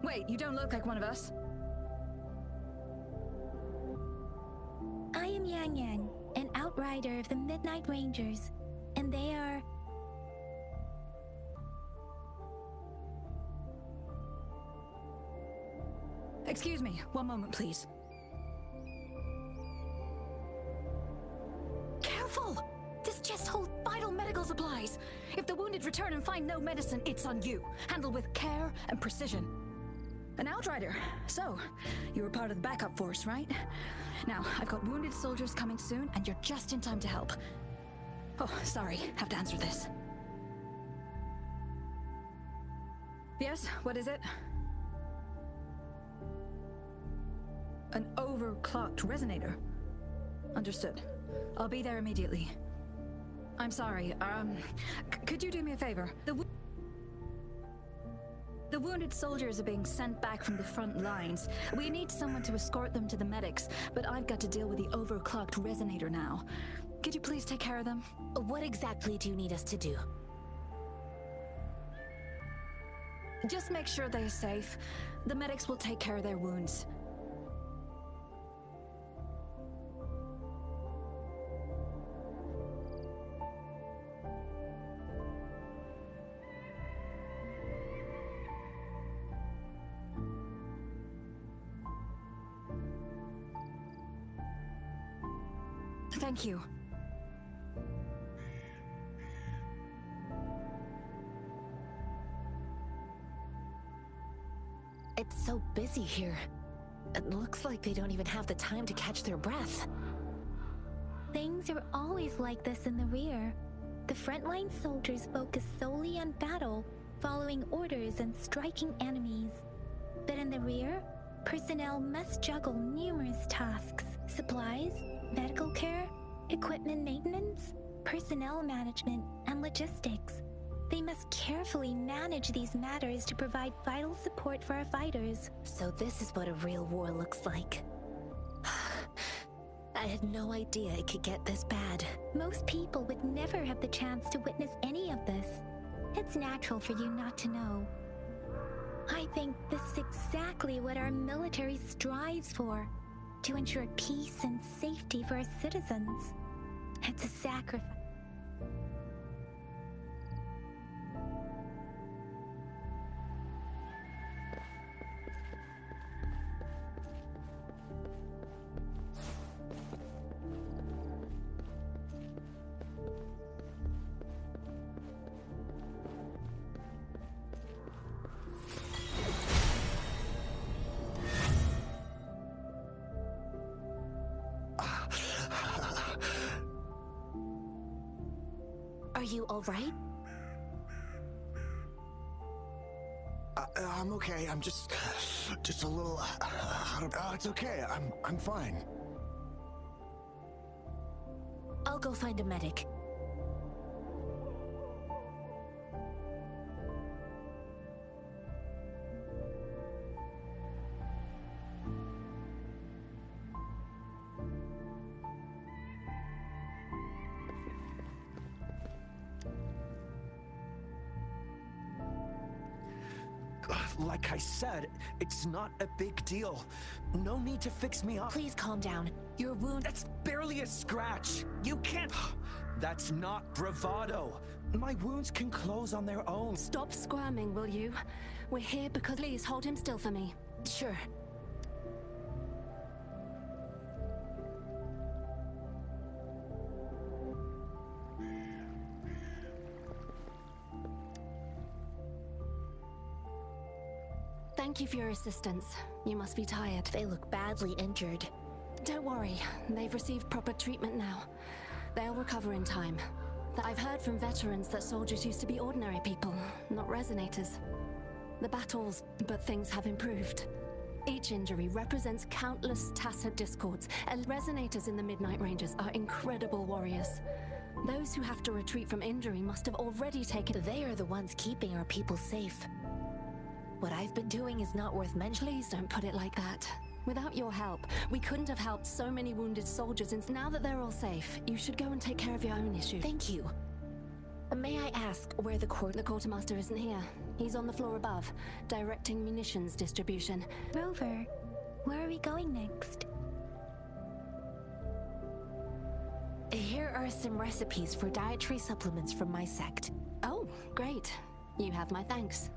Wait, you don't look like one of us. I am Yang Yang, an outrider of the Midnight Rangers, and they are... Excuse me, one moment, please. Careful! This chest holds vital medical supplies. If the wounded return and find no medicine, it's on you. Handle with care and precision. An outrider. So, you were part of the backup force, right? Now, I've got wounded soldiers coming soon, and you're just in time to help. Oh, sorry, have to answer this. Yes, what is it? An overclocked resonator. Understood. I'll be there immediately. I'm sorry, could you do me a favor? The wounded soldiers are being sent back from the front lines. We need someone to escort them to the medics, but I've got to deal with the overclocked resonator now. Could you please take care of them? What exactly do you need us to do? Just make sure they're safe. The medics will take care of their wounds. Thank you. It's so busy here. It looks like they don't even have the time to catch their breath. Things are always like this in the rear. The frontline soldiers focus solely on battle, following orders and striking enemies. But in the rear, personnel must juggle numerous tasks: supplies, medical care, equipment maintenance, personnel management, and logistics. They must carefully manage these matters to provide vital support for our fighters. So this is what a real war looks like. I had no idea it could get this bad. Most people would never have the chance to witness any of this. It's natural for you not to know. I think this is exactly what our military strives for, to ensure peace and safety for our citizens. It's a sacrifice. Are you all right? I'm okay. I'm just a little out of... it's okay. I'm fine. I'll go find a medic. Like I said, it's not a big deal. No need to fix me up. Please calm down. Your wound... That's barely a scratch. You can't... That's not bravado. My wounds can close on their own. Stop squirming, will you? We're here because... Please, hold him still for me. Sure. Thank you for your assistance. You must be tired. They look badly injured. Don't worry, they've received proper treatment now. They'll recover in time. I've heard from veterans that soldiers used to be ordinary people, not resonators. The battles, but things have improved. Each injury represents countless tacit discords, and resonators in the Midnight Rangers are incredible warriors. Those who have to retreat from injury must have already taken— They are the ones keeping our people safe. What I've been doing is not worth mentioning. Please don't put it like that. Without your help, we couldn't have helped so many wounded soldiers, and now that they're all safe, you should go and take care of your own issues. Thank you. May I ask where the quartermaster isn't here. He's on the floor above, directing munitions distribution. Rover, where are we going next? Here are some recipes for dietary supplements from my sect. Oh, great. You have my thanks.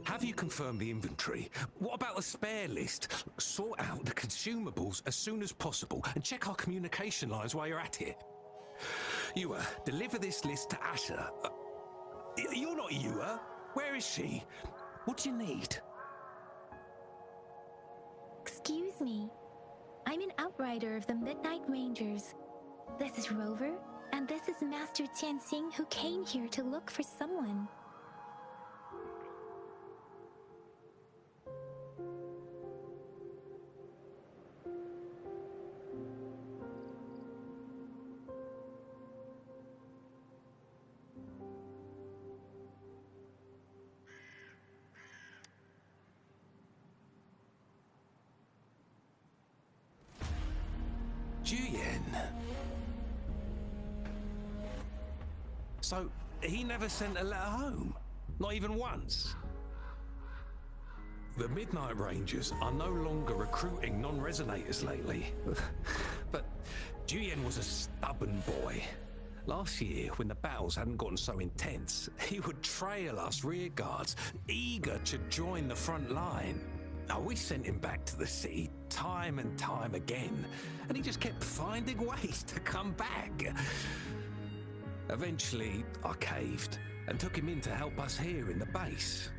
Have you confirmed the inventory? What about the spare list? Sort out the consumables as soon as possible and check our communication lines while you're at it. Ewa, deliver this list to Asher. You're not Ewa. Where is she? What do you need? Excuse me. I'm an outrider of the Midnight Rangers. This is Rover, and this is Master Tianxing, who came here to look for someone. Juyen. So, he never sent a letter home? Not even once? The Midnight Rangers are no longer recruiting non-resonators lately. But Juyen was a stubborn boy. Last year, when the battles hadn't gotten so intense, he would trail us rearguards, eager to join the front line. We sent him back to the city, time and time again, and he just kept finding ways to come back. Eventually, I caved and took him in to help us here in the base.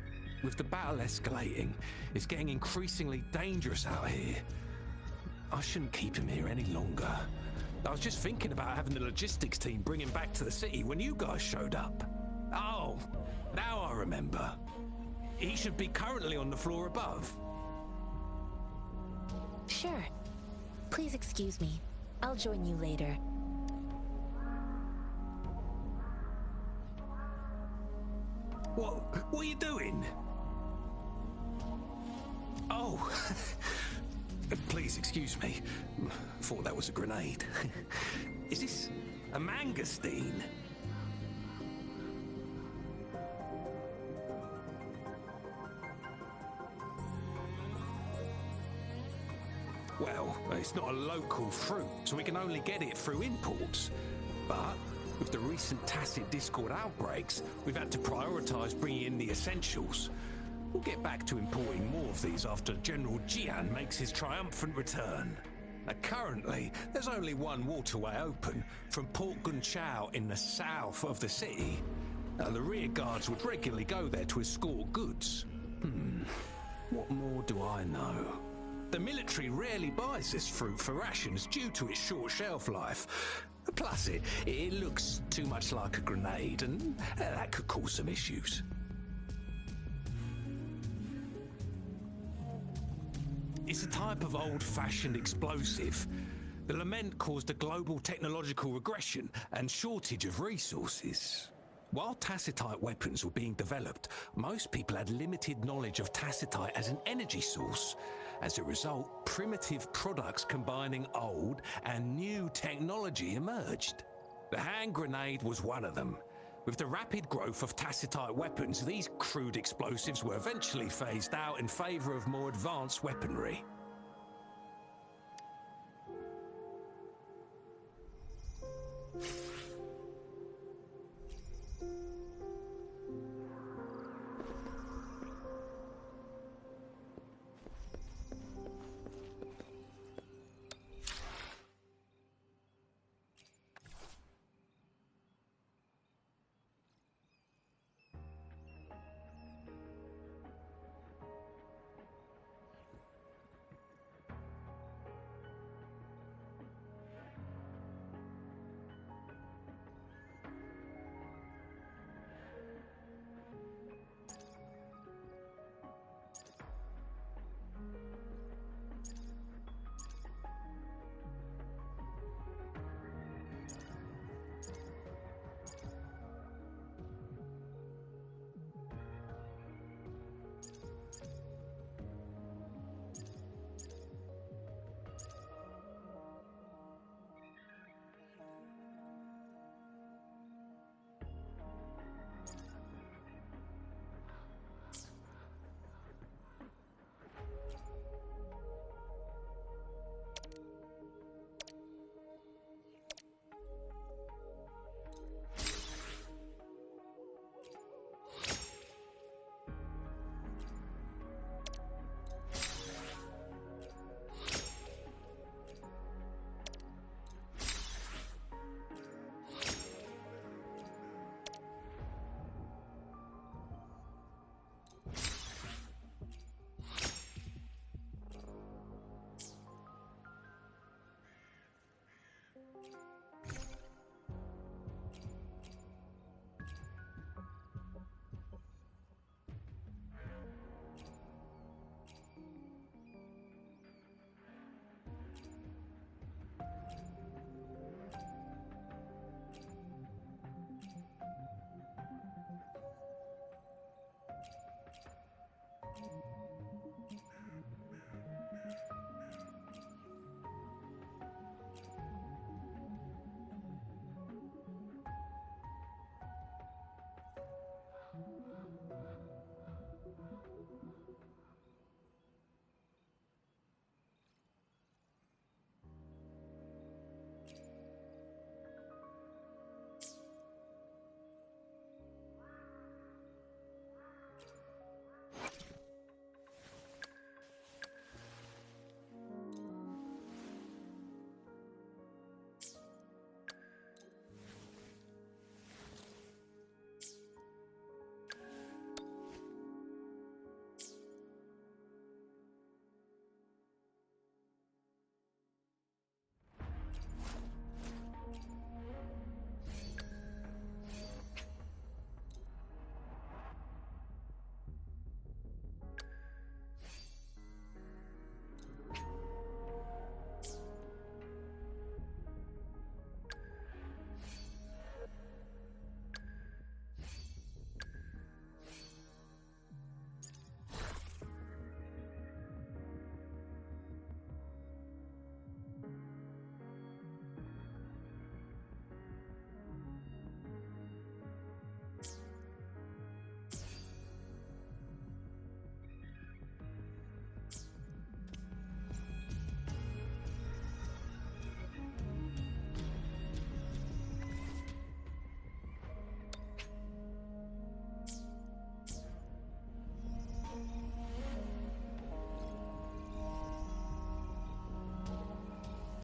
With the battle escalating, it's getting increasingly dangerous out here. I shouldn't keep him here any longer. I was just thinking about having the logistics team bring him back to the city when you guys showed up. Oh, now I remember. He should be currently on the floor above. Sure. Please excuse me. I'll join you later. What are you doing? Oh, please excuse me. Thought that was a grenade. Is this a mangosteen? Well, it's not a local fruit, so we can only get it through imports. But with the recent tacit Discord outbreaks, we've had to prioritise bringing in the essentials. We'll get back to importing more of these after General Jian makes his triumphant return. Currently, there's only one waterway open, from Port Gunchao in the south of the city. The rear guards would regularly go there to escort goods. What more do I know? The military rarely buys this fruit for rations due to its short shelf life. Plus, it looks too much like a grenade, and that could cause some issues. It's a type of old-fashioned explosive. The lament caused a global technological regression and shortage of resources. While tacitite weapons were being developed, most people had limited knowledge of tacitite as an energy source. As a result, primitive products combining old and new technology emerged. The hand grenade was one of them. With the rapid growth of tacitite weapons, these crude explosives were eventually phased out in favor of more advanced weaponry.